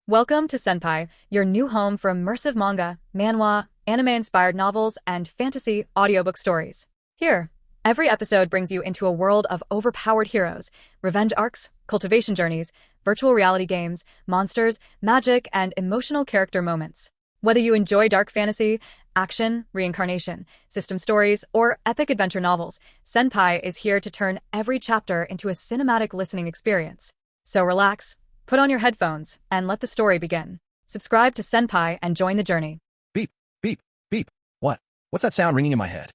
Welcome to Senpai, your new home for immersive manga, manhwa, anime-inspired novels, and fantasy audiobook stories. Here, every episode brings you into a world of overpowered heroes, revenge arcs, cultivation journeys, virtual reality games, monsters, magic, and emotional character moments. Whether you enjoy dark fantasy, action, reincarnation, system stories, or epic adventure novels, Senpai is here to turn every chapter into a cinematic listening experience. So relax, put on your headphones, and let the story begin. Subscribe to Senpai and join the journey. Beep, beep, beep. What? What's that sound ringing in my head?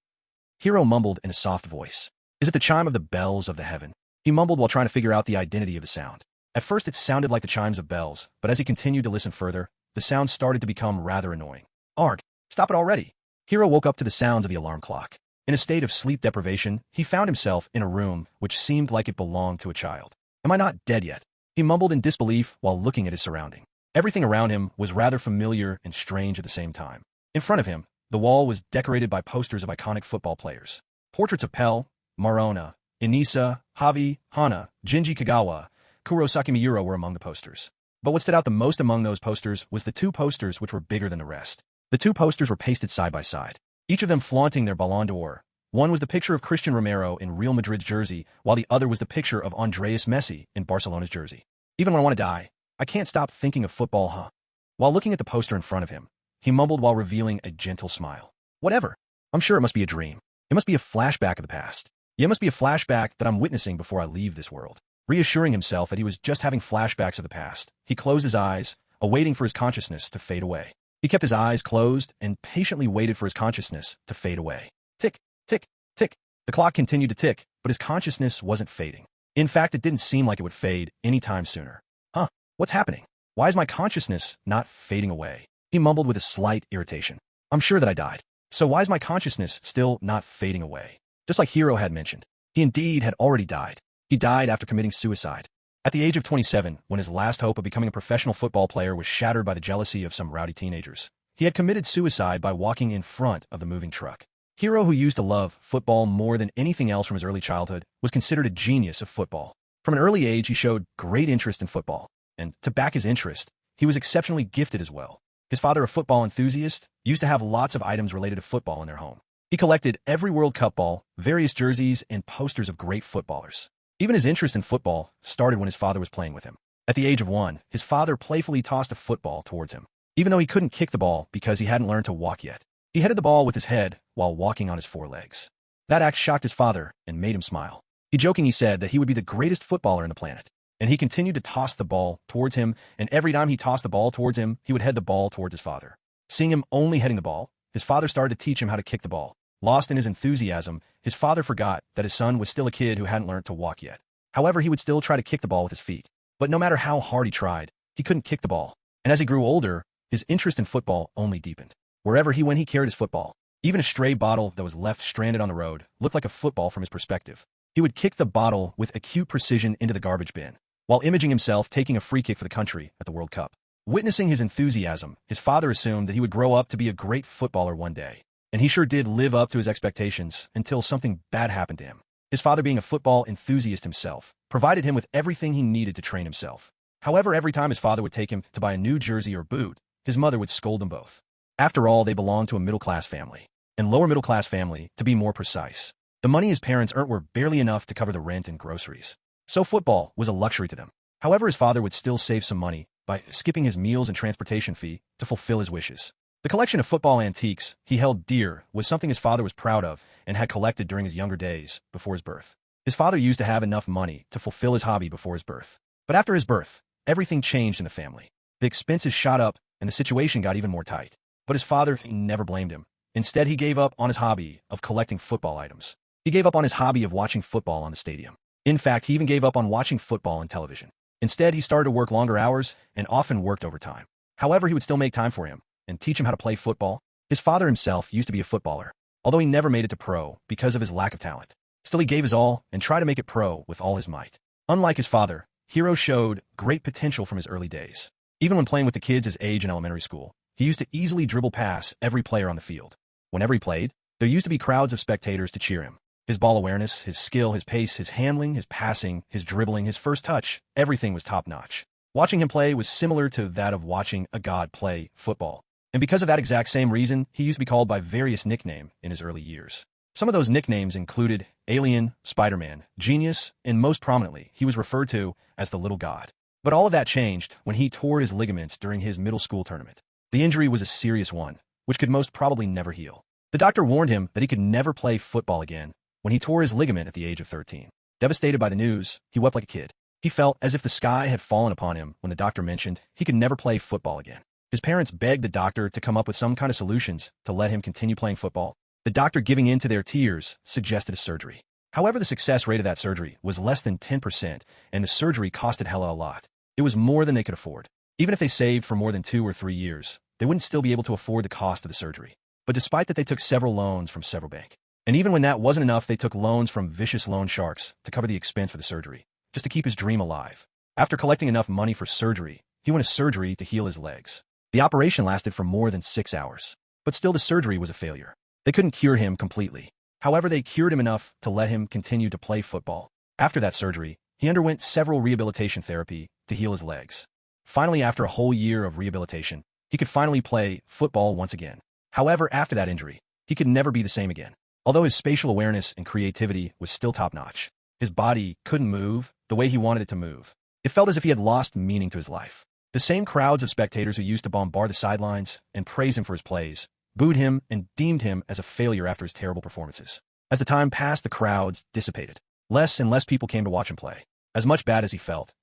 Hiro mumbled in a soft voice. Is it the chime of the bells of the heaven? He mumbled while trying to figure out the identity of the sound. At first it sounded like the chimes of bells, but as he continued to listen further, the sound started to become rather annoying. Arg, stop it already. Hiro woke up to the sounds of the alarm clock. In a state of sleep deprivation, he found himself in a room which seemed like it belonged to a child. Am I not dead yet? He mumbled in disbelief while looking at his surrounding. Everything around him was rather familiar and strange at the same time. In front of him, the wall was decorated by posters of iconic football players. Portraits of Pele, Maradona, Inisa, Javi, Hana, Jinji Kagawa, Kurosaki Miura were among the posters. But what stood out the most among those posters was the two posters which were bigger than the rest. The two posters were pasted side by side, each of them flaunting their Ballon d'Or. One was the picture of Cristiano Romero in Real Madrid's jersey, while the other was the picture of Andreas Messi in Barcelona's jersey. Even when I want to die, I can't stop thinking of football, huh? While looking at the poster in front of him, he mumbled while revealing a gentle smile. Whatever. I'm sure it must be a dream. It must be a flashback of the past. Yeah, it must be a flashback that I'm witnessing before I leave this world. Reassuring himself that he was just having flashbacks of the past, he closed his eyes, awaiting for his consciousness to fade away. He kept his eyes closed and patiently waited for his consciousness to fade away. Tick, tick, tick. The clock continued to tick, but his consciousness wasn't fading. In fact, it didn't seem like it would fade any time sooner. Huh? What's happening? Why is my consciousness not fading away? He mumbled with a slight irritation. I'm sure that I died. So why is my consciousness still not fading away? Just like Hiro had mentioned, he indeed had already died. He died after committing suicide. At the age of 27, when his last hope of becoming a professional football player was shattered by the jealousy of some rowdy teenagers, he had committed suicide by walking in front of the moving truck. Hiro, who used to love football more than anything else from his early childhood, was considered a genius of football. From an early age, he showed great interest in football, and to back his interest, he was exceptionally gifted as well. His father, a football enthusiast, used to have lots of items related to football in their home. He collected every World Cup ball, various jerseys, and posters of great footballers. Even his interest in football started when his father was playing with him. At the age of 1, his father playfully tossed a football towards him, even though he couldn't kick the ball because he hadn't learned to walk yet. He headed the ball with his head while walking on his four legs. That act shocked his father and made him smile. He jokingly said that he would be the greatest footballer on the planet, and he continued to toss the ball towards him, and every time he tossed the ball towards him, he would head the ball towards his father. Seeing him only heading the ball, his father started to teach him how to kick the ball. Lost in his enthusiasm, his father forgot that his son was still a kid who hadn't learned to walk yet. However, he would still try to kick the ball with his feet. But no matter how hard he tried, he couldn't kick the ball. And as he grew older, his interest in football only deepened. Wherever he went, he carried his football. Even a stray bottle that was left stranded on the road looked like a football from his perspective. He would kick the bottle with acute precision into the garbage bin, while imaging himself taking a free kick for the country at the World Cup. Witnessing his enthusiasm, his father assumed that he would grow up to be a great footballer one day. And he sure did live up to his expectations until something bad happened to him. His father, being a football enthusiast himself, provided him with everything he needed to train himself. However, every time his father would take him to buy a new jersey or boot, his mother would scold them both. After all, they belonged to a middle-class family, and lower-middle-class family, to be more precise. The money his parents earned were barely enough to cover the rent and groceries. So football was a luxury to them. However, his father would still save some money by skipping his meals and transportation fee to fulfill his wishes. The collection of football antiques he held dear was something his father was proud of and had collected during his younger days before his birth. His father used to have enough money to fulfill his hobby before his birth. But after his birth, everything changed in the family. The expenses shot up and the situation got even more tight. But his father never blamed him. Instead, he gave up on his hobby of collecting football items. He gave up on his hobby of watching football on the stadium. In fact, he even gave up on watching football on television. Instead, he started to work longer hours and often worked overtime. However, he would still make time for him and teach him how to play football. His father himself used to be a footballer, although he never made it to pro because of his lack of talent. Still, he gave his all and tried to make it pro with all his might. Unlike his father, Hiro showed great potential from his early days. Even when playing with the kids his age in elementary school, he used to easily dribble past every player on the field. Whenever he played, there used to be crowds of spectators to cheer him. His ball awareness, his skill, his pace, his handling, his passing, his dribbling, his first touch, everything was top-notch. Watching him play was similar to that of watching a god play football. And because of that exact same reason, he used to be called by various nicknames in his early years. Some of those nicknames included Alien, Spider-Man, Genius, and most prominently, he was referred to as the Little God. But all of that changed when he tore his ligaments during his middle school tournament. The injury was a serious one, which could most probably never heal. The doctor warned him that he could never play football again when he tore his ligament at the age of 13. Devastated by the news, he wept like a kid. He felt as if the sky had fallen upon him when the doctor mentioned he could never play football again. His parents begged the doctor to come up with some kind of solutions to let him continue playing football. The doctor, giving in to their tears, suggested a surgery. However, the success rate of that surgery was less than 10%, and the surgery costed hella a lot. It was more than they could afford. Even if they saved for more than 2 or 3 years, they wouldn't still be able to afford the cost of the surgery. But despite that, they took several loans from several banks. And even when that wasn't enough, they took loans from vicious loan sharks to cover the expense for the surgery, just to keep his dream alive. After collecting enough money for surgery, he went to surgery to heal his legs. The operation lasted for more than 6 hours. But still, the surgery was a failure. They couldn't cure him completely. However, they cured him enough to let him continue to play football. After that surgery, he underwent several rehabilitation therapy to heal his legs. Finally, after a whole year of rehabilitation, he could finally play football once again. However, after that injury, he could never be the same again. Although his spatial awareness and creativity was still top-notch, his body couldn't move the way he wanted it to move. It felt as if he had lost meaning to his life. The same crowds of spectators who used to bombard the sidelines and praise him for his plays booed him and deemed him as a failure after his terrible performances. As the time passed, the crowds dissipated. Less and less people came to watch him play. As much bad as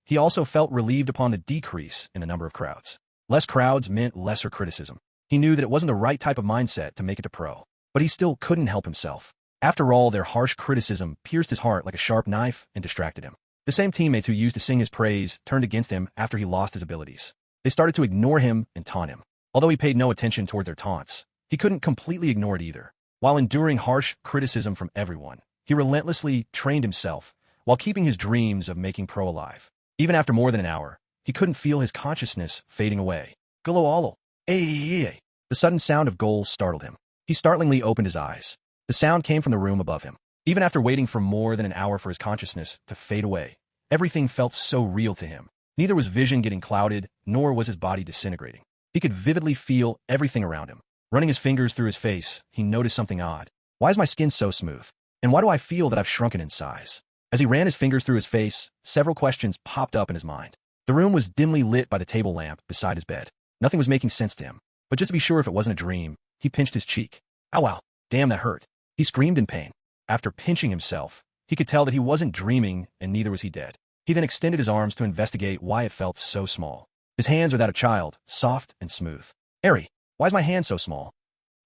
he also felt relieved upon the decrease in the number of crowds. Less crowds meant lesser criticism. He knew that it wasn't the right type of mindset to make it to pro. But he still couldn't help himself. After all, their harsh criticism pierced his heart like a sharp knife and distracted him. The same teammates who used to sing his praise turned against him after he lost his abilities. They started to ignore him and taunt him. Although he paid no attention toward their taunts, he couldn't completely ignore it either. While enduring harsh criticism from everyone, he relentlessly trained himself while keeping his dreams of making pro alive. Even after more than an hour, he couldn't feel his consciousness fading away. Golo. The sudden sound of goals startled him. He startlingly opened his eyes. The sound came from the room above him. Even after waiting for more than an hour for his consciousness to fade away, everything felt so real to him. Neither was vision getting clouded, nor was his body disintegrating. He could vividly feel everything around him. Running his fingers through his face, he noticed something odd. Why is my skin so smooth? And why do I feel that I've shrunken in size? As he ran his fingers through his face, several questions popped up in his mind. The room was dimly lit by the table lamp beside his bed. Nothing was making sense to him. But just to be sure if it wasn't a dream, he pinched his cheek. Ow, wow. Damn, that hurt. He screamed in pain. After pinching himself, he could tell that he wasn't dreaming and neither was he dead. He then extended his arms to investigate why it felt so small. His hands are that of a child, soft and smooth. Harry, why is my hand so small?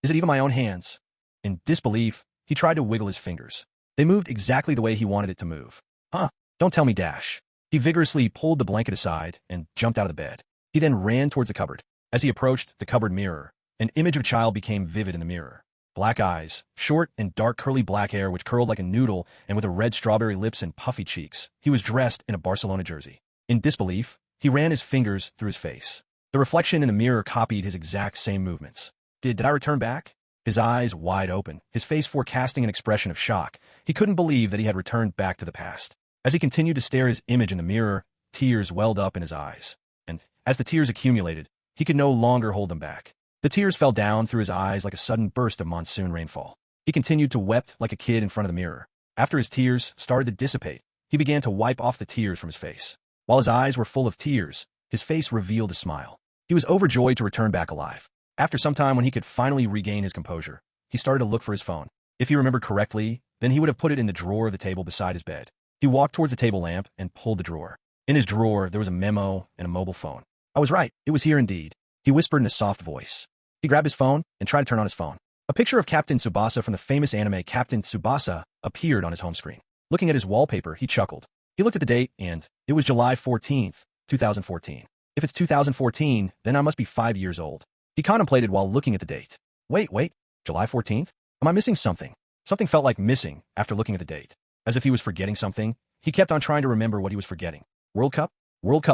Is it even my own hands? In disbelief, he tried to wiggle his fingers. They moved exactly the way he wanted it to move. Don't tell me, Dash. He vigorously pulled the blanket aside and jumped out of the bed. He then ran towards the cupboard. As he approached the cupboard mirror, an image of a child became vivid in the mirror. Black eyes, short and dark curly black hair which curled like a noodle and with a red strawberry lips and puffy cheeks. He was dressed in a Barcelona jersey. In disbelief, he ran his fingers through his face. The reflection in the mirror copied his exact same movements. Did I return back? His eyes wide open, his face forecasting an expression of shock. He couldn't believe that he had returned back to the past. As he continued to stare at his image in the mirror, tears welled up in his eyes. And as the tears accumulated, he could no longer hold them back. The tears fell down through his eyes like a sudden burst of monsoon rainfall. He continued to weep like a kid in front of the mirror. After his tears started to dissipate, he began to wipe off the tears from his face. While his eyes were full of tears, his face revealed a smile. He was overjoyed to return back alive. After some time, when he could finally regain his composure, he started to look for his phone. If he remembered correctly, then he would have put it in the drawer of the table beside his bed. He walked towards the table lamp and pulled the drawer. In his drawer, there was a memo and a mobile phone. I was right. It was here indeed. He whispered in a soft voice. He grabbed his phone and tried to turn on his phone. A picture of Captain Tsubasa from the famous anime Captain Tsubasa appeared on his home screen. Looking at his wallpaper, he chuckled. He looked at the date and it was July 14th, 2014. If it's 2014, then I must be 5 years old. He contemplated while looking at the date. Wait, July 14th? Am I missing something? Something felt like missing after looking at the date. As if he was forgetting something, he kept on trying to remember what he was forgetting. World Cup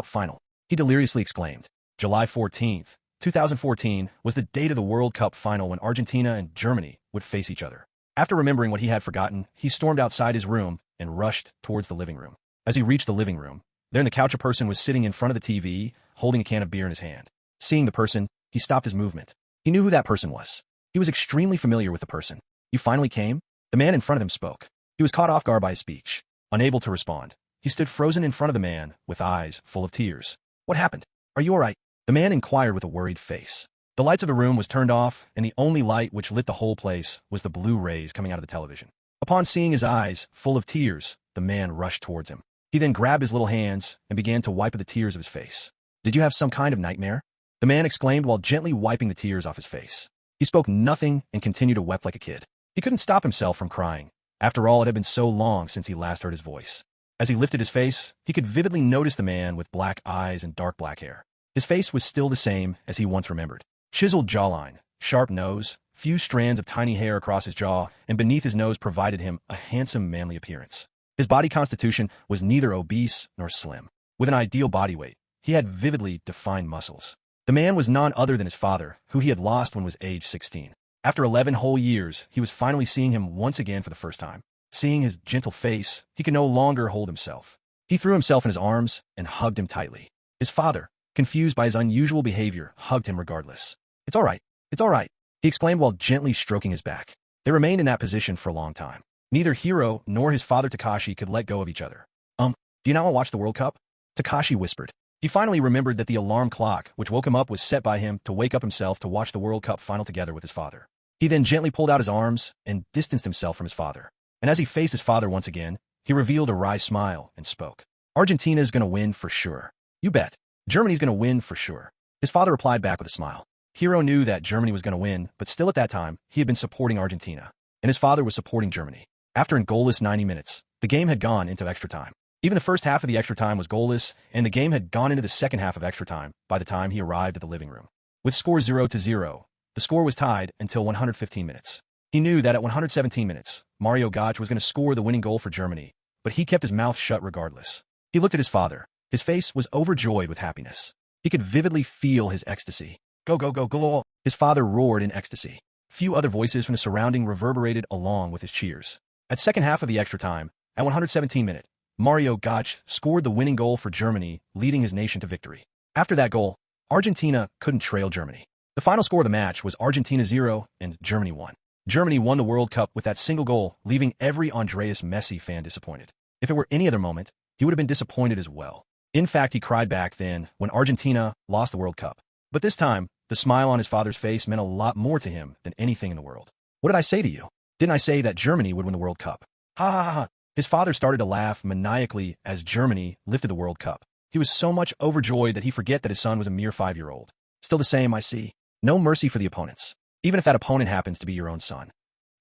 final. He deliriously exclaimed. July 14th, 2014 was the date of the World Cup final when Argentina and Germany would face each other. After remembering what he had forgotten, he stormed outside his room and rushed towards the living room. As he reached the living room, There on the couch a person was sitting in front of the TV, holding a can of beer in his hand. Seeing the person, he stopped his movement. He knew who that person was. He was extremely familiar with the person. "You finally came?" The man in front of him spoke. He was caught off guard by his speech. Unable to respond, he stood frozen in front of the man, with eyes full of tears. "What happened? Are you all right?" The man inquired with a worried face. The lights of the room was turned off, and the only light which lit the whole place was the blue rays coming out of the television. Upon seeing his eyes full of tears, the man rushed towards him. He then grabbed his little hands and began to wipe the tears of his face. "Did you have some kind of nightmare?" The man exclaimed while gently wiping the tears off his face. He spoke nothing and continued to weep like a kid. He couldn't stop himself from crying. After all, it had been so long since he last heard his voice. As he lifted his face, he could vividly notice the man with black eyes and dark black hair. His face was still the same as he once remembered. Chiseled jawline, sharp nose, few strands of tiny hair across his jaw, and beneath his nose provided him a handsome, manly appearance. His body constitution was neither obese nor slim. With an ideal body weight, he had vividly defined muscles. The man was none other than his father, who he had lost when he was age 16. After 11 whole years, he was finally seeing him once again for the first time. Seeing his gentle face, he could no longer hold himself. He threw himself in his arms and hugged him tightly. His father, confused by his unusual behavior, hugged him regardless. "It's all right. It's all right," he exclaimed while gently stroking his back. They remained in that position for a long time. Neither Hiro nor his father Takashi could let go of each other. Do you now want to watch the World Cup?" Takashi whispered. He finally remembered that the alarm clock, which woke him up, was set by him to wake up himself to watch the World Cup final together with his father. He then gently pulled out his arms and distanced himself from his father. And as he faced his father once again, he revealed a wry smile and spoke. "Argentina's gonna win for sure." "You bet. Germany's gonna win for sure." His father replied back with a smile. Hiro knew that Germany was gonna win, but still at that time, he had been supporting Argentina. And his father was supporting Germany. After a goalless 90 minutes, the game had gone into extra time. Even the first half of the extra time was goalless, and the game had gone into the second half of extra time by the time he arrived at the living room. With score 0-0, the score was tied until 115 minutes. He knew that at 117 minutes, G.O.A.T was going to score the winning goal for Germany, but he kept his mouth shut regardless. He looked at his father. His face was overjoyed with happiness. He could vividly feel his ecstasy. "Go, go, go, go!" His father roared in ecstasy. Few other voices from the surrounding reverberated along with his cheers. At second half of the extra time, at 117 minutes, G.O.A.T scored the winning goal for Germany, leading his nation to victory. After that goal, Argentina couldn't trail Germany. The final score of the match was Argentina 0 and Germany 1. Germany won the World Cup with that single goal, leaving every Andreas Messi fan disappointed. If it were any other moment, he would have been disappointed as well. In fact, he cried back then when Argentina lost the World Cup. But this time, the smile on his father's face meant a lot more to him than anything in the world. "What did I say to you? Didn't I say that Germany would win the World Cup?" "Ha ha ha ha." His father started to laugh maniacally as Germany lifted the World Cup. He was so much overjoyed that he forgot that his son was a mere 5-year-old. "Still the same, I see. No mercy for the opponents, even if that opponent happens to be your own son."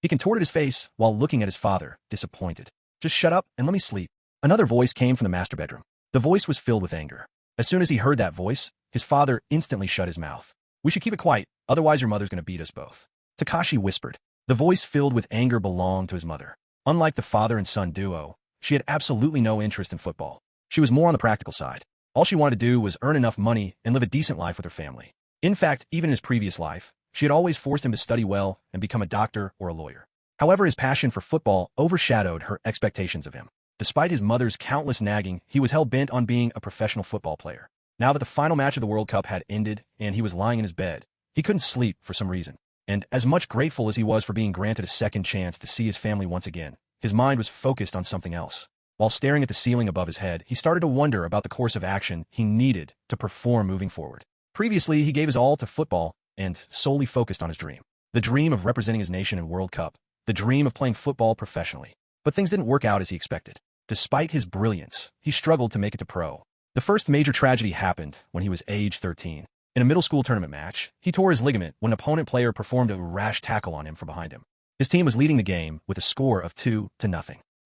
He contorted his face while looking at his father, disappointed. "Just shut up and let me sleep." Another voice came from the master bedroom. The voice was filled with anger. As soon as he heard that voice, his father instantly shut his mouth. "We should keep it quiet, otherwise your mother's going to beat us both." Takashi whispered. The voice filled with anger belonged to his mother. Unlike the father and son duo, she had absolutely no interest in football. She was more on the practical side. All she wanted to do was earn enough money and live a decent life with her family. In fact, even in his previous life, she had always forced him to study well and become a doctor or a lawyer. However, his passion for football overshadowed her expectations of him. Despite his mother's countless nagging, he was hell-bent on being a professional football player. Now that the final match of the World Cup had ended and he was lying in his bed, he couldn't sleep for some reason. And as much grateful as he was for being granted a second chance to see his family once again, his mind was focused on something else. While staring at the ceiling above his head, he started to wonder about the course of action he needed to perform moving forward. Previously, he gave his all to football and solely focused on his dream. The dream of representing his nation in World Cup. The dream of playing football professionally. But things didn't work out as he expected. Despite his brilliance, he struggled to make it to pro. The first major tragedy happened when he was age 13. In a middle school tournament match, he tore his ligament when an opponent player performed a rash tackle on him from behind him. His team was leading the game with a score of 2-0.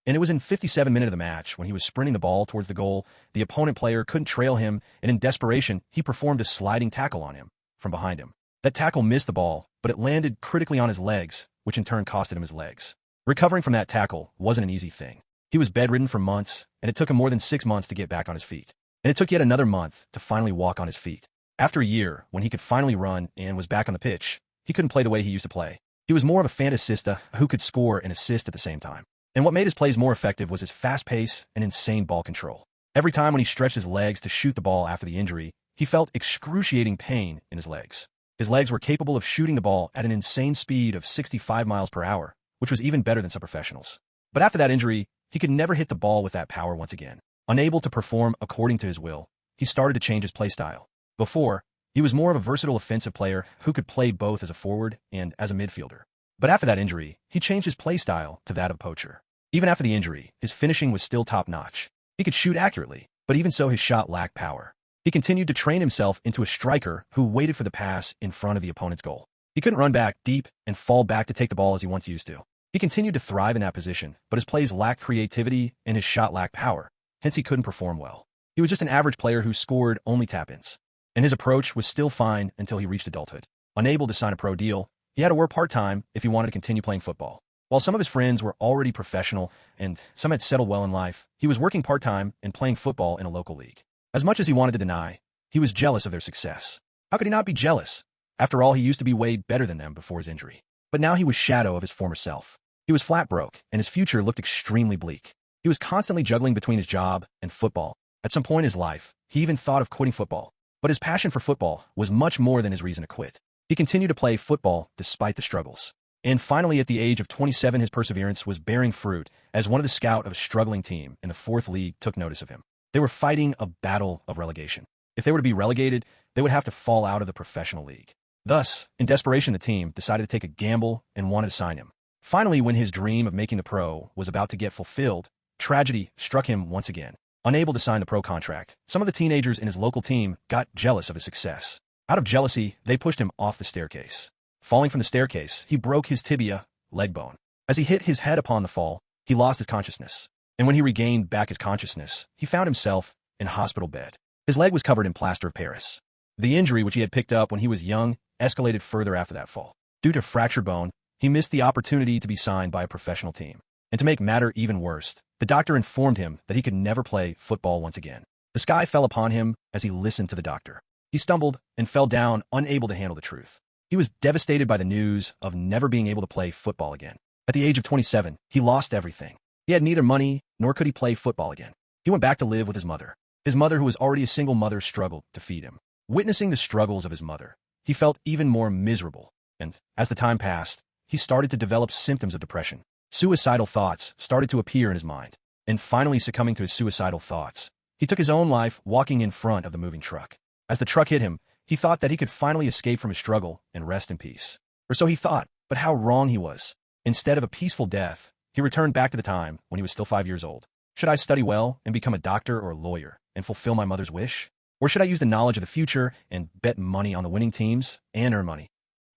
And it was in 57 minutes of the match when he was sprinting the ball towards the goal, the opponent player couldn't trail him, and in desperation, he performed a sliding tackle on him from behind him. That tackle missed the ball, but it landed critically on his legs, which in turn costed him his legs. Recovering from that tackle wasn't an easy thing. He was bedridden for months, and it took him more than 6 months to get back on his feet. And it took yet another month to finally walk on his feet. After a year, when he could finally run and was back on the pitch, he couldn't play the way he used to play. He was more of a fantasista who could score and assist at the same time. And what made his plays more effective was his fast pace and insane ball control. Every time when he stretched his legs to shoot the ball after the injury, he felt excruciating pain in his legs. His legs were capable of shooting the ball at an insane speed of 65 miles per hour, which was even better than some professionals. But after that injury, he could never hit the ball with that power once again. Unable to perform according to his will, he started to change his play style. Before, he was more of a versatile offensive player who could play both as a forward and as a midfielder. But after that injury, he changed his play style to that of a poacher. Even after the injury, his finishing was still top-notch. He could shoot accurately, but even so his shot lacked power. He continued to train himself into a striker who waited for the pass in front of the opponent's goal. He couldn't run back deep and fall back to take the ball as he once used to. He continued to thrive in that position, but his plays lacked creativity and his shot lacked power, hence he couldn't perform well. He was just an average player who scored only tap-ins. And his approach was still fine until he reached adulthood. Unable to sign a pro deal, he had to work part-time if he wanted to continue playing football. While some of his friends were already professional and some had settled well in life, he was working part-time and playing football in a local league. As much as he wanted to deny, he was jealous of their success. How could he not be jealous? After all, he used to be way better than them before his injury. But now he was shadow of his former self. He was flat broke, and his future looked extremely bleak. He was constantly juggling between his job and football. At some point in his life, he even thought of quitting football. But his passion for football was much more than his reason to quit. He continued to play football despite the struggles. And finally, at the age of 27, his perseverance was bearing fruit as one of the scouts of a struggling team in the 4th League took notice of him. They were fighting a battle of relegation. If they were to be relegated, they would have to fall out of the professional league. Thus, in desperation, the team decided to take a gamble and wanted to sign him. Finally, when his dream of making the pro was about to get fulfilled, tragedy struck him once again. Unable to sign the pro contract, some of the teenagers in his local team got jealous of his success. Out of jealousy, they pushed him off the staircase. Falling from the staircase, he broke his tibia, leg bone. As he hit his head upon the fall, he lost his consciousness. And when he regained back his consciousness, he found himself in a hospital bed. His leg was covered in plaster of Paris. The injury, which he had picked up when he was young, escalated further after that fall. Due to fractured bone, he missed the opportunity to be signed by a professional team. And to make matter even worse, the doctor informed him that he could never play football once again. The sky fell upon him as he listened to the doctor. He stumbled and fell down, unable to handle the truth. He was devastated by the news of never being able to play football again. At the age of 27, he lost everything. He had neither money, nor could he play football again. He went back to live with his mother. His mother, who was already a single mother, struggled to feed him. Witnessing the struggles of his mother, he felt even more miserable. And as the time passed, he started to develop symptoms of depression. Suicidal thoughts started to appear in his mind. And finally succumbing to his suicidal thoughts, he took his own life walking in front of the moving truck. As the truck hit him, he thought that he could finally escape from his struggle and rest in peace. Or so he thought, but how wrong he was. Instead of a peaceful death, he returned back to the time when he was still 5 years old. Should I study well and become a doctor or a lawyer and fulfill my mother's wish? Or should I use the knowledge of the future and bet money on the winning teams and earn money?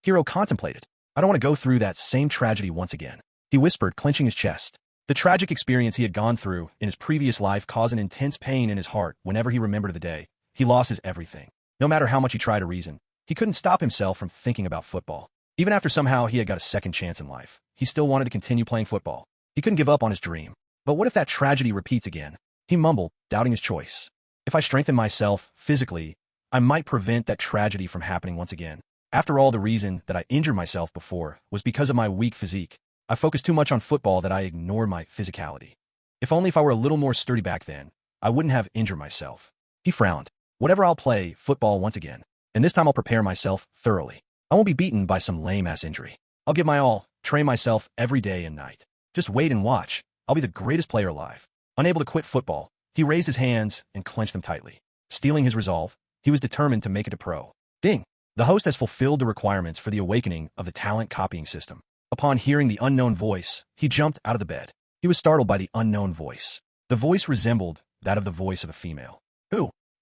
Hiro contemplated. I don't want to go through that same tragedy once again. He whispered, clenching his chest. The tragic experience he had gone through in his previous life caused an intense pain in his heart whenever he remembered the day. He lost his everything. No matter how much he tried to reason, he couldn't stop himself from thinking about football. Even after somehow he had got a second chance in life, he still wanted to continue playing football. He couldn't give up on his dream. But what if that tragedy repeats again? He mumbled, doubting his choice. If I strengthen myself physically, I might prevent that tragedy from happening once again. After all, the reason that I injured myself before was because of my weak physique. I focused too much on football that I ignored my physicality. If only if I were a little more sturdy back then, I wouldn't have injured myself. He frowned. Whatever, I'll play football once again, and this time I'll prepare myself thoroughly. I won't be beaten by some lame-ass injury. I'll give my all, train myself every day and night. Just wait and watch. I'll be the greatest player alive. Unable to quit football, he raised his hands and clenched them tightly. Steeling his resolve, he was determined to make it to pro. Ding! The host has fulfilled the requirements for the awakening of the talent copying system. Upon hearing the unknown voice, he jumped out of the bed. He was startled by the unknown voice. The voice resembled that of the voice of a female.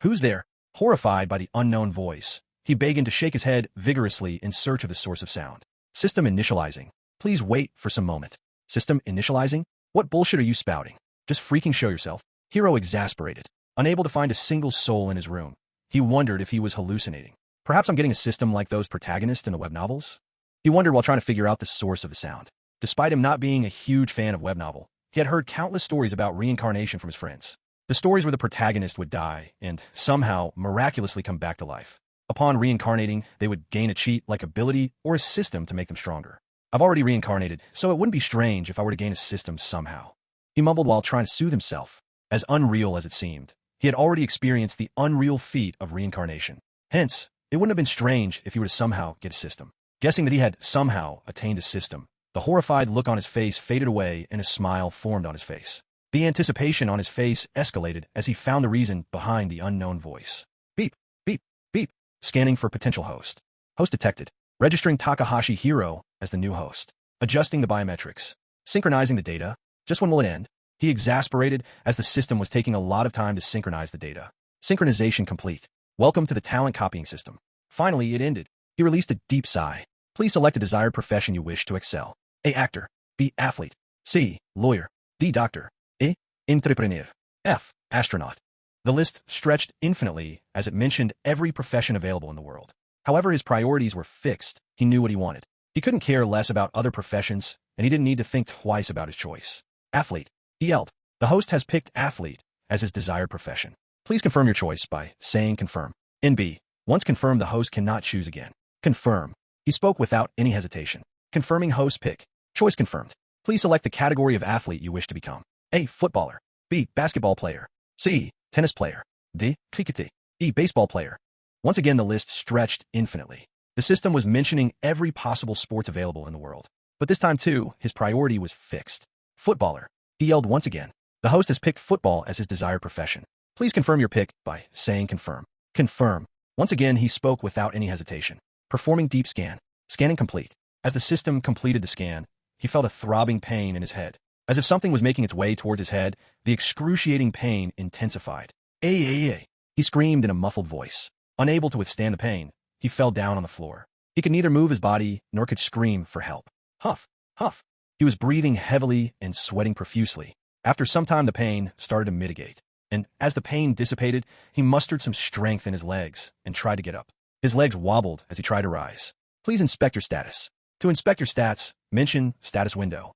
Who's there? Horrified by the unknown voice, he began to shake his head vigorously in search of the source of sound. System initializing. Please wait for some moment. System initializing? What bullshit are you spouting? Just freaking show yourself. Hiro exasperated. Unable to find a single soul in his room, he wondered if he was hallucinating. Perhaps I'm getting a system like those protagonists in the web novels? He wondered while trying to figure out the source of the sound. Despite him not being a huge fan of web novel, he had heard countless stories about reincarnation from his friends. The stories where the protagonist would die and somehow miraculously come back to life. Upon reincarnating, they would gain a cheat-like ability or a system to make them stronger. I've already reincarnated, so it wouldn't be strange if I were to gain a system somehow. He mumbled while trying to soothe himself. As unreal as it seemed, He had already experienced the unreal feat of reincarnation. Hence, it wouldn't have been strange if he were to somehow get a system. Guessing that he had somehow attained a system, the horrified look on his face faded away and a smile formed on his face. The anticipation on his face escalated as he found the reason behind the unknown voice. Beep, beep, beep. Scanning for potential host. Host detected. Registering Takahashi Hiro as the new host. Adjusting the biometrics. Synchronizing the data. Just when will it end? He exasperated as the system was taking a lot of time to synchronize the data. Synchronization complete. Welcome to the talent copying system. Finally, it ended. He released a deep sigh. Please select a desired profession you wish to excel. A. Actor. B. Athlete. C. Lawyer. D. Doctor. E. Entrepreneur. F. Astronaut. The list stretched infinitely as it mentioned every profession available in the world. However, his priorities were fixed. He knew what he wanted. He couldn't care less about other professions, and he didn't need to think twice about his choice. Athlete. He yelled. The host has picked athlete as his desired profession. Please confirm your choice by saying confirm. NB. Once confirmed, the host cannot choose again. Confirm. He spoke without any hesitation. Confirming host pick. Choice confirmed. Please select the category of athlete you wish to become. A. Footballer. B. Basketball player. C. Tennis player. D. Cricketer. E. Baseball player. Once again, the list stretched infinitely. The system was mentioning every possible sport available in the world. But this time, too, his priority was fixed. Footballer. He yelled once again. The host has picked football as his desired profession. Please confirm your pick by saying confirm. Confirm. Once again, he spoke without any hesitation. Performing deep scan. Scanning complete. As the system completed the scan, he felt a throbbing pain in his head. As if something was making its way towards his head, the excruciating pain intensified. Ay. He screamed in a muffled voice. Unable to withstand the pain, he fell down on the floor. He could neither move his body nor could scream for help. Huff, huff. He was breathing heavily and sweating profusely. After some time, the pain started to mitigate. And as the pain dissipated, he mustered some strength in his legs and tried to get up. His legs wobbled as he tried to rise. Please inspect your status. To inspect your stats, mention status window.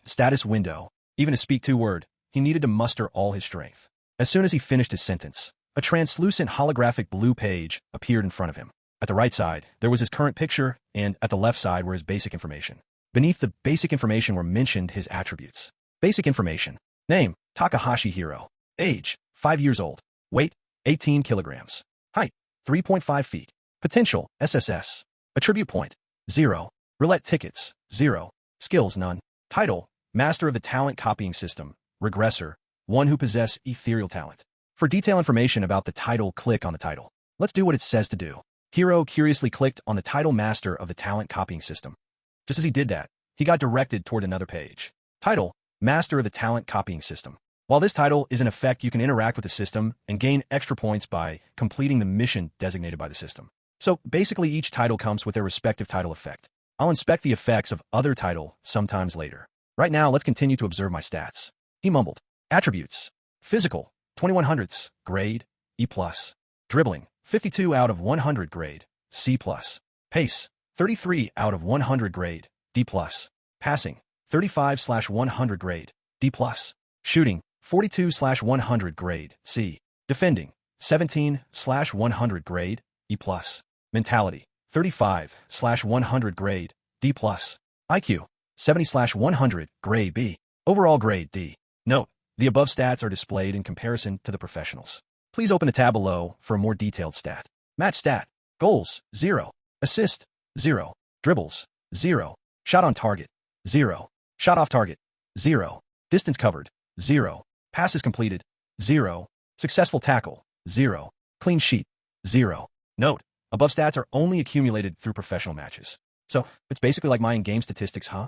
Status window. Even to speak two word, he needed to muster all his strength. As soon as he finished his sentence, a translucent holographic blue page appeared in front of him. At the right side, there was his current picture, and at the left side were his basic information. Beneath the basic information were mentioned his attributes. Basic information. Name, Takahashi Hiro. Age, 5 years old. Weight, 18 kilograms. Height, 3.5 feet. Potential, SSS. Attribute point, 0. Roulette tickets, 0. Skills, none. Title, Master of the Talent Copying System. Regressor, one who possesses ethereal talent. For detailed information about the title, click on the title. Let's do what it says to do. Hiro curiously clicked on the title Master of the Talent Copying System. Just as he did that, he got directed toward another page. Title, Master of the Talent Copying System. While this title is in effect, you can interact with the system and gain extra points by completing the mission designated by the system. So basically, each title comes with their respective title effect. I'll inspect the effects of other title sometimes later. Right now, let's continue to observe my stats. He mumbled. Attributes. Physical, 2100ths, grade, E+. Dribbling, 52 out of 100 grade, C+. Pace, 33 out of 100 grade, D+. Passing, 35/100 grade, D+. Shooting, 42/100 grade, C. Defending, 17/100 grade, E+. Mentality, 35/100 grade, D+. IQ, 70/100 grade B. Overall grade D. Note, the above stats are displayed in comparison to the professionals. Please open the tab below for a more detailed stat. Match stat. Goals, 0. Assist, 0. Dribbles, 0. Shot on target, 0. Shot off target, 0. Distance covered, 0. Passes completed, 0. Successful tackle, 0. Clean sheet, 0. Note, above stats are only accumulated through professional matches. So, it's basically like my in-game statistics, huh?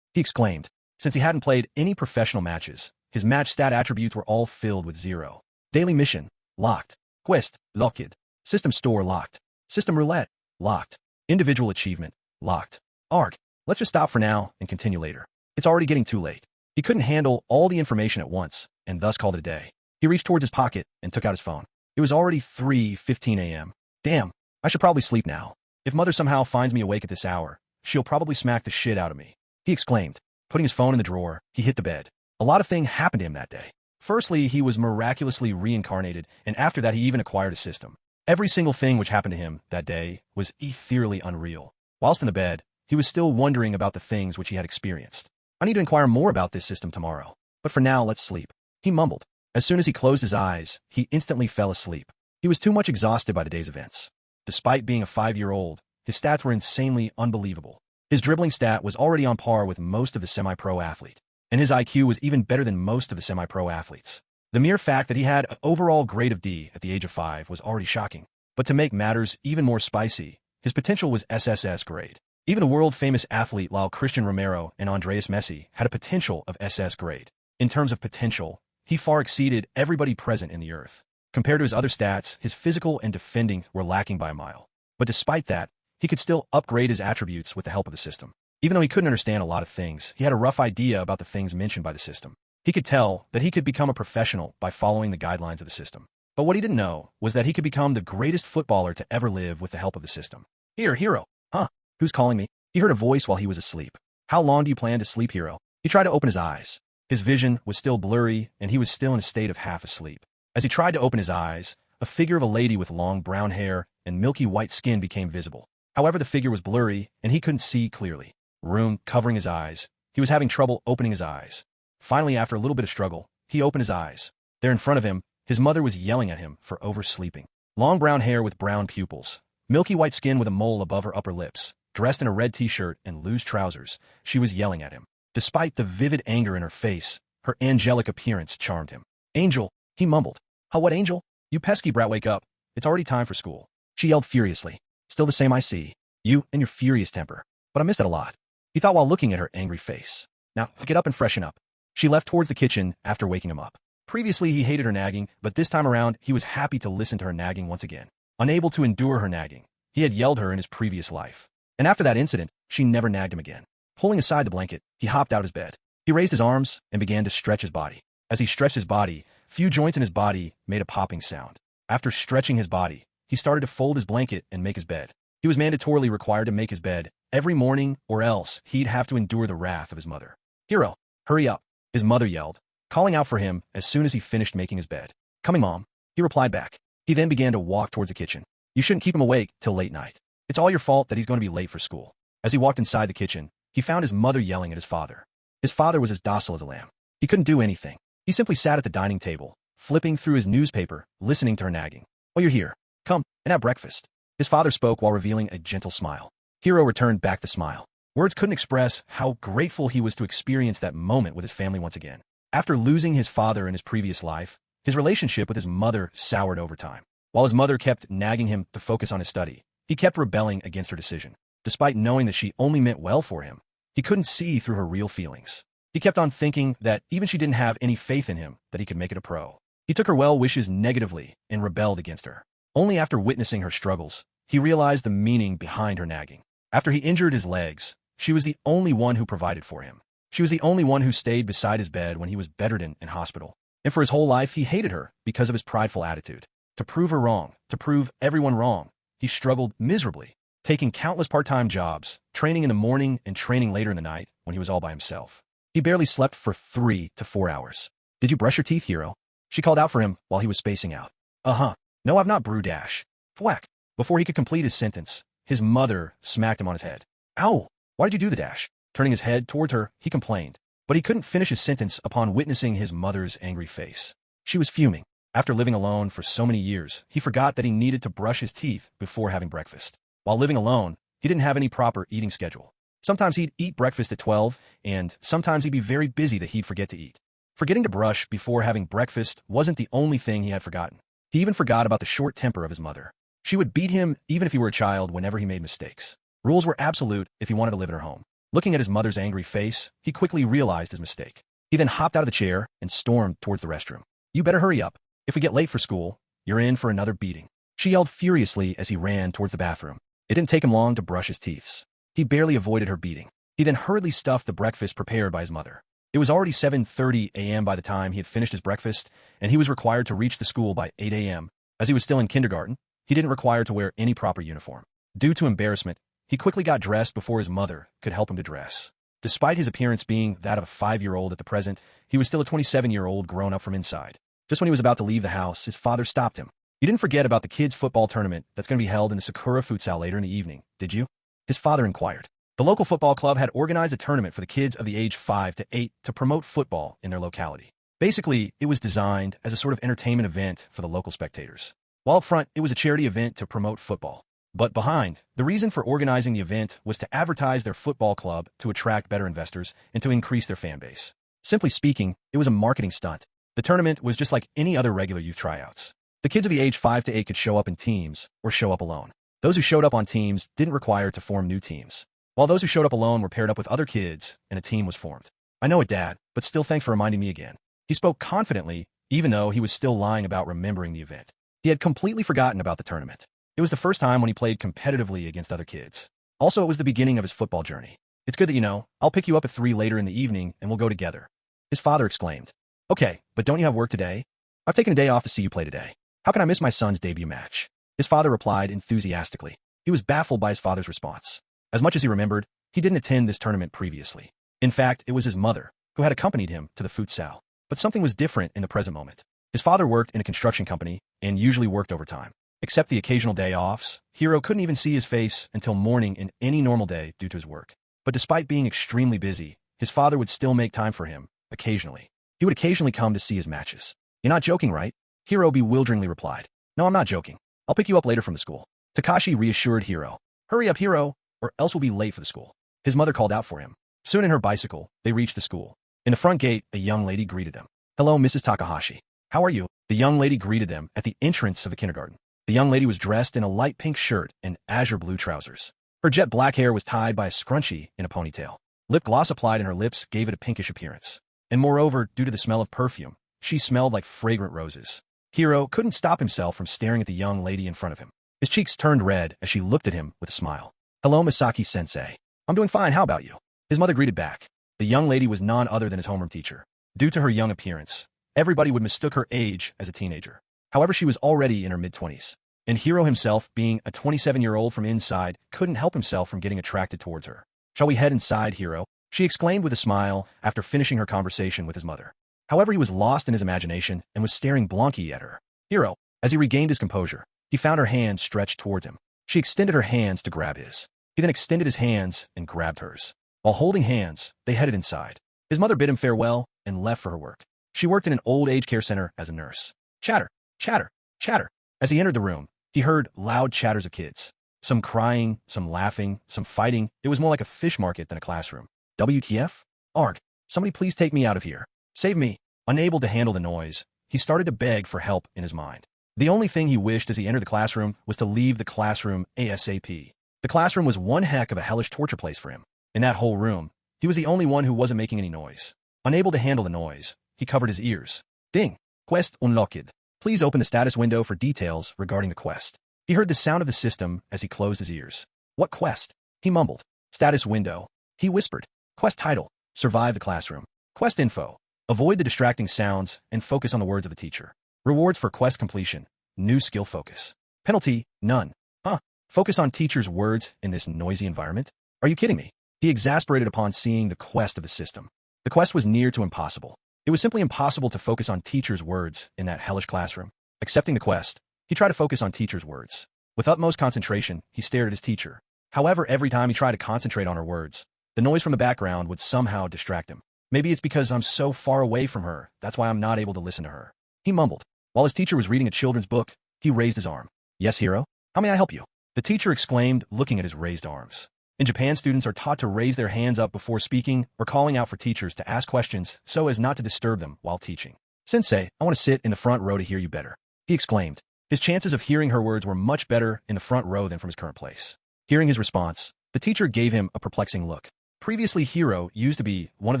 He exclaimed. Since he hadn't played any professional matches, his match stat attributes were all filled with 0. Daily mission, locked. Quest, locked. System store, locked. System roulette, locked. Individual achievement, locked. Arc. Let's just stop for now and continue later. It's already getting too late. He couldn't handle all the information at once, and thus called it a day. He reached towards his pocket and took out his phone. It was already 3:15 a.m. Damn, I should probably sleep now. If mother somehow finds me awake at this hour, she'll probably smack the shit out of me. He exclaimed. Putting his phone in the drawer, he hit the bed. A lot of things happened to him that day. Firstly, he was miraculously reincarnated, and after that he even acquired a system. Every single thing which happened to him that day was ethereally unreal. Whilst in the bed, he was still wondering about the things which he had experienced. I need to inquire more about this system tomorrow. But for now, let's sleep. He mumbled. As soon as he closed his eyes, he instantly fell asleep. He was too much exhausted by the day's events. Despite being a 5-year-old, his stats were insanely unbelievable. His dribbling stat was already on par with most of the semi-pro athlete, and his IQ was even better than most of the semi-pro athletes. The mere fact that he had an overall grade of D at the age of 5 was already shocking. But to make matters even more spicy, his potential was SSS grade. Even the world-famous athlete Lionel Cristiano Romero and Andreas Messi had a potential of SS grade. In terms of potential, he far exceeded everybody present in the earth. Compared to his other stats, his physical and defending were lacking by a mile. But despite that, he could still upgrade his attributes with the help of the system. Even though he couldn't understand a lot of things, he had a rough idea about the things mentioned by the system. He could tell that he could become a professional by following the guidelines of the system. But what he didn't know was that he could become the greatest footballer to ever live with the help of the system. Here, Hiro. Huh? Who's calling me? He heard a voice while he was asleep. How long do you plan to sleep, Hiro? He tried to open his eyes. His vision was still blurry, and he was still in a state of half asleep. As he tried to open his eyes, a figure of a lady with long brown hair and milky white skin became visible. However, the figure was blurry, and he couldn't see clearly. Room covering his eyes. He was having trouble opening his eyes. Finally, after a little bit of struggle, he opened his eyes. There in front of him, his mother was yelling at him for oversleeping. Long brown hair with brown pupils. Milky white skin with a mole above her upper lips. Dressed in a red t-shirt and loose trousers, she was yelling at him. Despite the vivid anger in her face, her angelic appearance charmed him. Angel, he mumbled. Huh, what Angel? You pesky brat, wake up. It's already time for school. She yelled furiously. Still the same I see. You and your furious temper. But I miss it a lot. He thought while looking at her angry face. Now, get up and freshen up. She left towards the kitchen after waking him up. Previously, he hated her nagging, but this time around, he was happy to listen to her nagging once again. Unable to endure her nagging, he had yelled her in his previous life. And after that incident, she never nagged him again. Pulling aside the blanket, he hopped out of his bed. He raised his arms and began to stretch his body. As he stretched his body, few joints in his body made a popping sound. After stretching his body, he started to fold his blanket and make his bed. He was mandatorily required to make his bed every morning, or else he'd have to endure the wrath of his mother. Hiro, hurry up, his mother yelled, calling out for him as soon as he finished making his bed. Coming, Mom, he replied back. He then began to walk towards the kitchen. You shouldn't keep him awake till late night. It's all your fault that he's going to be late for school. As he walked inside the kitchen, he found his mother yelling at his father. His father was as docile as a lamb. He couldn't do anything. He simply sat at the dining table, flipping through his newspaper, listening to her nagging. Oh, you're here. Come and have breakfast. His father spoke while revealing a gentle smile. Hiro returned back the smile. Words couldn't express how grateful he was to experience that moment with his family once again. After losing his father in his previous life, his relationship with his mother soured over time. While his mother kept nagging him to focus on his study, he kept rebelling against her decision. Despite knowing that she only meant well for him, he couldn't see through her real feelings. He kept on thinking that even she didn't have any faith in him that he could make it a pro. He took her well wishes negatively and rebelled against her. Only after witnessing her struggles, he realized the meaning behind her nagging. After he injured his legs, she was the only one who provided for him. She was the only one who stayed beside his bed when he was bedridden in hospital. And for his whole life, he hated her because of his prideful attitude. To prove her wrong, to prove everyone wrong, he struggled miserably, taking countless part-time jobs, training in the morning and training later in the night when he was all by himself. He barely slept for 3 to 4 hours. Did you brush your teeth, Hiro? She called out for him while he was spacing out. Uh-huh. No, I've not, brew dash. Thwack. Before he could complete his sentence, his mother smacked him on his head. Ow! Why did you do the dash? Turning his head toward her, he complained. But he couldn't finish his sentence upon witnessing his mother's angry face. She was fuming. After living alone for so many years, he forgot that he needed to brush his teeth before having breakfast. While living alone, he didn't have any proper eating schedule. Sometimes he'd eat breakfast at 12, and sometimes he'd be very busy that he'd forget to eat. Forgetting to brush before having breakfast wasn't the only thing he had forgotten. He even forgot about the short temper of his mother. She would beat him even if he were a child whenever he made mistakes. Rules were absolute if he wanted to live in her home. Looking at his mother's angry face, he quickly realized his mistake. He then hopped out of the chair and stormed towards the restroom. You better hurry up. If we get late for school, you're in for another beating. She yelled furiously as he ran towards the bathroom. It didn't take him long to brush his teeth. He barely avoided her beating. He then hurriedly stuffed the breakfast prepared by his mother. It was already 7:30 a.m. by the time he had finished his breakfast, and he was required to reach the school by 8 a.m. As he was still in kindergarten, he didn't require to wear any proper uniform. Due to embarrassment, he quickly got dressed before his mother could help him to dress. Despite his appearance being that of a 5-year-old at the present, he was still a 27-year-old grown up from inside. Just when he was about to leave the house, his father stopped him. You didn't forget about the kids' football tournament that's going to be held in the Sakura futsal later in the evening, did you? His father inquired. The local football club had organized a tournament for the kids of the age 5 to 8 to promote football in their locality. Basically, it was designed as a sort of entertainment event for the local spectators. While up front, it was a charity event to promote football. But behind, the reason for organizing the event was to advertise their football club to attract better investors and to increase their fan base. Simply speaking, it was a marketing stunt. The tournament was just like any other regular youth tryouts. The kids of the age 5 to 8 could show up in teams or show up alone. Those who showed up on teams didn't require to form new teams, while those who showed up alone were paired up with other kids and a team was formed. I know it, Dad, but still thanks for reminding me again. He spoke confidently, even though he was still lying about remembering the event. He had completely forgotten about the tournament. It was the first time when he played competitively against other kids. Also, it was the beginning of his football journey. It's good that you know. I'll pick you up at 3 later in the evening and we'll go together. His father exclaimed. Okay, but don't you have work today? I've taken a day off to see you play today. How can I miss my son's debut match? His father replied enthusiastically. He was baffled by his father's response. As much as he remembered, he didn't attend this tournament previously. In fact, it was his mother who had accompanied him to the futsal. But something was different in the present moment. His father worked in a construction company and usually worked overtime. Except the occasional day offs, Hiro couldn't even see his face until morning in any normal day due to his work. But despite being extremely busy, his father would still make time for him, occasionally. He would occasionally come to see his matches. You're not joking, right? Hiro bewilderingly replied. No, I'm not joking. I'll pick you up later from the school. Takashi reassured Hiro. Hurry up, Hiro, or else we'll be late for the school. His mother called out for him. Soon in her bicycle, they reached the school. In the front gate, a young lady greeted them. Hello, Mrs. Takahashi. How are you? The young lady greeted them at the entrance of the kindergarten. The young lady was dressed in a light pink shirt and azure blue trousers. Her jet black hair was tied by a scrunchie in a ponytail. Lip gloss applied in her lips gave it a pinkish appearance. And moreover, due to the smell of perfume, she smelled like fragrant roses. Hiro couldn't stop himself from staring at the young lady in front of him. His cheeks turned red as she looked at him with a smile. Hello, Misaki-sensei. I'm doing fine, how about you? His mother greeted back. The young lady was none other than his homeroom teacher. Due to her young appearance, everybody would mistook her age as a teenager. However, she was already in her mid-20s. And Hiro himself, being a 27-year-old from inside, couldn't help himself from getting attracted towards her. Shall we head inside, Hiro? She exclaimed with a smile after finishing her conversation with his mother. However, he was lost in his imagination and was staring blankly at her. Hiro, as he regained his composure, he found her hand stretched towards him. She extended her hands to grab his. He then extended his hands and grabbed hers. While holding hands, they headed inside. His mother bid him farewell and left for her work. She worked in an old age care center as a nurse. Chatter, chatter, chatter. As he entered the room, he heard loud chatters of kids. Some crying, some laughing, some fighting. It was more like a fish market than a classroom. WTF? Arg, somebody please take me out of here. Save me. Unable to handle the noise, he started to beg for help in his mind. The only thing he wished as he entered the classroom was to leave the classroom ASAP. The classroom was one heck of a hellish torture place for him. In that whole room, he was the only one who wasn't making any noise. Unable to handle the noise, he covered his ears. Ding! Quest unlocked. Please open the status window for details regarding the quest. He heard the sound of the system as he closed his ears. What quest? He mumbled. Status window. He whispered. Quest title. Survive the classroom. Quest info. Avoid the distracting sounds and focus on the words of the teacher. Rewards for quest completion. New skill focus. Penalty, none. Huh? Focus on teacher's words in this noisy environment? Are you kidding me? He exasperated upon seeing the quest of the system. The quest was near to impossible. It was simply impossible to focus on teacher's words in that hellish classroom. Accepting the quest, he tried to focus on teacher's words. With utmost concentration, he stared at his teacher. However, every time he tried to concentrate on her words, the noise from the background would somehow distract him. Maybe it's because I'm so far away from her, that's why I'm not able to listen to her. He mumbled. While his teacher was reading a children's book, he raised his arm. Yes, Hiro? How may I help you? The teacher exclaimed, looking at his raised arms. In Japan, students are taught to raise their hands up before speaking or calling out for teachers to ask questions so as not to disturb them while teaching. Sensei, I want to sit in the front row to hear you better. He exclaimed. His chances of hearing her words were much better in the front row than from his current place. Hearing his response, the teacher gave him a perplexing look. Previously, Hiro used to be one of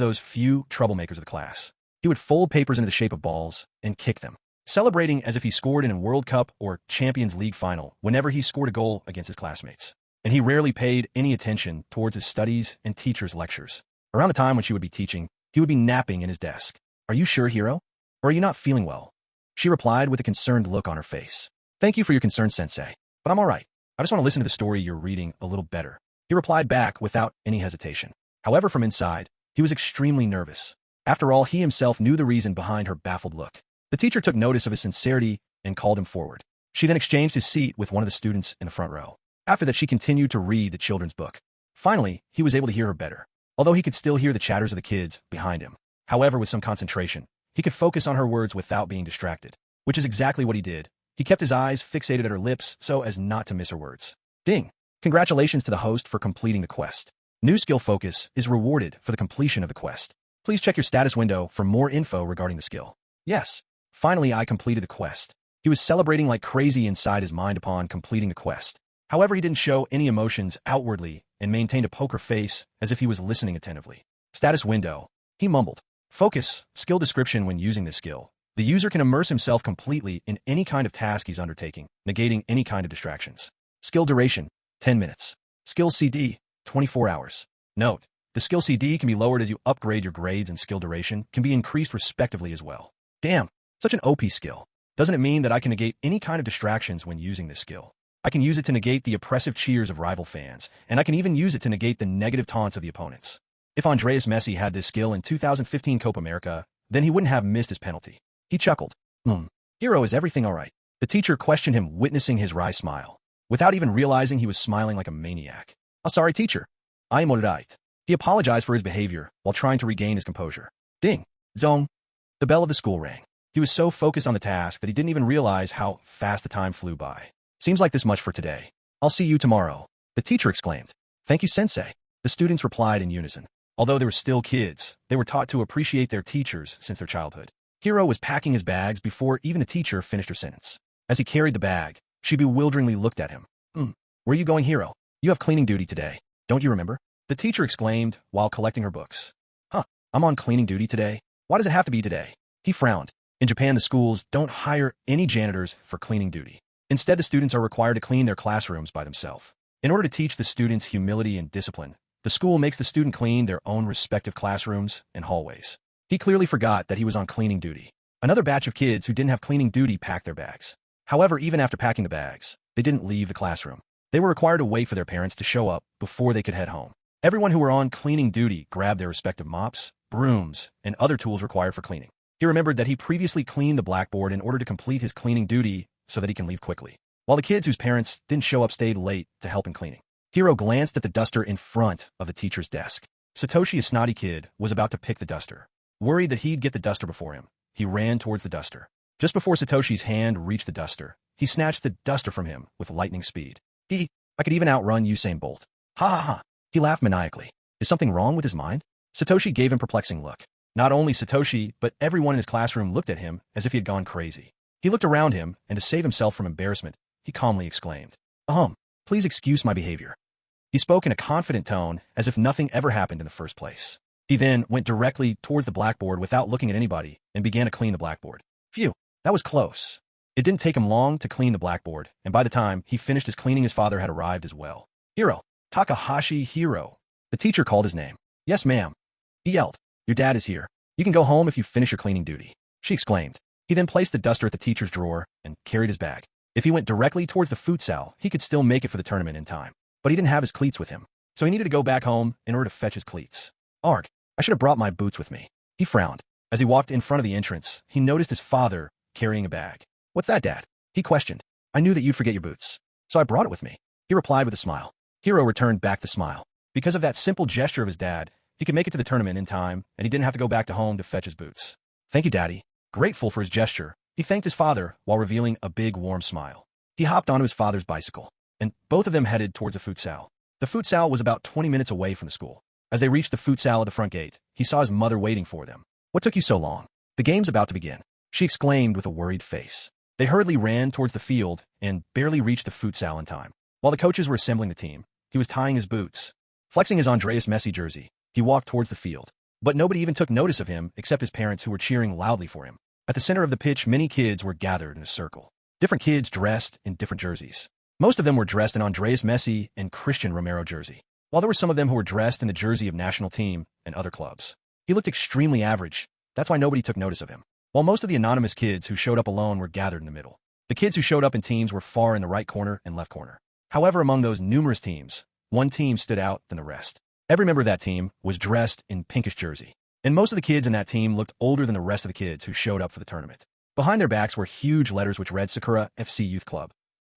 those few troublemakers of the class. He would fold papers into the shape of balls and kick them, celebrating as if he scored in a World Cup or Champions League final whenever he scored a goal against his classmates. And he rarely paid any attention towards his studies and teachers' lectures. Around the time when she would be teaching, he would be napping in his desk. Are you sure, Hiro? Or are you not feeling well? She replied with a concerned look on her face. Thank you for your concern, Sensei, but I'm all right. I just want to listen to the story you're reading a little better. He replied back without any hesitation. However, from inside, he was extremely nervous. After all, he himself knew the reason behind her baffled look. The teacher took notice of his sincerity and called him forward. She then exchanged his seat with one of the students in the front row. After that, she continued to read the children's book. Finally, he was able to hear her better, although he could still hear the chatters of the kids behind him. However, with some concentration, He could focus on her words without being distracted, which is exactly what he did. He kept his eyes fixated at her lips so as not to miss her words. Ding! Congratulations to the host for completing the quest. New skill focus is rewarded for the completion of the quest. Please check your status window for more info regarding the skill. Yes. Finally, I completed the quest. He was celebrating like crazy inside his mind upon completing the quest. However, he didn't show any emotions outwardly and maintained a poker face as if he was listening attentively. Status window. He mumbled. Focus. Skill description. When using this skill, the user can immerse himself completely in any kind of task he's undertaking, negating any kind of distractions. Skill duration. 10 minutes. Skill CD. 24 hours. Note. The skill CD can be lowered as you upgrade your grades, and skill duration can be increased respectively as well. Damn. Such an OP skill. Doesn't it mean that I can negate any kind of distractions when using this skill? I can use it to negate the oppressive cheers of rival fans, and I can even use it to negate the negative taunts of the opponents. If Andreas Messi had this skill in 2015 Copa America, then he wouldn't have missed his penalty. He chuckled. Hiro, is everything all right? The teacher questioned him, witnessing his wry smile. Without even realizing, he was smiling like a maniac. Oh, sorry, teacher. I am all right. He apologized for his behavior while trying to regain his composure. Ding! Zong! The bell of the school rang. He was so focused on the task that he didn't even realize how fast the time flew by. Seems like this much for today. I'll see you tomorrow. The teacher exclaimed. Thank you, sensei. The students replied in unison. Although they were still kids, they were taught to appreciate their teachers since their childhood. Hiro was packing his bags before even the teacher finished her sentence. As he carried the bag, she bewilderingly looked at him. Where are you going, Hiro? You have cleaning duty today. Don't you remember? The teacher exclaimed while collecting her books. I'm on cleaning duty today? Why does it have to be today? He frowned. In Japan, the schools don't hire any janitors for cleaning duty. Instead, the students are required to clean their classrooms by themselves. In order to teach the students humility and discipline, the school makes the student clean their own respective classrooms and hallways. He clearly forgot that he was on cleaning duty. Another batch of kids who didn't have cleaning duty packed their bags. However, even after packing the bags, they didn't leave the classroom. They were required to wait for their parents to show up before they could head home. Everyone who were on cleaning duty grabbed their respective mops, brooms, and other tools required for cleaning. He remembered that he previously cleaned the blackboard in order to complete his cleaning duty so that he can leave quickly, while the kids whose parents didn't show up stayed late to help in cleaning. Hiro glanced at the duster in front of the teacher's desk. Satoshi, a snotty kid, was about to pick the duster. Worried that he'd get the duster before him, he ran towards the duster. Just before Satoshi's hand reached the duster, he snatched the duster from him with lightning speed. I could even outrun Usain Bolt. Ha ha ha. He laughed maniacally. Is something wrong with his mind? Satoshi gave him a perplexing look. Not only Satoshi, but everyone in his classroom looked at him as if he had gone crazy. He looked around him, and to save himself from embarrassment, he calmly exclaimed, please excuse my behavior. He spoke in a confident tone, as if nothing ever happened in the first place. He then went directly towards the blackboard without looking at anybody and began to clean the blackboard. Phew, that was close. It didn't take him long to clean the blackboard, and by the time he finished his cleaning, his father had arrived as well. Hiro, Takahashi Hiro. The teacher called his name. Yes, ma'am. He yelled. Your dad is here. You can go home if you finish your cleaning duty, she exclaimed. He then placed the duster at the teacher's drawer and carried his bag. If he went directly towards the futsal, he could still make it for the tournament in time. But he didn't have his cleats with him, so he needed to go back home in order to fetch his cleats. Arg, I should have brought my boots with me. He frowned. As he walked in front of the entrance, he noticed his father carrying a bag. What's that, Dad? He questioned. I knew that you'd forget your boots, so I brought it with me. He replied with a smile. Hiro returned back the smile. Because of that simple gesture of his dad, he could make it to the tournament in time, and he didn't have to go back to home to fetch his boots. Thank you, Daddy. Grateful for his gesture, he thanked his father while revealing a big, warm smile. He hopped onto his father's bicycle, and both of them headed towards the futsal. The futsal was about 20 minutes away from the school. As they reached the futsal at the front gate, he saw his mother waiting for them. What took you so long? The game's about to begin, she exclaimed with a worried face. They hurriedly ran towards the field and barely reached the futsal in time. While the coaches were assembling the team, he was tying his boots. Flexing his Andreas Messi jersey, he walked towards the field. But nobody even took notice of him except his parents, who were cheering loudly for him. At the center of the pitch, many kids were gathered in a circle. Different kids dressed in different jerseys. Most of them were dressed in Andreas Messi and Christian Romero jersey, while there were some of them who were dressed in the jersey of national team and other clubs. He looked extremely average. That's why nobody took notice of him. While most of the anonymous kids who showed up alone were gathered in the middle. The kids who showed up in teams were far in the right corner and left corner. However, among those numerous teams, one team stood out than the rest. Every member of that team was dressed in pinkish jersey, and most of the kids in that team looked older than the rest of the kids who showed up for the tournament. Behind their backs were huge letters which read Sakura FC Youth Club.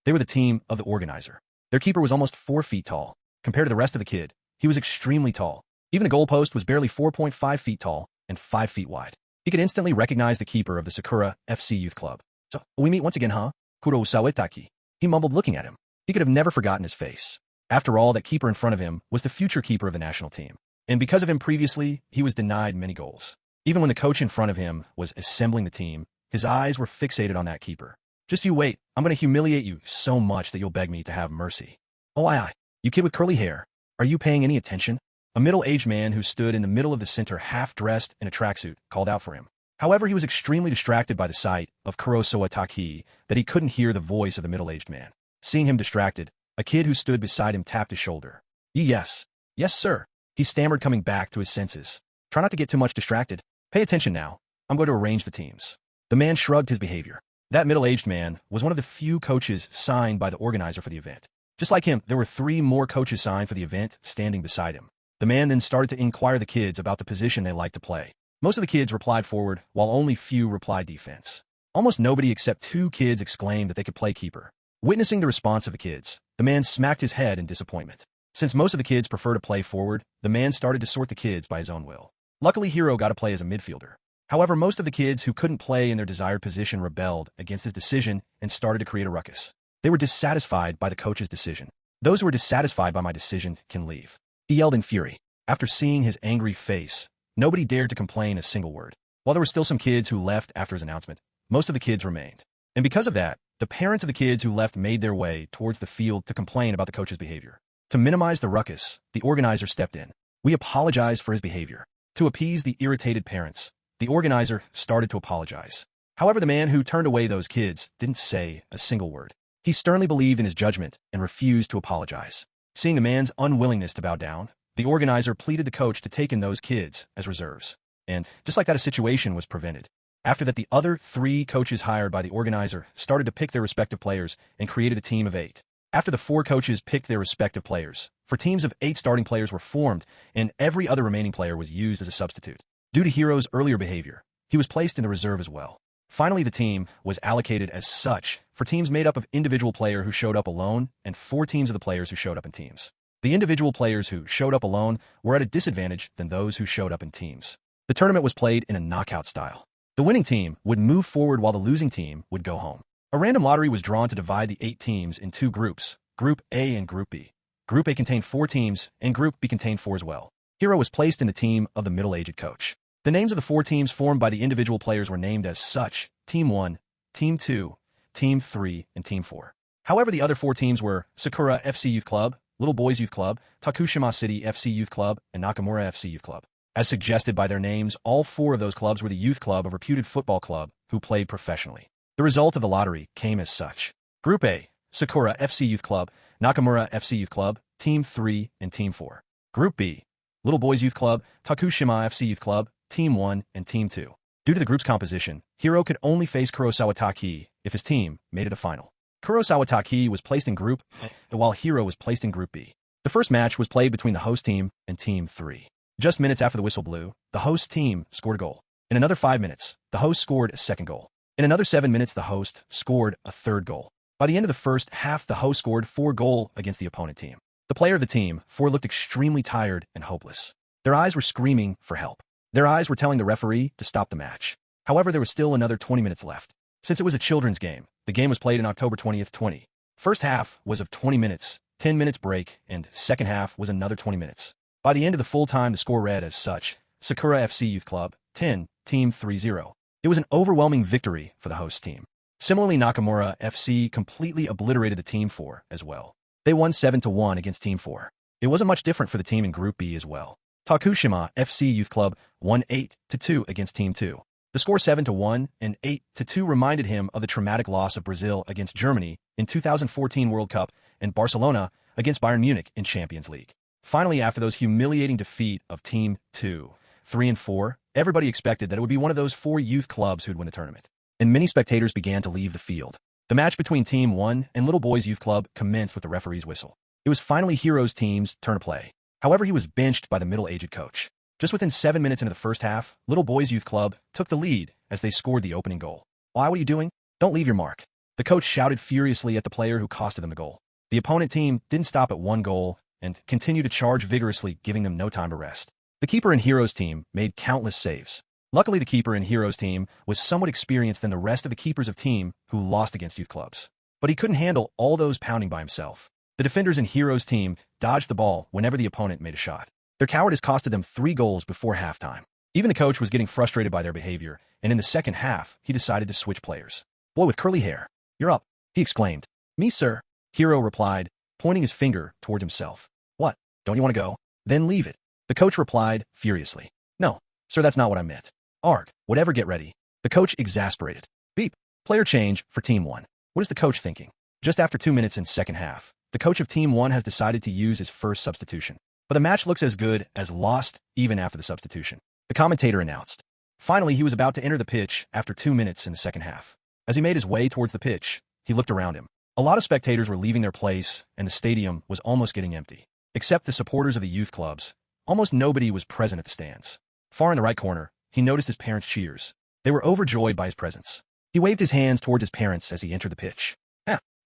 They were the team of the organizer. Their keeper was almost 4 feet tall. Compared to the rest of the kid, he was extremely tall. Even the goalpost was barely 4.5 feet tall and 5 feet wide. He could instantly recognize the keeper of the Sakura FC Youth Club. So, we meet once again, huh? Kuro Sawetaki. He mumbled, looking at him. He could have never forgotten his face. After all, that keeper in front of him was the future keeper of the national team. And because of him previously, he was denied many goals. Even when the coach in front of him was assembling the team, his eyes were fixated on that keeper. Just you wait, I'm going to humiliate you so much that you'll beg me to have mercy. Oh, aye. You kid with curly hair. Are you paying any attention? A middle-aged man who stood in the middle of the center half-dressed in a tracksuit called out for him. However, he was extremely distracted by the sight of Kuro Sawataki that he couldn't hear the voice of the middle-aged man. Seeing him distracted, a kid who stood beside him tapped his shoulder. Yes. Yes, sir. He stammered, coming back to his senses. Try not to get too much distracted. Pay attention now. I'm going to arrange the teams. The man shrugged his behavior. That middle-aged man was one of the few coaches signed by the organizer for the event. Just like him, there were 3 more coaches signed for the event standing beside him. The man then started to inquire the kids about the position they liked to play. Most of the kids replied forward, while only few replied defense. Almost nobody except 2 kids exclaimed that they could play keeper. Witnessing the response of the kids, the man smacked his head in disappointment. Since most of the kids prefer to play forward, the man started to sort the kids by his own will. Luckily, Hiro got to play as a midfielder. However, most of the kids who couldn't play in their desired position rebelled against his decision and started to create a ruckus. They were dissatisfied by the coach's decision. Those who are dissatisfied by my decision can leave. He yelled in fury. After seeing his angry face, nobody dared to complain a single word. While there were still some kids who left after his announcement, most of the kids remained. And because of that, the parents of the kids who left made their way towards the field to complain about the coach's behavior. To minimize the ruckus, the organizer stepped in. We apologize for his behavior. To appease the irritated parents, the organizer started to apologize. However, the man who turned away those kids didn't say a single word. He sternly believed in his judgment and refused to apologize. Seeing the man's unwillingness to bow down, the organizer pleaded the coach to take in those kids as reserves. And just like that, a situation was prevented. After that, the other 3 coaches hired by the organizer started to pick their respective players and created a team of 8. After the 4 coaches picked their respective players, 4 teams of 8 starting players were formed, and every other remaining player was used as a substitute. Due to Hiro's earlier behavior, he was placed in the reserve as well. Finally, the team was allocated as such for teams made up of individual players who showed up alone and 4 teams of the players who showed up in teams. The individual players who showed up alone were at a disadvantage than those who showed up in teams. The tournament was played in a knockout style. The winning team would move forward while the losing team would go home. A random lottery was drawn to divide the 8 teams in 2 groups, Group A and Group B. Group A contained 4 teams, and Group B contained 4 as well. Hiro was placed in the team of the middle-aged coach. The names of the 4 teams formed by the individual players were named as such: Team 1, Team 2, Team 3, and Team 4. However, the other 4 teams were Sakura FC Youth Club, Little Boys Youth Club, Tokushima City FC Youth Club, and Nakamura FC Youth Club. As suggested by their names, all 4 of those clubs were the youth club of a reputed football club who played professionally. The result of the lottery came as such. Group A, Sakura FC Youth Club, Nakamura FC Youth Club, Team 3, and Team 4. Group B, Little Boys Youth Club, Tokushima FC Youth Club, Team 1, and Team 2. Due to the group's composition, Hiro could only face Kuro Sawataki if his team made it a final. Kuro Sawataki was placed in Group A, while Hiro was placed in Group B. The first match was played between the host team and Team 3. Just minutes after the whistle blew, the host team scored a goal. In another 5 minutes, the host scored a second goal. In another 7 minutes, the host scored a third goal. By the end of the first half, the host scored 4 goals against the opponent team. The player of the team, 4, looked extremely tired and hopeless. Their eyes were screaming for help. Their eyes were telling the referee to stop the match. However, there was still another 20 minutes left. Since it was a children's game, the game was played on October 20th, 20. First half was of 20 minutes, 10 minutes break, and second half was another 20 minutes. By the end of the full time, the score read as such: Sakura FC Youth Club, 10, Team 3-0. It was an overwhelming victory for the host team. Similarly, Nakamura FC completely obliterated the Team 4 as well. They won 7-1 against Team 4. It wasn't much different for the team in Group B as well. Tokushima FC Youth Club won 8-2 against Team 2. The score 7-1 and 8-2 reminded him of the traumatic loss of Brazil against Germany in 2014 World Cup and Barcelona against Bayern Munich in Champions League. Finally, after those humiliating defeat of Team 2, 3, and 4, everybody expected that it would be one of those 4 youth clubs who'd win the tournament. And many spectators began to leave the field. The match between Team 1 and Little Boys Youth Club commenced with the referee's whistle. It was finally Hiro's team's turn to play. However, he was benched by the middle-aged coach. Just within 7 minutes into the first half, Little Boys Youth Club took the lead as they scored the opening goal. "Why, what are you doing? Don't leave your mark." The coach shouted furiously at the player who costed them the goal. The opponent team didn't stop at 1 goal and continued to charge vigorously, giving them no time to rest. The keeper in Hiro's team made countless saves. Luckily, the keeper in Hiro's team was somewhat experienced than the rest of the keepers of team who lost against youth clubs. But he couldn't handle all those pounding by himself. The defenders in Hiro's team dodged the ball whenever the opponent made a shot. Their cowardice costed them 3 goals before halftime. Even the coach was getting frustrated by their behavior, and in the second half, he decided to switch players. "Boy with curly hair, you're up," he exclaimed. "Me, sir," Hiro replied, pointing his finger toward himself. "What, don't you want to go? Then leave it." The coach replied furiously. "No, sir, that's not what I meant." "Arg, whatever, get ready." The coach exasperated. "Beep, player change for Team 1. What is the coach thinking?" Just after 2 minutes in second half, the coach of Team 1 has decided to use his first substitution. But the match looks as good as lost even after the substitution. The commentator announced. Finally, he was about to enter the pitch after 2 minutes in the second half. As he made his way towards the pitch, he looked around him. A lot of spectators were leaving their place, and the stadium was almost getting empty. Except the supporters of the youth clubs, almost nobody was present at the stands. Far in the right corner, he noticed his parents' cheers. They were overjoyed by his presence. He waved his hands towards his parents as he entered the pitch.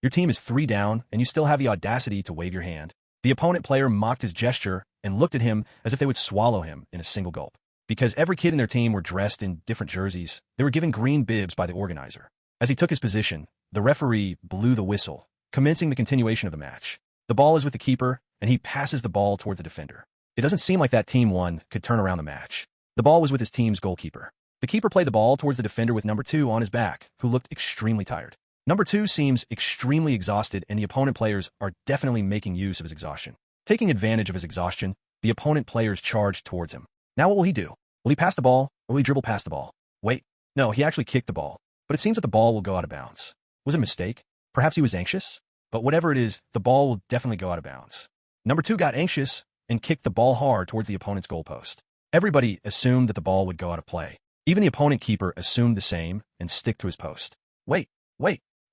Your team is 3 down, and you still have the audacity to wave your hand." The opponent player mocked his gesture and looked at him as if they would swallow him in a single gulp. Because every kid in their team were dressed in different jerseys, they were given green bibs by the organizer. As he took his position, the referee blew the whistle, commencing the continuation of the match. The ball is with the keeper, and he passes the ball toward the defender. It doesn't seem like that Team 1 could turn around the match. The ball was with his team's goalkeeper. The keeper played the ball towards the defender with number 2 on his back, who looked extremely tired. Number 2 seems extremely exhausted, and the opponent players are definitely making use of his exhaustion. Taking advantage of his exhaustion, the opponent players charged towards him. Now what will he do? Will he pass the ball, or will he dribble past the ball? Wait, no, he actually kicked the ball. But it seems that the ball will go out of bounds. Was it a mistake? Perhaps he was anxious? But whatever it is, the ball will definitely go out of bounds. Number 2 got anxious and kicked the ball hard towards the opponent's goalpost. Everybody assumed that the ball would go out of play. Even the opponent keeper assumed the same and stick to his post. Wait.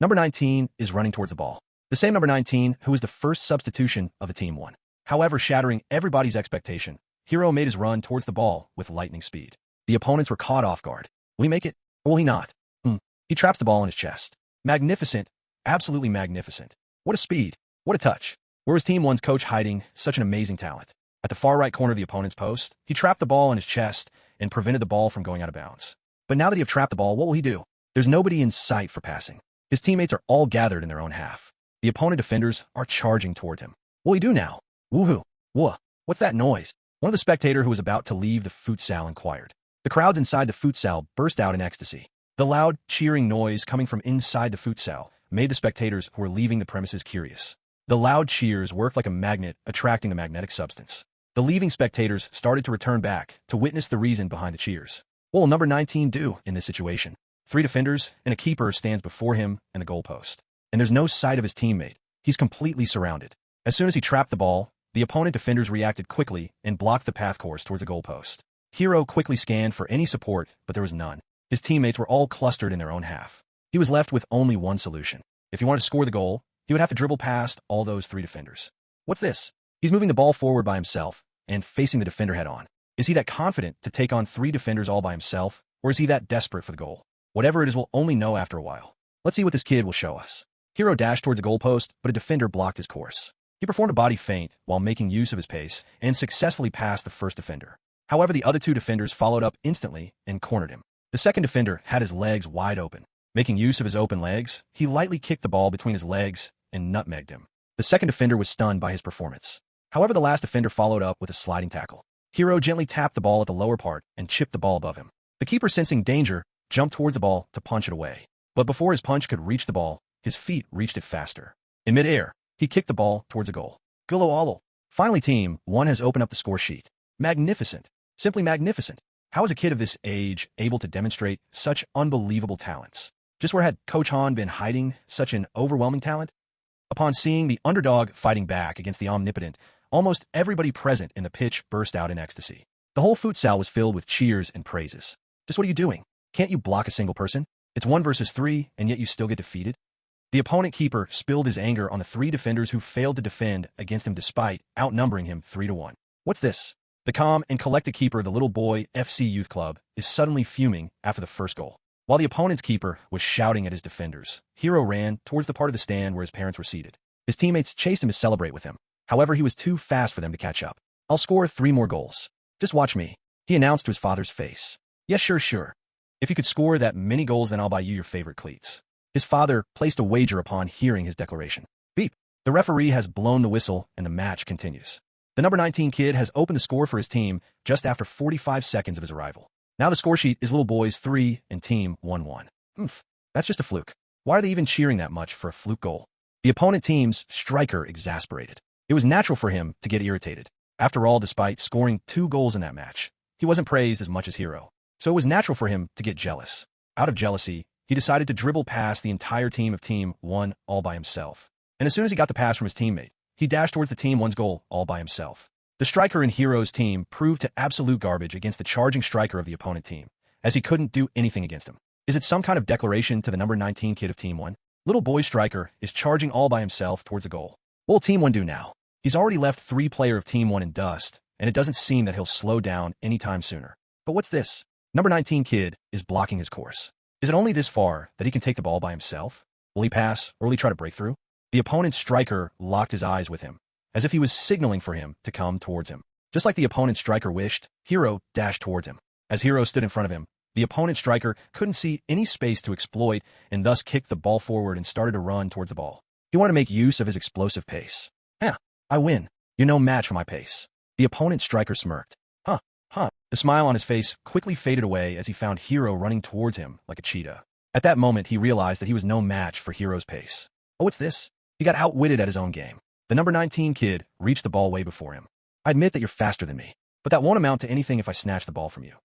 Number 19 is running towards the ball. The same number 19 who was the first substitution of the Team 1. However, shattering everybody's expectation, Hiro made his run towards the ball with lightning speed. The opponents were caught off guard. Will he make it, or will he not? He traps the ball in his chest. Magnificent. Absolutely magnificent. What a speed. What a touch. Where was Team 1's coach hiding such an amazing talent? At the far right corner of the opponent's post, he trapped the ball in his chest and prevented the ball from going out of bounds. But now that he have trapped the ball, what will he do? There's nobody in sight for passing. His teammates are all gathered in their own half. The opponent defenders are charging toward him. What will he do now? Woohoo! Whoa! What's that noise? One of the spectators who was about to leave the futsal inquired. The crowds inside the futsal burst out in ecstasy. The loud, cheering noise coming from inside the futsal made the spectators who were leaving the premises curious. The loud cheers worked like a magnet, attracting the magnetic substance. The leaving spectators started to return back to witness the reason behind the cheers. What will number 19 do in this situation? 3 defenders and a keeper stands before him and the goalpost. And there's no sight of his teammate. He's completely surrounded. As soon as he trapped the ball, the opponent defenders reacted quickly and blocked the path course towards the goalpost. Hiro quickly scanned for any support, but there was none. His teammates were all clustered in their own half. He was left with only one solution. If he wanted to score the goal, he would have to dribble past all those 3 defenders. What's this? He's moving the ball forward by himself and facing the defender head-on. Is he that confident to take on 3 defenders all by himself, or is he that desperate for the goal? Whatever it is, we'll only know after a while. Let's see what this kid will show us. Hiro dashed towards the goalpost, but a defender blocked his course. He performed a body feint while making use of his pace and successfully passed the first defender. However, the other 2 defenders followed up instantly and cornered him. The second defender had his legs wide open. Making use of his open legs, he lightly kicked the ball between his legs and nutmegged him. The second defender was stunned by his performance. However, the last defender followed up with a sliding tackle. Hiro gently tapped the ball at the lower part and chipped the ball above him. The keeper, sensing danger, jumped towards the ball to punch it away. But before his punch could reach the ball, his feet reached it faster. In midair, he kicked the ball towards a goal. G.O.A.T. Finally, Team 1 has opened up the score sheet. Magnificent. Simply magnificent. How is a kid of this age able to demonstrate such unbelievable talents? Just where had Coach Han been hiding such an overwhelming talent? Upon seeing the underdog fighting back against the omnipotent, almost everybody present in the pitch burst out in ecstasy. The whole futsal was filled with cheers and praises. Just what are you doing? Can't you block a single person? It's 1 versus 3, and yet you still get defeated? The opponent keeper spilled his anger on the 3 defenders who failed to defend against him despite outnumbering him 3-1. What's this? The calm and collected keeper of the Little Boy FC Youth Club is suddenly fuming after the first goal. While the opponent's keeper was shouting at his defenders, Hiro ran towards the part of the stand where his parents were seated. His teammates chased him to celebrate with him. However, he was too fast for them to catch up. I'll score 3 more goals. Just watch me, he announced to his father's face. "Yeah, sure. If you could score that many goals, then I'll buy you your favorite cleats." His father placed a wager upon hearing his declaration. Beep. The referee has blown the whistle and the match continues. The number 19 kid has opened the score for his team just after 45 seconds of his arrival. Now the score sheet is little boys 3 and team 1-1. That's just a fluke. Why are they even cheering that much for a fluke goal? The opponent team's striker exasperated. It was natural for him to get irritated. After all, despite scoring 2 goals in that match, he wasn't praised as much as Hiro. So it was natural for him to get jealous. Out of jealousy, he decided to dribble past the entire team of Team 1 all by himself. And as soon as he got the pass from his teammate, he dashed towards the Team 1's goal all by himself. The striker in Hiro's team proved to absolute garbage against the charging striker of the opponent team, as he couldn't do anything against him. Is it some kind of declaration to the number 19 kid of Team 1? Little boy striker is charging all by himself towards the goal. What will Team 1 do now? He's already left 3 player of Team 1 in dust, and it doesn't seem that he'll slow down anytime sooner. But what's this? Number 19 kid is blocking his course. Is it only this far that he can take the ball by himself? Will he pass, or will he try to break through? The opponent's striker locked his eyes with him, as if he was signaling for him to come towards him. Just like the opponent's striker wished, Hiro dashed towards him. As Hiro stood in front of him, the opponent's striker couldn't see any space to exploit and thus kicked the ball forward and started to run towards the ball. He wanted to make use of his explosive pace. I win. You're no match for my pace. The opponent's striker smirked. The smile on his face quickly faded away as he found Hiro running towards him like a cheetah. At that moment, he realized that he was no match for Hiro's pace. Oh, what's this? He got outwitted at his own game. The number 19 kid reached the ball way before him. I admit that you're faster than me, but that won't amount to anything if I snatch the ball from you.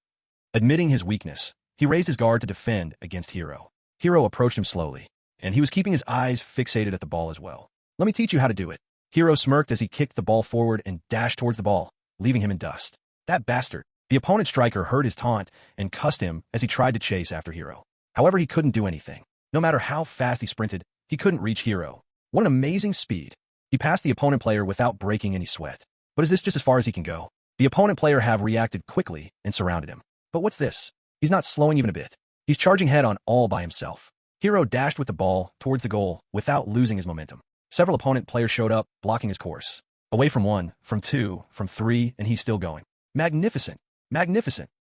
Admitting his weakness, he raised his guard to defend against Hiro. Hiro approached him slowly, and he was keeping his eyes fixated at the ball as well. Let me teach you how to do it. Hiro smirked as he kicked the ball forward and dashed towards the ball, leaving him in dust. That bastard. The opponent's striker heard his taunt and cussed him as he tried to chase after Hiro. However, he couldn't do anything. No matter how fast he sprinted, he couldn't reach Hiro. What an amazing speed. He passed the opponent player without breaking any sweat. But is this just as far as he can go? The opponent player have reacted quickly and surrounded him. But what's this? He's not slowing even a bit. He's charging head on all by himself. Hiro dashed with the ball towards the goal without losing his momentum. Several opponent players showed up, blocking his course. Away from 1, from 2, from 3, and he's still going. Magnificent.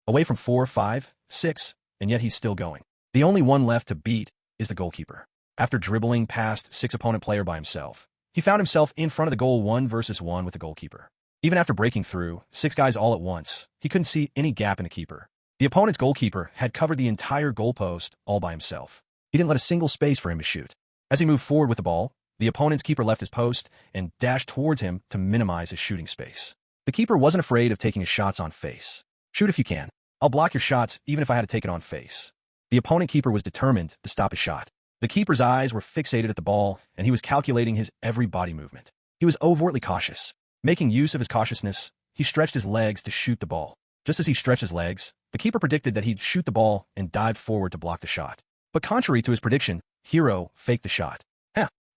Away from 4, 5, 6, and yet he's still going. The only one left to beat is the goalkeeper. After dribbling past 6 opponent player by himself, he found himself in front of the goal 1 versus 1 with the goalkeeper. Even after breaking through 6 guys all at once, he couldn't see any gap in the keeper. The opponent's goalkeeper had covered the entire goalpost all by himself. He didn't let a single space for him to shoot. As he moved forward with the ball, the opponent's keeper left his post and dashed towards him to minimize his shooting space. The keeper wasn't afraid of taking his shots on face. Shoot if you can. I'll block your shots even if I had to take it on face. The opponent keeper was determined to stop his shot. The keeper's eyes were fixated at the ball, and he was calculating his every body movement. He was overtly cautious. Making use of his cautiousness, he stretched his legs to shoot the ball. Just as he stretched his legs, the keeper predicted that he'd shoot the ball and dived forward to block the shot. But contrary to his prediction, Hiro faked the shot.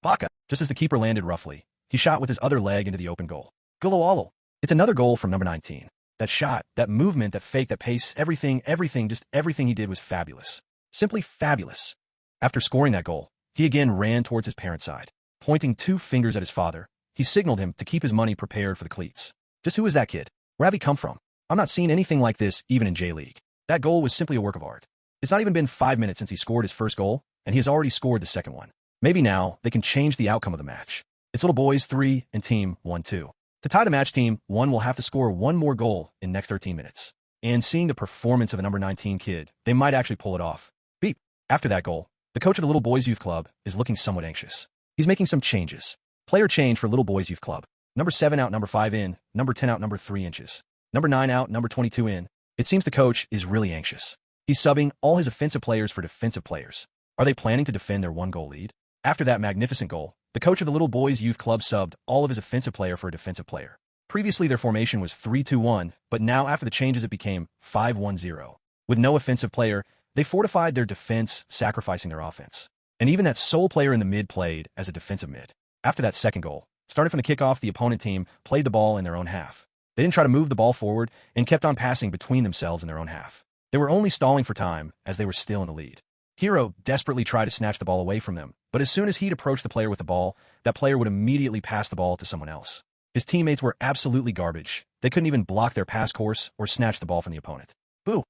Baka. Just as the keeper landed roughly, he shot with his other leg into the open goal. Golo. It's another goal from number 19. That shot, that movement, that fake, that pace, everything he did was fabulous. Simply fabulous. After scoring that goal, he again ran towards his parents' side. Pointing 2 fingers at his father, he signaled him to keep his money prepared for the cleats. Just who is that kid? Where have he come from? I'm not seeing anything like this even in J-League. That goal was simply a work of art. It's not even been 5 minutes since he scored his first goal, and he has already scored the second one. Maybe now they can change the outcome of the match. It's little boys 3 and team 1-2. To tie the match, team 1 will have to score 1 more goal in next 13 minutes. And seeing the performance of the number 19 kid, they might actually pull it off. Beep. After that goal, the coach of the Little Boys Youth Club is looking somewhat anxious. He's making some changes. Player change for Little Boys Youth Club. Number 7 out, number 5 in, number 10 out, number 3 inches. Number 9 out, number 22 in. It seems the coach is really anxious. He's subbing all his offensive players for defensive players. Are they planning to defend their 1-goal lead? After that magnificent goal, the coach of the Little Boys Youth Club subbed all of his offensive player for a defensive player. Previously, their formation was 3-2-1, but now after the changes, it became 5-1-0. With no offensive player, they fortified their defense, sacrificing their offense. And even that sole player in the mid played as a defensive mid. After that second goal, starting from the kickoff, the opponent team played the ball in their own half. They didn't try to move the ball forward and kept on passing between themselves in their own half. They were only stalling for time as they were still in the lead. Hiro desperately tried to snatch the ball away from them, but as soon as he'd approach the player with the ball, that player would immediately pass the ball to someone else. His teammates were absolutely garbage. They couldn't even block their pass course or snatch the ball from the opponent. Boo!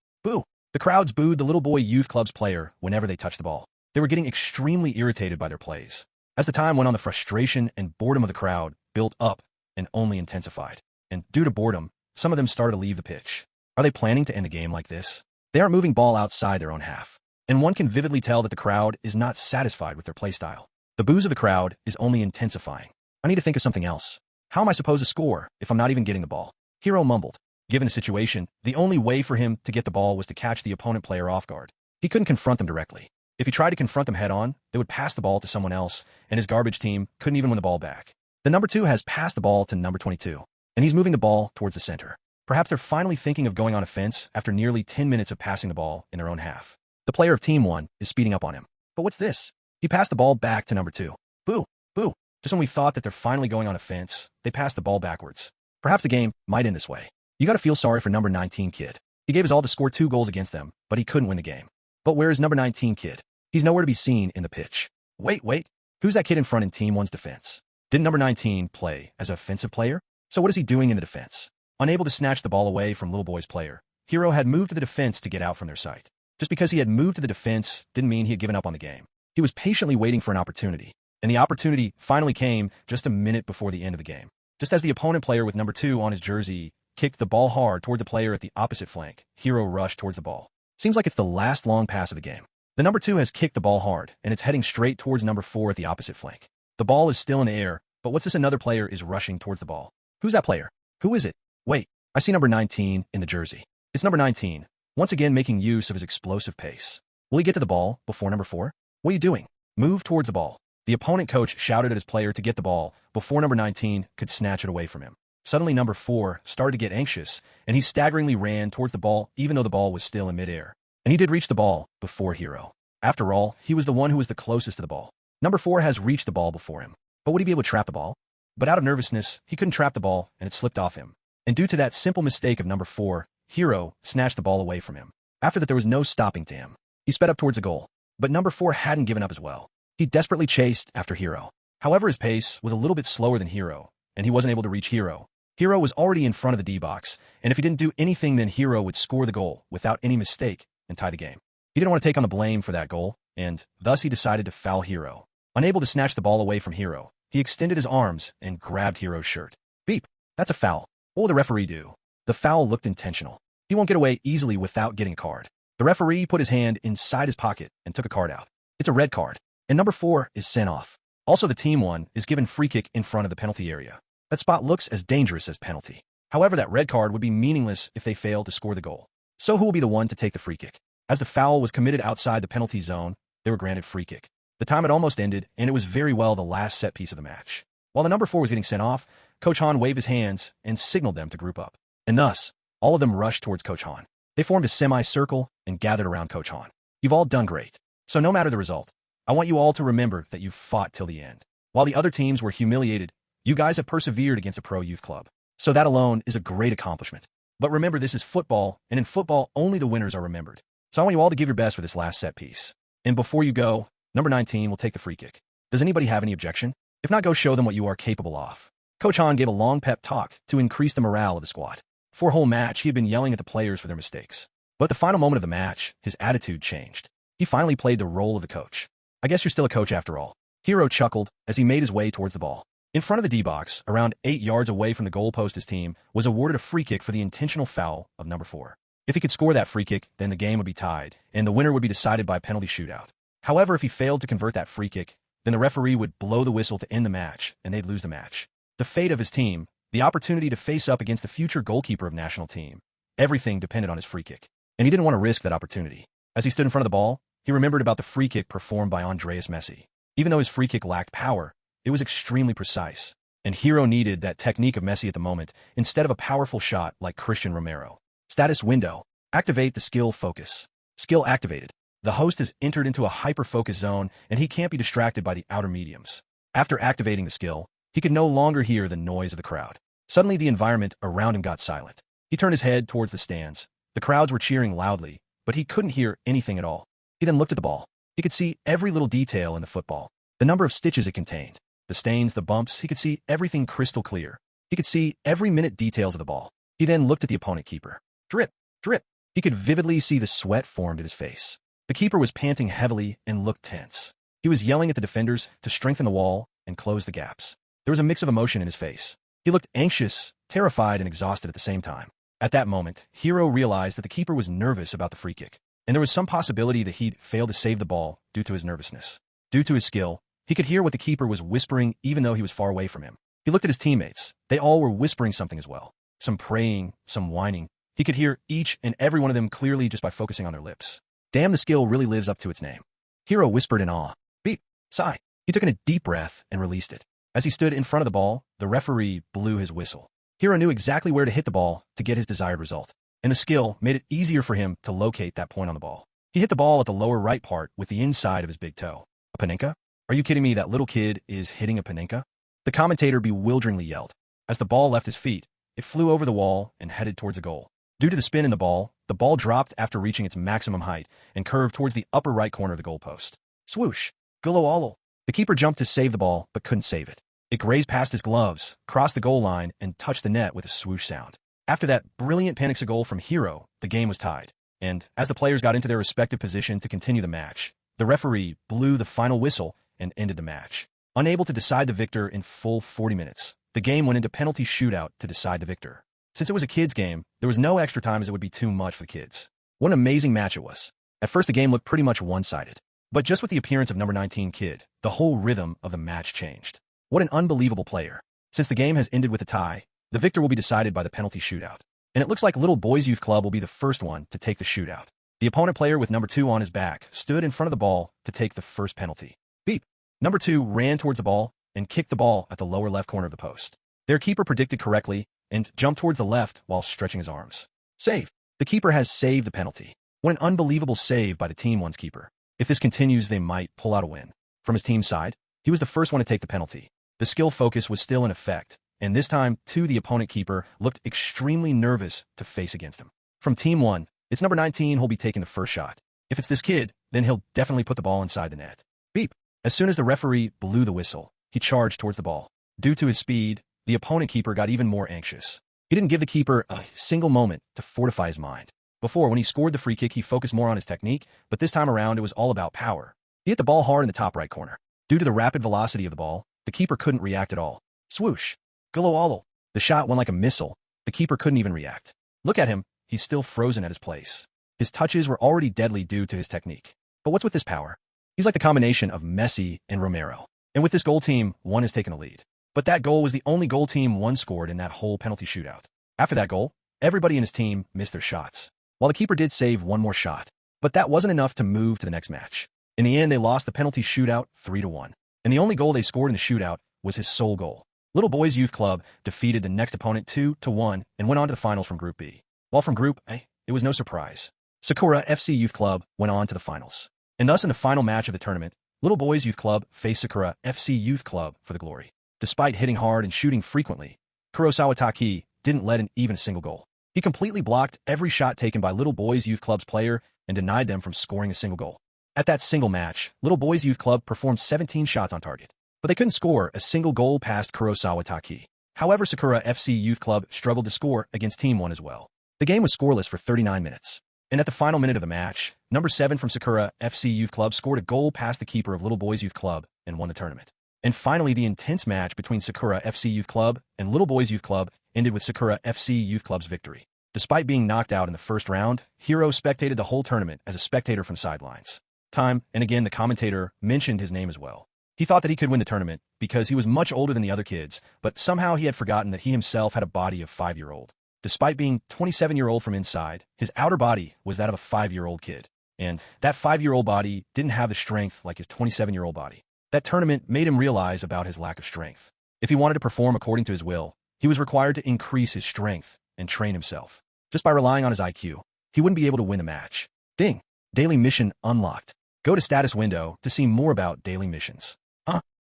The crowds booed the little boy youth club's player whenever they touched the ball. They were getting extremely irritated by their plays. As the time went on, the frustration and boredom of the crowd built up and only intensified. And due to boredom, some of them started to leave the pitch. Are they planning to end the game like this? They aren't moving ball outside their own half. And one can vividly tell that the crowd is not satisfied with their play style. The boos of the crowd is only intensifying. I need to think of something else. How am I supposed to score if I'm not even getting the ball? Hiro mumbled. Given the situation, the only way for him to get the ball was to catch the opponent player off guard. He couldn't confront them directly. If he tried to confront them head-on, they would pass the ball to someone else, and his garbage team couldn't even win the ball back. The number 2 has passed the ball to number 22, and he's moving the ball towards the center. Perhaps they're finally thinking of going on offense after nearly 10 minutes of passing the ball in their own half. The player of Team 1 is speeding up on him. But what's this? He passed the ball back to number 2. Boo! Boo! Just when we thought that they're finally going on offense, they passed the ball backwards. Perhaps the game might end this way. You gotta feel sorry for number 19 kid. He gave his all to score 2 goals against them, but he couldn't win the game. But where is number 19 kid? He's nowhere to be seen in the pitch. Wait. Who's that kid in front in Team 1's defense? Didn't number 19 play as an offensive player? So what is he doing in the defense? Unable to snatch the ball away from little boy's player, Hiro had moved to the defense to get out from their sight. Just because he had moved to the defense didn't mean he had given up on the game. He was patiently waiting for an opportunity, and the opportunity finally came just a minute before the end of the game. Just as the opponent player with number 2 on his jersey kicked the ball hard toward the player at the opposite flank, Hiro rushed towards the ball. Seems like it's the last long pass of the game. The number 2 has kicked the ball hard, and it's heading straight towards number 4 at the opposite flank. The ball is still in the air, but what's this? Another player is rushing towards the ball. Who's that player? Who is it? Wait, I see number 19 in the jersey. It's number 19, once again making use of his explosive pace. Will he get to the ball before number 4? What are you doing? Move towards the ball. The opponent coach shouted at his player to get the ball before number 19 could snatch it away from him. Suddenly, number 4 started to get anxious, and he staggeringly ran towards the ball even though the ball was still in midair. And he did reach the ball before Hiro. After all, he was the one who was the closest to the ball. Number 4 has reached the ball before him. But would he be able to trap the ball? But out of nervousness, he couldn't trap the ball, and it slipped off him. And due to that simple mistake of number 4, Hiro snatched the ball away from him. After that, there was no stopping to him. He sped up towards the goal. But number 4 hadn't given up as well. He desperately chased after Hiro. However, his pace was a little bit slower than Hiro, and he wasn't able to reach Hiro. Hiro was already in front of the D-box, and if he didn't do anything, then Hiro would score the goal without any mistake and tie the game. He didn't want to take on the blame for that goal, and thus he decided to foul Hiro. Unable to snatch the ball away from Hiro, he extended his arms and grabbed Hiro's shirt. Beep! That's a foul. What will the referee do? The foul looked intentional. He won't get away easily without getting a card. The referee put his hand inside his pocket and took a card out. It's a red card, and number 4 is sent off. Also, the Team 1 is given free kick in front of the penalty area. That spot looks as dangerous as penalty. However, that red card would be meaningless if they failed to score the goal. So who will be the one to take the free kick? As the foul was committed outside the penalty zone, they were granted free kick. The time had almost ended, and it was very well the last set piece of the match. While the number 4 was getting sent off, Coach Han waved his hands and signaled them to group up. And thus, all of them rushed towards Coach Han. They formed a semi-circle and gathered around Coach Han. You've all done great. So no matter the result, I want you all to remember that you've fought till the end. While the other teams were humiliated, you guys have persevered against a pro youth club. So that alone is a great accomplishment. But remember, this is football, and in football, only the winners are remembered. So I want you all to give your best for this last set piece. And before you go, number 19 will take the free kick. Does anybody have any objection? If not, go show them what you are capable of. Coach Han gave a long pep talk to increase the morale of the squad. For a whole match, he had been yelling at the players for their mistakes. But at the final moment of the match, his attitude changed. He finally played the role of the coach. I guess you're still a coach after all. Hiro chuckled as he made his way towards the ball. In front of the D-box, around 8 yards away from the goalpost, his team was awarded a free kick for the intentional foul of number 4. If he could score that free kick, then the game would be tied, and the winner would be decided by a penalty shootout. However, if he failed to convert that free kick, then the referee would blow the whistle to end the match, and they'd lose the match. The fate of his team, the opportunity to face up against the future goalkeeper of national team, everything depended on his free kick. And he didn't want to risk that opportunity. As he stood in front of the ball, he remembered about the free kick performed by Andreas Messi. Even though his free kick lacked power, it was extremely precise. And Hiro needed that technique of Messi at the moment, instead of a powerful shot like Christian Romero. Status window. Activate the skill focus. Skill activated. The host has entered into a hyper-focus zone, and he can't be distracted by the outer mediums. After activating the skill, he could no longer hear the noise of the crowd. Suddenly, the environment around him got silent. He turned his head towards the stands. The crowds were cheering loudly, but he couldn't hear anything at all. He then looked at the ball. He could see every little detail in the football. The number of stitches it contained. The stains, the bumps, he could see everything crystal clear. He could see every minute details of the ball. He then looked at the opponent keeper. Drip, drip. He could vividly see the sweat formed at his face. The keeper was panting heavily and looked tense. He was yelling at the defenders to strengthen the wall and close the gaps. There was a mix of emotion in his face. He looked anxious, terrified, and exhausted at the same time. At that moment, Hiro realized that the keeper was nervous about the free kick, and there was some possibility that he'd fail to save the ball due to his nervousness. Due to his skill, he could hear what the keeper was whispering even though he was far away from him. He looked at his teammates. They all were whispering something as well. Some praying, some whining. He could hear each and every one of them clearly just by focusing on their lips. Damn, the skill really lives up to its name. Hiro whispered in awe. Beep. Sigh. He took in a deep breath and released it. As he stood in front of the ball, the referee blew his whistle. Hiro knew exactly where to hit the ball to get his desired result, and the skill made it easier for him to locate that point on the ball. He hit the ball at the lower right part with the inside of his big toe. A panenka? Are you kidding me? That little kid is hitting a panenka? The commentator bewilderingly yelled. As the ball left his feet, it flew over the wall and headed towards the goal. Due to the spin in the ball dropped after reaching its maximum height and curved towards the upper right corner of the goalpost. Swoosh! G.O.A.T. The keeper jumped to save the ball, but couldn't save it. It grazed past his gloves, crossed the goal line, and touched the net with a swoosh sound. After that brilliant panic goal from Hiro, the game was tied. And as the players got into their respective position to continue the match, the referee blew the final whistle and ended the match. Unable to decide the victor in full 40 minutes, the game went into penalty shootout to decide the victor. Since it was a kids' game, there was no extra time as it would be too much for the kids. What an amazing match it was. At first, the game looked pretty much one-sided. But just with the appearance of number 19 Kid, the whole rhythm of the match changed. What an unbelievable player. Since the game has ended with a tie, the victor will be decided by the penalty shootout. And it looks like Little Boys Youth Club will be the first one to take the shootout. The opponent player with number 2 on his back stood in front of the ball to take the first penalty. Beep. Number 2 ran towards the ball and kicked the ball at the lower left corner of the post. Their keeper predicted correctly and jumped towards the left while stretching his arms. Save. The keeper has saved the penalty. What an unbelievable save by the Team 1's keeper. If this continues, they might pull out a win. From his team's side, he was the first one to take the penalty. The skill focus was still in effect, and this time, too, the opponent keeper looked extremely nervous to face against him. From Team 1, it's number 19 who'll be taking the first shot. If it's this kid, then he'll definitely put the ball inside the net. Beep. As soon as the referee blew the whistle, he charged towards the ball. Due to his speed, the opponent keeper got even more anxious. He didn't give the keeper a single moment to fortify his mind. Before, when he scored the free kick, he focused more on his technique, but this time around, it was all about power. He hit the ball hard in the top right corner. Due to the rapid velocity of the ball, the keeper couldn't react at all. Swoosh. G.O.A.T. The shot went like a missile. The keeper couldn't even react. Look at him. He's still frozen at his place. His touches were already deadly due to his technique. But what's with this power? He's like the combination of Messi and Romero. And with this goal, Team 1 has taken a lead. But that goal was the only goal Team 1 scored in that whole penalty shootout. After that goal, everybody in his team missed their shots, while the keeper did save one more shot. But that wasn't enough to move to the next match. In the end, they lost the penalty shootout 3-1. And the only goal they scored in the shootout was his sole goal. Little Boys Youth Club defeated the next opponent 2-1 and went on to the finals from Group B. While from Group A, it was no surprise. Sakura FC Youth Club went on to the finals. And thus in the final match of the tournament, Little Boys Youth Club faced Sakura FC Youth Club for the glory. Despite hitting hard and shooting frequently, Kurosawa Taki didn't let in even a single goal. He completely blocked every shot taken by Little Boys Youth Club's player and denied them from scoring a single goal. At that single match, Little Boys Youth Club performed 17 shots on target, but they couldn't score a single goal past Kurosawa Taki. However, Sakura FC Youth Club struggled to score against Team 1 as well. The game was scoreless for 39 minutes. And at the final minute of the match, number 7 from Sakura FC Youth Club scored a goal past the keeper of Little Boys Youth Club and won the tournament. And finally, the intense match between Sakura FC Youth Club and Little Boys Youth Club ended with Sakura FC Youth Club's victory. Despite being knocked out in the first round, Hiro spectated the whole tournament as a spectator from sidelines. Time and again, the commentator mentioned his name as well. He thought that he could win the tournament because he was much older than the other kids, but somehow he had forgotten that he himself had a body of 5-year-old. Despite being 27-year-old from inside, his outer body was that of a 5-year-old kid. And that 5-year-old body didn't have the strength like his 27-year-old body. That tournament made him realize about his lack of strength. If he wanted to perform according to his will, he was required to increase his strength and train himself. Just by relying on his IQ, he wouldn't be able to win the match. Ding! Daily mission unlocked. Go to status window to see more about daily missions.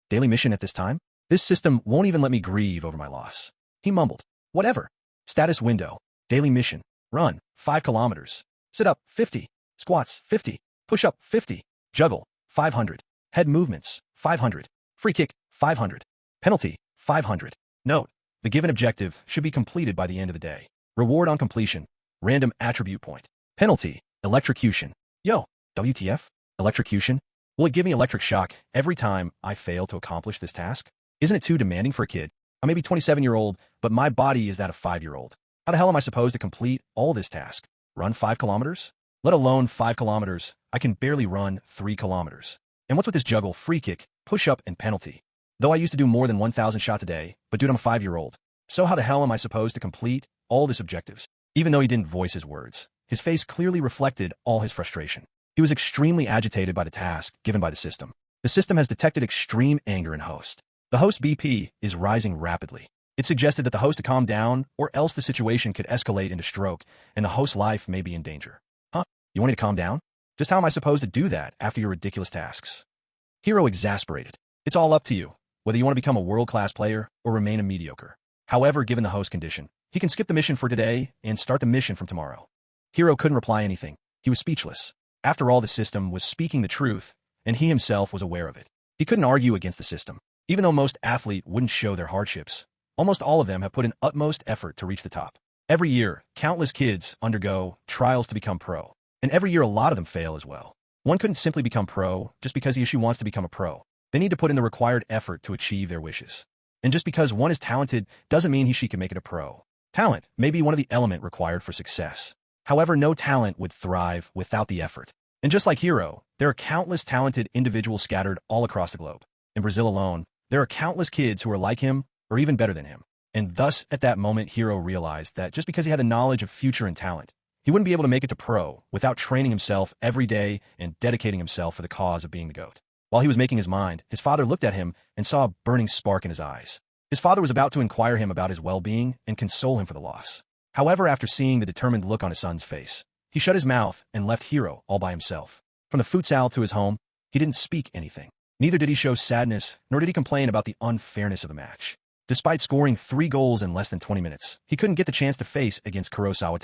Daily mission at this time? This system won't even let me grieve over my loss. He mumbled. Whatever. Status window. Daily mission. Run 5 kilometers. Sit up 50. Squats 50. Push up 50. Juggle 500. Head movements 500. Free kick 500. Penalty 500. Note: the given objective should be completed by the end of the day. Reward on completion. Random attribute point. Penalty. Electrocution. Yo, WTF? Electrocution? Will it give me electric shock every time I fail to accomplish this task? Isn't it too demanding for a kid? I may be 27-year-old, but my body is that of 5-year-old. How the hell am I supposed to complete all this task? Run 5 kilometers? Let alone 5 kilometers, I can barely run 3 kilometers. And what's with this juggle, free kick, push-up, and penalty? Though I used to do more than 1,000 shots a day, but dude, I'm a 5-year-old. So how the hell am I supposed to complete all these objectives? Even though he didn't voice his words, his face clearly reflected all his frustration. He was extremely agitated by the task given by the system. The system has detected extreme anger in host. The host BP is rising rapidly. It suggested that the host to calm down, or else the situation could escalate into stroke, and the host's life may be in danger. Huh? You want me to calm down? Just how am I supposed to do that after your ridiculous tasks? Hiro exasperated. It's all up to you, whether you want to become a world-class player or remain a mediocre. However, given the host condition, he can skip the mission for today and start the mission from tomorrow. Hiro couldn't reply anything. He was speechless. After all, the system was speaking the truth, and he himself was aware of it. He couldn't argue against the system. Even though most athletes wouldn't show their hardships, almost all of them have put in utmost effort to reach the top. Every year, countless kids undergo trials to become pro, and every year a lot of them fail as well. One couldn't simply become pro just because he or she wants to become a pro. They need to put in the required effort to achieve their wishes. And just because one is talented doesn't mean he or she can make it a pro. Talent may be one of the elements required for success. However, no talent would thrive without the effort. And just like Hiro, there are countless talented individuals scattered all across the globe. In Brazil alone, there are countless kids who are like him or even better than him. And thus, at that moment, Hiro realized that just because he had the knowledge of future and talent, he wouldn't be able to make it to pro without training himself every day and dedicating himself for the cause of being the GOAT. While he was making his mind, his father looked at him and saw a burning spark in his eyes. His father was about to inquire him about his well-being and console him for the loss. However, after seeing the determined look on his son's face, he shut his mouth and left Hiro all by himself. From the futsal to his home, he didn't speak anything. Neither did he show sadness, nor did he complain about the unfairness of the match. Despite scoring 3 goals in less than 20 minutes, he couldn't get the chance to face against Kurosawa.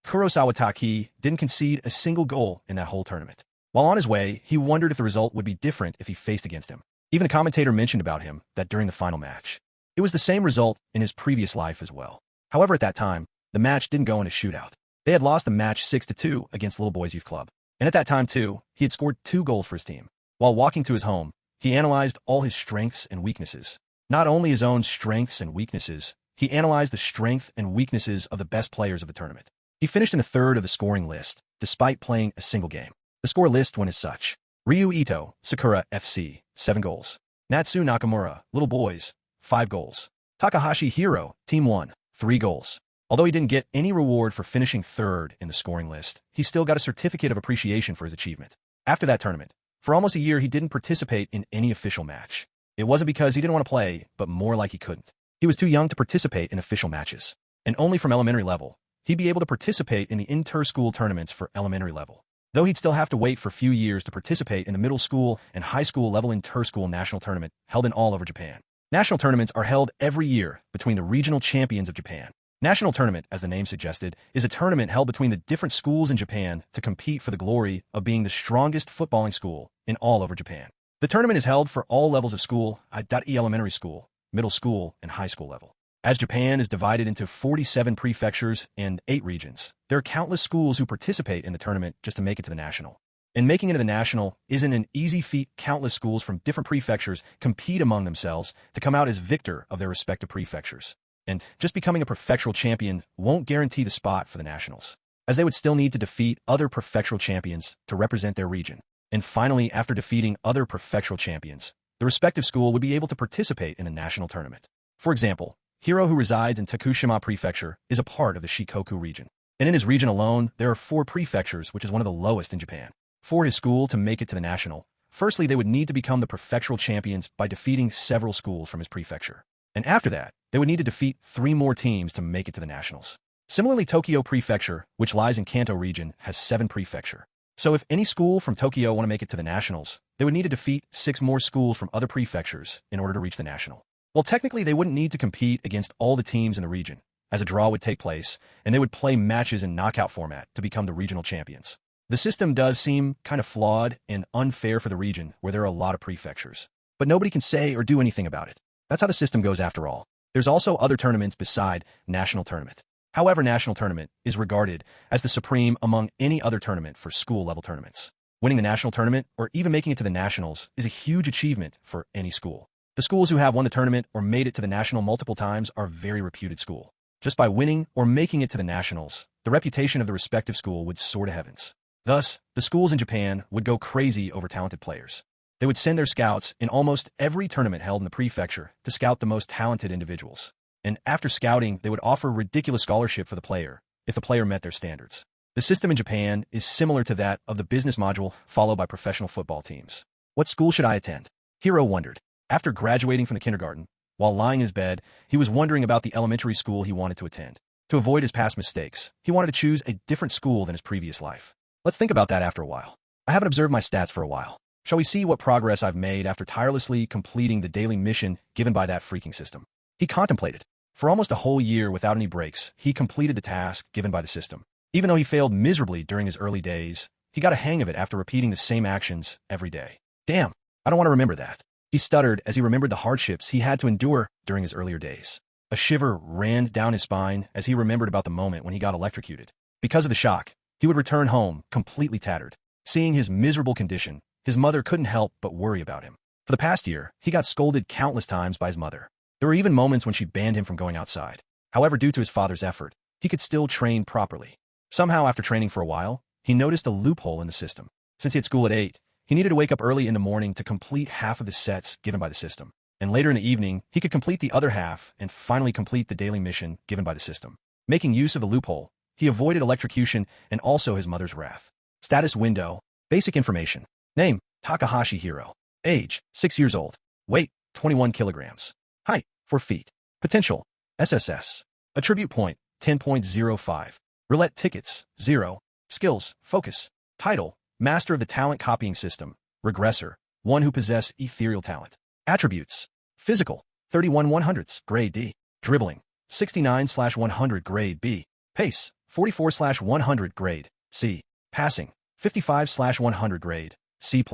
Kurosawa didn't concede a single goal in that whole tournament. While on his way, he wondered if the result would be different if he faced against him. Even the commentator mentioned about him that during the final match, it was the same result in his previous life as well. However, at that time, the match didn't go in a shootout. They had lost the match 6-2 against Little Boys Youth Club. And at that time, too, he had scored 2 goals for his team. While walking to his home, he analyzed all his strengths and weaknesses. Not only his own strengths and weaknesses, he analyzed the strength and weaknesses of the best players of the tournament. He finished in a third of the scoring list, despite playing a single game. The score list went as such. Reunited, Sakura FC, 7 goals. Natsu Nakamura, Little Boys, 5 goals. Takahashi Hiro, Team 1, 3 goals. Although he didn't get any reward for finishing third in the scoring list, he still got a certificate of appreciation for his achievement. After that tournament, for almost a year he didn't participate in any official match. It wasn't because he didn't want to play, but more like he couldn't. He was too young to participate in official matches. And only from elementary level, he'd be able to participate in the inter-school tournaments for elementary level. Though he'd still have to wait for a few years to participate in the middle school and high school level inter-school national tournament held in all over Japan. National tournaments are held every year between the regional champions of Japan. National tournament, as the name suggested, is a tournament held between the different schools in Japan to compete for the glory of being the strongest footballing school in all over Japan. The tournament is held for all levels of school, i.e. elementary school, middle school, and high school level. As Japan is divided into 47 prefectures and 8 regions, there are countless schools who participate in the tournament just to make it to the national. And making it to the national isn't an easy feat. Countless schools from different prefectures compete among themselves to come out as victor of their respective prefectures. And just becoming a prefectural champion won't guarantee the spot for the nationals, as they would still need to defeat other prefectural champions to represent their region. And finally, after defeating other prefectural champions, the respective school would be able to participate in a national tournament. For example, Hiro, who resides in Tokushima Prefecture, is a part of the Shikoku region. And in his region alone, there are 4 prefectures, which is one of the lowest in Japan. For his school to make it to the national, firstly, they would need to become the prefectural champions by defeating several schools from his prefecture. And after that, they would need to defeat 3 more teams to make it to the nationals. Similarly, Tokyo Prefecture, which lies in Kanto region, has 7 prefecture. So if any school from Tokyo want to make it to the nationals, they would need to defeat 6 more schools from other prefectures in order to reach the national. Well, technically, they wouldn't need to compete against all the teams in the region, as a draw would take place, and they would play matches in knockout format to become the regional champions. The system does seem kind of flawed and unfair for the region where there are a lot of prefectures, but nobody can say or do anything about it. That's how the system goes after all. There's also other tournaments beside national tournament. However, national tournament is regarded as the supreme among any other tournament for school-level tournaments. Winning the national tournament, or even making it to the nationals, is a huge achievement for any school. The schools who have won the tournament or made it to the national multiple times are very reputed school. Just by winning or making it to the nationals, the reputation of the respective school would soar to heavens. Thus, the schools in Japan would go crazy over talented players. They would send their scouts in almost every tournament held in the prefecture to scout the most talented individuals. And after scouting, they would offer a ridiculous scholarship for the player if the player met their standards. The system in Japan is similar to that of the business module followed by professional football teams. What school should I attend? Hiro wondered. After graduating from the kindergarten, while lying in his bed, he was wondering about the elementary school he wanted to attend. To avoid his past mistakes, he wanted to choose a different school than his previous life. Let's think about that after a while. I haven't observed my stats for a while. Shall we see what progress I've made after tirelessly completing the daily mission given by that freaking system? He contemplated. For almost a whole year without any breaks, he completed the task given by the system. Even though he failed miserably during his early days, he got a hang of it after repeating the same actions every day. Damn, I don't want to remember that. He stuttered as he remembered the hardships he had to endure during his earlier days. A shiver ran down his spine as he remembered about the moment when he got electrocuted. Because of the shock, he would return home completely tattered. Seeing his miserable condition, his mother couldn't help but worry about him. For the past year, he got scolded countless times by his mother. There were even moments when she banned him from going outside. However, due to his father's effort, he could still train properly. Somehow, after training for a while, he noticed a loophole in the system. Since he had school at 8, he needed to wake up early in the morning to complete half of the sets given by the system. And later in the evening, he could complete the other half and finally complete the daily mission given by the system. Making use of the loophole, he avoided electrocution and also his mother's wrath. Status window. Basic information. Name, Takahashi Hiro. Age, 6 years old. Weight, 21 kilograms. Height, 4 feet. Potential, SSS. Attribute point, 10.05. Roulette tickets, 0. Skills, focus. Title, Master of the Talent Copying System. Regressor, one who possess ethereal talent. Attributes, physical, 31/100, grade D. Dribbling, 69/100, grade B. Pace, 44/100, grade C. Passing, 55/100, grade C+.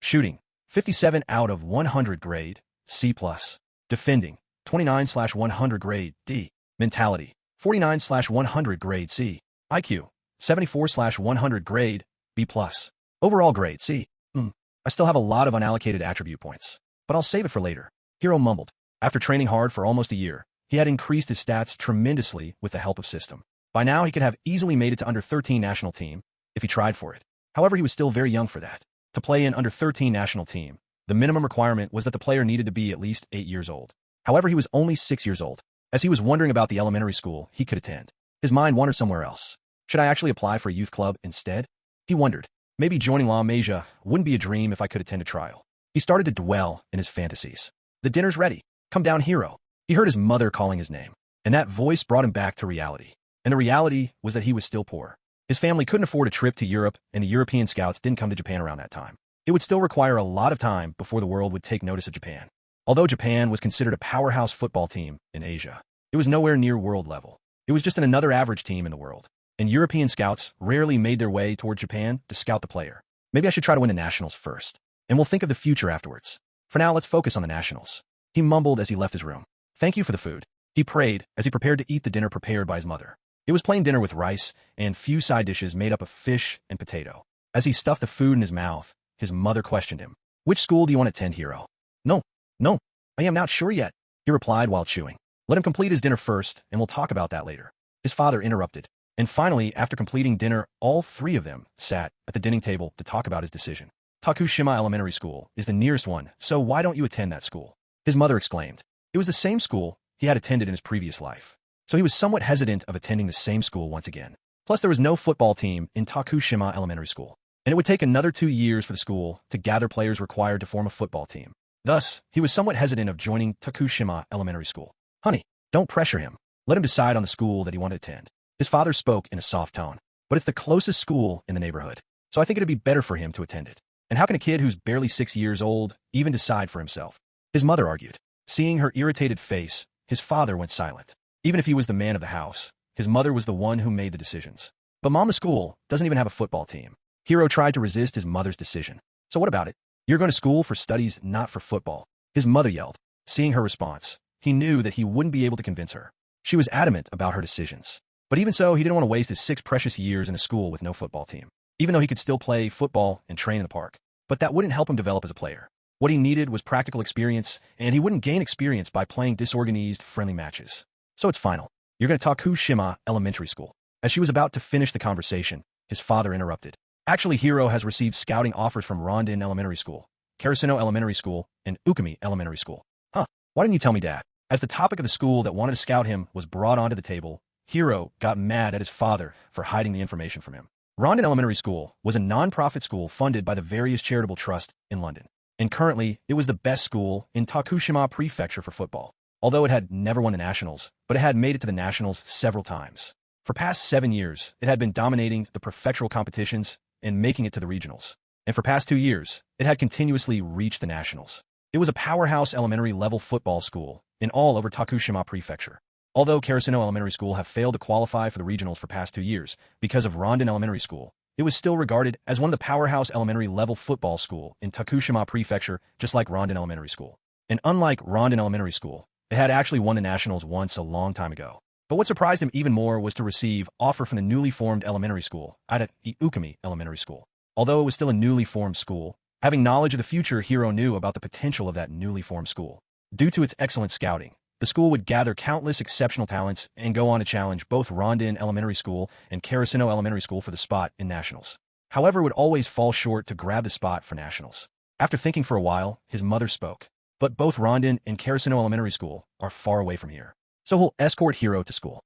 Shooting, 57 out of 100, grade C+. Defending, 29/100, grade D. Mentality, 49/100, grade C. IQ, 74/100, grade B+. Overall grade C. I still have a lot of unallocated attribute points, but I'll save it for later. Hiro mumbled. After training hard for almost a year, he had increased his stats tremendously with the help of system. By now, he could have easily made it to under 13 national team if he tried for it. However, he was still very young for that. To play in under 13 national team, the minimum requirement was that the player needed to be at least 8 years old. However, he was only 6 years old. As he was wondering about the elementary school he could attend, his mind wandered somewhere else. Should I actually apply for a youth club instead? He wondered. Maybe joining La Masia wouldn't be a dream if I could attend a trial. He started to dwell in his fantasies. The dinner's ready. Come down, Hiro. He heard his mother calling his name, and that voice brought him back to reality. And the reality was that he was still poor. His family couldn't afford a trip to Europe, and the European scouts didn't come to Japan around that time. It would still require a lot of time before the world would take notice of Japan. Although Japan was considered a powerhouse football team in Asia, it was nowhere near world level. It was just another average team in the world. And European scouts rarely made their way toward Japan to scout the player. Maybe I should try to win the nationals first, and we'll think of the future afterwards. For now, let's focus on the nationals. He mumbled as he left his room. Thank you for the food. He prayed as he prepared to eat the dinner prepared by his mother. It was plain dinner with rice and few side dishes made up of fish and potato. As he stuffed the food in his mouth, his mother questioned him. Which school do you want to attend, Hiro? No, I am not sure yet, he replied while chewing. Let him complete his dinner first, and we'll talk about that later. His father interrupted. And finally, after completing dinner, all three of them sat at the dining table to talk about his decision. Tokushima Elementary School is the nearest one, so why don't you attend that school? His mother exclaimed. It was the same school he had attended in his previous life, so he was somewhat hesitant of attending the same school once again. Plus, there was no football team in Tokushima Elementary School, and it would take another 2 years for the school to gather players required to form a football team. Thus, he was somewhat hesitant of joining Tokushima Elementary School. Honey, don't pressure him. Let him decide on the school that he wanted to attend. His father spoke in a soft tone. But it's the closest school in the neighborhood, so I think it'd be better for him to attend it. And how can a kid who's barely 6 years old even decide for himself? His mother argued. Seeing her irritated face, his father went silent. Even if he was the man of the house, his mother was the one who made the decisions. But Mom, the school doesn't even have a football team. Hiro tried to resist his mother's decision. So what about it? You're going to school for studies, not for football. His mother yelled. Seeing her response, he knew that he wouldn't be able to convince her. She was adamant about her decisions. But even so, he didn't want to waste his 6 precious years in a school with no football team, even though he could still play football and train in the park. But that wouldn't help him develop as a player. What he needed was practical experience, and he wouldn't gain experience by playing disorganized, friendly matches. So it's final. You're going to Tokushima Elementary School. As she was about to finish the conversation, his father interrupted. Actually, Hiro has received scouting offers from Rondon Elementary School, Karasuno Elementary School, and Ukami Elementary School. Huh, why didn't you tell me, Dad? As the topic of the school that wanted to scout him was brought onto the table, Hiro got mad at his father for hiding the information from him. Rondon Elementary School was a non-profit school funded by the various charitable trusts in London, and currently it was the best school in Tokushima Prefecture for football, although it had never won the Nationals, but it had made it to the Nationals several times. For past 7 years, it had been dominating the prefectural competitions and making it to the regionals, and for past 2 years, it had continuously reached the Nationals. It was a powerhouse elementary-level football school in all over Tokushima Prefecture. Although Karasuno Elementary School have failed to qualify for the regionals for past 2 years because of Rondon Elementary School, it was still regarded as one of the powerhouse elementary-level football school in Tokushima Prefecture, just like Rondon Elementary School. And unlike Rondon Elementary School, it had actually won the Nationals once a long time ago. But what surprised him even more was to receive offer from the newly formed elementary school at Ukami Elementary School. Although it was still a newly formed school, having knowledge of the future, Hiro knew about the potential of that newly formed school. Due to its excellent scouting, the school would gather countless exceptional talents and go on to challenge both Rondon Elementary School and Karasuno Elementary School for the spot in Nationals. However, it would always fall short to grab the spot for Nationals. After thinking for a while, his mother spoke. But both Rondon and Karasuno Elementary School are far away from here, so he'll escort Hiro to school.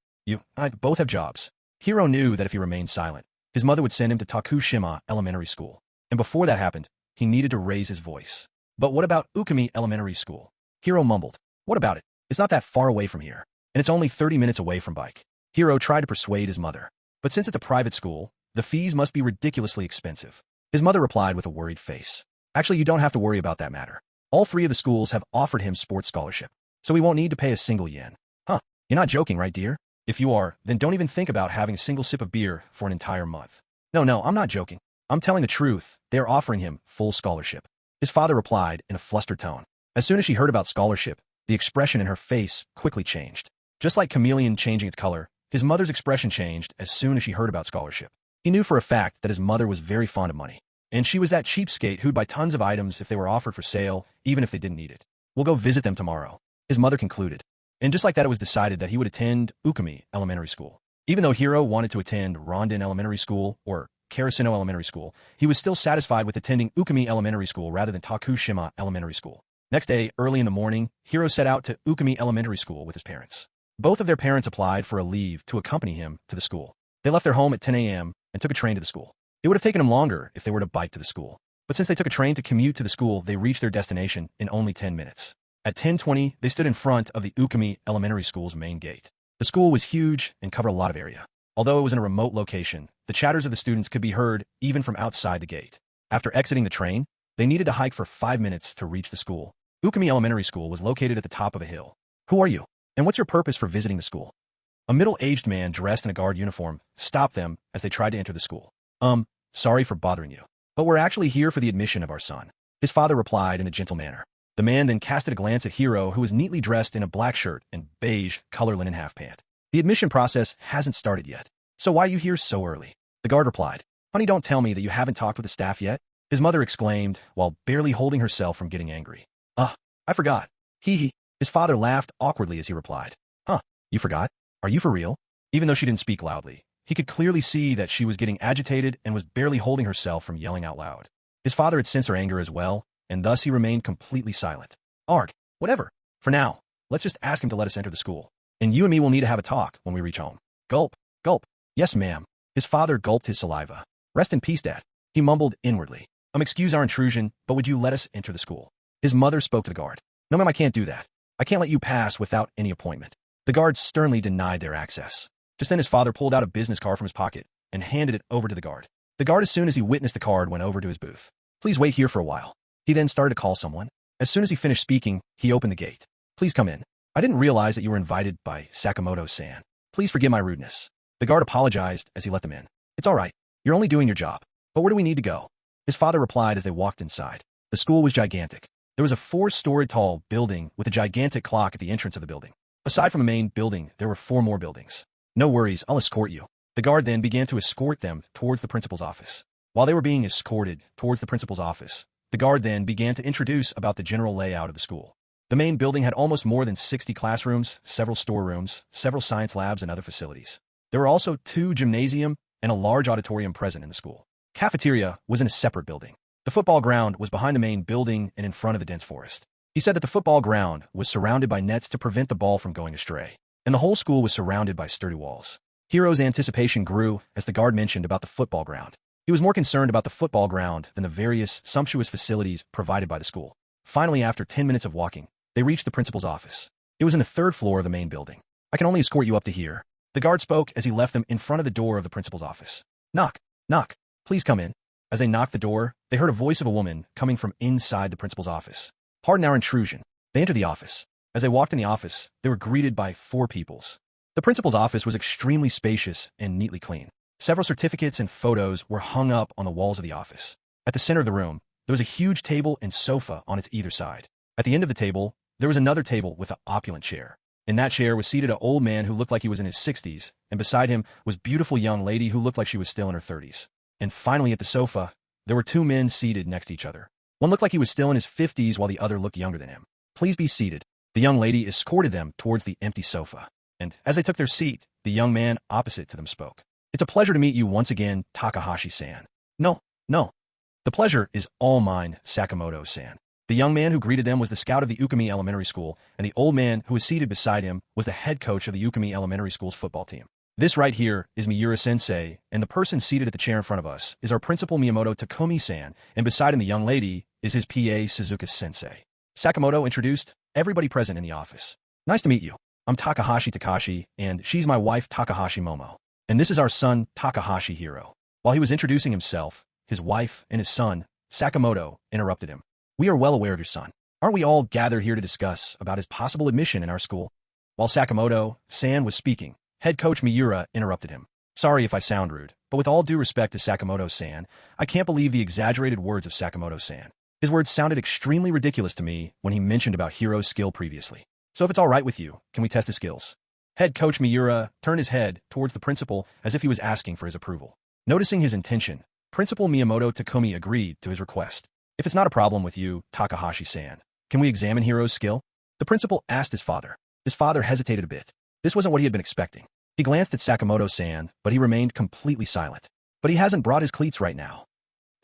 I both have jobs. Hiro knew that if he remained silent, his mother would send him to Tokushima Elementary School. And before that happened, he needed to raise his voice. But what about Ukami Elementary School? Hiro mumbled. What about it? It's not that far away from here, and it's only 30 minutes away from bike. Hiro tried to persuade his mother. But since it's a private school, the fees must be ridiculously expensive. His mother replied with a worried face. Actually, you don't have to worry about that matter. All 3 of the schools have offered him sports scholarship, so he won't need to pay a single yen. Huh, you're not joking, right, dear? If you are, then don't even think about having a single sip of beer for an entire month. No, I'm not joking. I'm telling the truth. They're offering him full scholarship. His father replied in a flustered tone. As soon as she heard about scholarship, the expression in her face quickly changed. Just like chameleon changing its color, his mother's expression changed as soon as she heard about scholarship. He knew for a fact that his mother was very fond of money, and she was that cheapskate who'd buy tons of items if they were offered for sale, even if they didn't need it. We'll go visit them tomorrow, his mother concluded. And just like that, it was decided that he would attend Ukami Elementary School. Even though Hiro wanted to attend Rondon Elementary School or Karasuno Elementary School, he was still satisfied with attending Ukami Elementary School rather than Tokushima Elementary School. Next day, early in the morning, Hiro set out to Ukami Elementary School with his parents. Both of their parents applied for a leave to accompany him to the school. They left their home at 10 a.m. and took a train to the school. It would have taken them longer if they were to bike to the school. But since they took a train to commute to the school, they reached their destination in only 10 minutes. At 10:20, they stood in front of the Ukami Elementary School's main gate. The school was huge and covered a lot of area. Although it was in a remote location, the chatters of the students could be heard even from outside the gate. After exiting the train, they needed to hike for 5 minutes to reach the school. Ukami Elementary School was located at the top of a hill. Who are you? And what's your purpose for visiting the school? A middle-aged man dressed in a guard uniform stopped them as they tried to enter the school. Sorry for bothering you, but we're actually here for the admission of our son, his father replied in a gentle manner. The man then casted a glance at Hiro, who was neatly dressed in a black shirt and beige color linen half pant. The admission process hasn't started yet. So why are you here so early? The guard replied. Honey, don't tell me that you haven't talked with the staff yet, his mother exclaimed while barely holding herself from getting angry. I forgot. Hee. His father laughed awkwardly as he replied. Huh, you forgot? Are you for real? Even though she didn't speak loudly, he could clearly see that she was getting agitated and was barely holding herself from yelling out loud. His father had sensed her anger as well, and thus he remained completely silent. Arg, whatever. For now, let's just ask him to let us enter the school. And you and me will need to have a talk when we reach home. Gulp, gulp. Yes, ma'am. His father gulped his saliva. Rest in peace, Dad. He mumbled inwardly. Excuse our intrusion, but would you let us enter the school? His mother spoke to the guard. No, ma'am, I can't do that. I can't let you pass without any appointment. The guard sternly denied their access. Just then his father pulled out a business card from his pocket and handed it over to the guard. The guard, as soon as he witnessed the card, went over to his booth. Please wait here for a while. He then started to call someone. As soon as he finished speaking, he opened the gate. Please come in. I didn't realize that you were invited by Sakamoto-san. Please forgive my rudeness. The guard apologized as he let them in. It's all right. You're only doing your job. But where do we need to go? His father replied as they walked inside. The school was gigantic. There was a 4-story tall building with a gigantic clock at the entrance of the building. Aside from the main building, there were 4 more buildings. No worries, I'll escort you. The guard then began to escort them towards the principal's office. While they were being escorted towards the principal's office, the guard then began to introduce about the general layout of the school. The main building had almost more than 60 classrooms, several storerooms, several science labs, and other facilities. There were also 2 gymnasium and a large auditorium present in the school. Cafeteria was in a separate building. The football ground was behind the main building and in front of the dense forest. He said that the football ground was surrounded by nets to prevent the ball from going astray, and the whole school was surrounded by sturdy walls. Hiro's anticipation grew as the guard mentioned about the football ground. He was more concerned about the football ground than the various sumptuous facilities provided by the school. Finally, after 10 minutes of walking, they reached the principal's office. It was in the 3rd floor of the main building. I can only escort you up to here. The guard spoke as he left them in front of the door of the principal's office. Knock, knock, please come in. As they knocked the door, they heard a voice of a woman coming from inside the principal's office. Pardon our intrusion. They entered the office. As they walked in the office, they were greeted by 4 peoples. The principal's office was extremely spacious and neatly clean. Several certificates and photos were hung up on the walls of the office. At the center of the room, there was a huge table and sofa on its either side. At the end of the table, there was another table with an opulent chair. In that chair was seated an old man who looked like he was in his 60s, and beside him was a beautiful young lady who looked like she was still in her 30s. And finally, at the sofa, there were 2 men seated next to each other. One looked like he was still in his 50s while the other looked younger than him. Please be seated. The young lady escorted them towards the empty sofa. And as they took their seat, the young man opposite to them spoke. It's a pleasure to meet you once again, Takahashi-san. No. The pleasure is all mine, Sakamoto-san. The young man who greeted them was the scout of the Ukami Elementary School, and the old man who was seated beside him was the head coach of the Ukami Elementary School's football team. This right here is Miura-sensei, and the person seated at the chair in front of us is our principal Miyamoto Takumi-san, and beside him the young lady is his PA Suzuka-sensei. Sakamoto introduced everybody present in the office. Nice to meet you. I'm Takahashi Takashi, and she's my wife Takahashi Momo. And this is our son Takahashi Hiro. While he was introducing himself, his wife and his son, Sakamoto, interrupted him. We are well aware of your son. Aren't we all gathered here to discuss about his possible admission in our school? While Sakamoto-san was speaking, head coach Miura interrupted him. Sorry if I sound rude, but with all due respect to Sakamoto-san, I can't believe the exaggerated words of Sakamoto-san. His words sounded extremely ridiculous to me when he mentioned about Hiro's skill previously. So if it's all right with you, can we test his skills? Head coach Miura turned his head towards the principal as if he was asking for his approval. Noticing his intention, Principal Miyamoto Takumi agreed to his request. If it's not a problem with you, Takahashi-san, can we examine Hiro's skill? The principal asked his father. His father hesitated a bit. This wasn't what he had been expecting. He glanced at Sakamoto-san, but he remained completely silent. But he hasn't brought his cleats right now.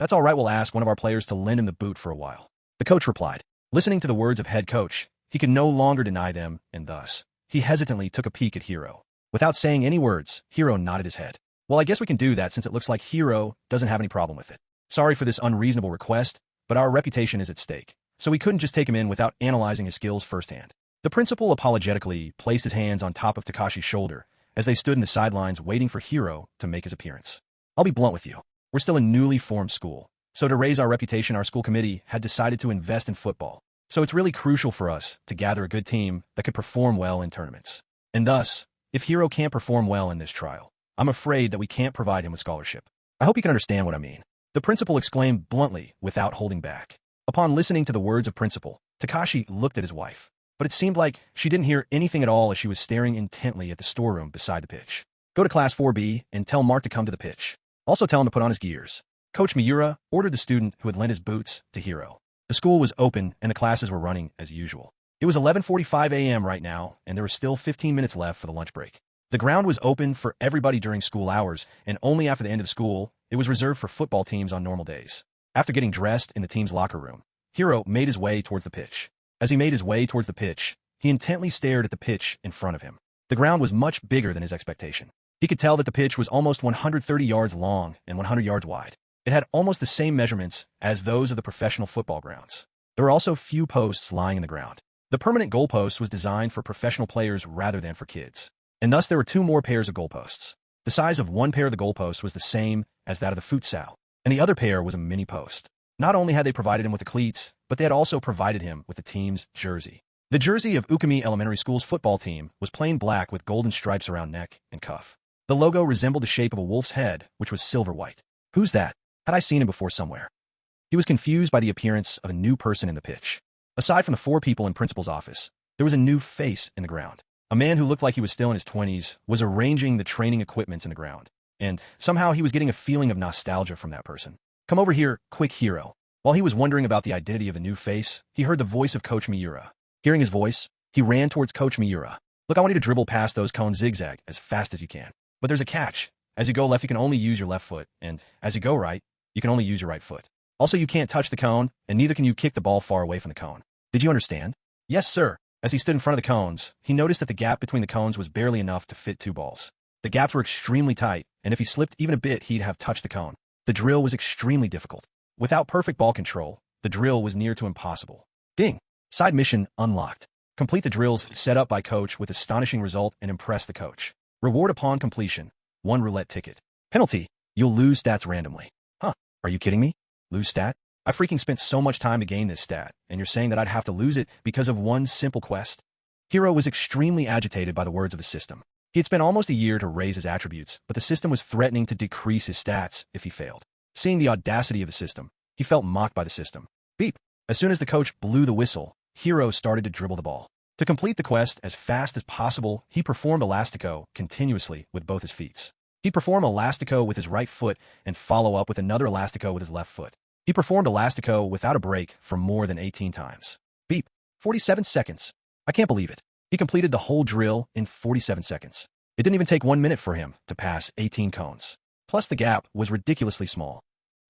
That's all right, we'll ask one of our players to lend him the boot for a while. The coach replied. Listening to the words of head coach, he could no longer deny them, and thus, he hesitantly took a peek at Hiro. Without saying any words, Hiro nodded his head. Well, I guess we can do that since it looks like Hiro doesn't have any problem with it. Sorry for this unreasonable request, but our reputation is at stake, so we couldn't just take him in without analyzing his skills firsthand. The principal apologetically placed his hands on top of Takashi's shoulder as they stood in the sidelines waiting for Hiro to make his appearance. I'll be blunt with you. We're still a newly formed school, so to raise our reputation, our school committee had decided to invest in football. So it's really crucial for us to gather a good team that could perform well in tournaments. And thus, if Hiro can't perform well in this trial, I'm afraid that we can't provide him with scholarship. I hope you can understand what I mean. The principal exclaimed bluntly without holding back. Upon listening to the words of principal, Takashi looked at his wife, but it seemed like she didn't hear anything at all as she was staring intently at the storeroom beside the pitch. Go to class 4B and tell Mark to come to the pitch. Also tell him to put on his gears. Coach Miura ordered the student who had lent his boots to Hiro. The school was open and the classes were running as usual. It was 11:45 a.m. right now, and there were still 15 minutes left for the lunch break. The ground was open for everybody during school hours, and only after the end of school, it was reserved for football teams on normal days. After getting dressed in the team's locker room, Hiro made his way towards the pitch. As he made his way towards the pitch, he intently stared at the pitch in front of him. The ground was much bigger than his expectation. He could tell that the pitch was almost 130 yards long and 100 yards wide. It had almost the same measurements as those of the professional football grounds. There were also few posts lying in the ground. The permanent goalpost was designed for professional players rather than for kids, and thus there were 2 more pairs of goalposts. The size of one pair of the goalposts was the same as that of the futsal, and the other pair was a mini post. Not only had they provided him with the cleats, but they had also provided him with the team's jersey. The jersey of Ukami Elementary School's football team was plain black with golden stripes around neck and cuff. The logo resembled the shape of a wolf's head, which was silver-white. Who's that? Had I seen him before somewhere? He was confused by the appearance of a new person in the pitch. Aside from the 4 people in principal's office, there was a new face in the ground. A man who looked like he was still in his 20s was arranging the training equipment in the ground, and somehow he was getting a feeling of nostalgia from that person. Come over here, quick, Hiro. While he was wondering about the identity of the new face, he heard the voice of Coach Miura. Hearing his voice, he ran towards Coach Miura. Look, I want you to dribble past those cones zigzag as fast as you can. But there's a catch. As you go left, you can only use your left foot, and as you go right, you can only use your right foot. Also, you can't touch the cone, and neither can you kick the ball far away from the cone. Did you understand? Yes, sir. As he stood in front of the cones, he noticed that the gap between the cones was barely enough to fit 2 balls. The gaps were extremely tight, and if he slipped even a bit, he'd have touched the cone. The drill was extremely difficult. Without perfect ball control, the drill was near to impossible. Ding! Side mission unlocked. Complete the drills set up by coach with astonishing result and impress the coach. Reward upon completion: 1 roulette ticket. Penalty: you'll lose stats randomly. Huh, are you kidding me? Lose stat? I freaking spent so much time to gain this stat, and you're saying that I'd have to lose it because of one simple quest? Hiro was extremely agitated by the words of the system. He had spent almost a year to raise his attributes, but the system was threatening to decrease his stats if he failed. Seeing the audacity of the system, he felt mocked by the system. Beep! As soon as the coach blew the whistle, Hiro started to dribble the ball. To complete the quest as fast as possible, he performed elastico continuously with both his feet. He performed elastico with his right foot and follow up with another elastico with his left foot. He performed elastico without a break for more than 18 times. Beep! 47 seconds. I can't believe it. He completed the whole drill in 47 seconds. It didn't even take 1 minute for him to pass 18 cones. Plus, the gap was ridiculously small.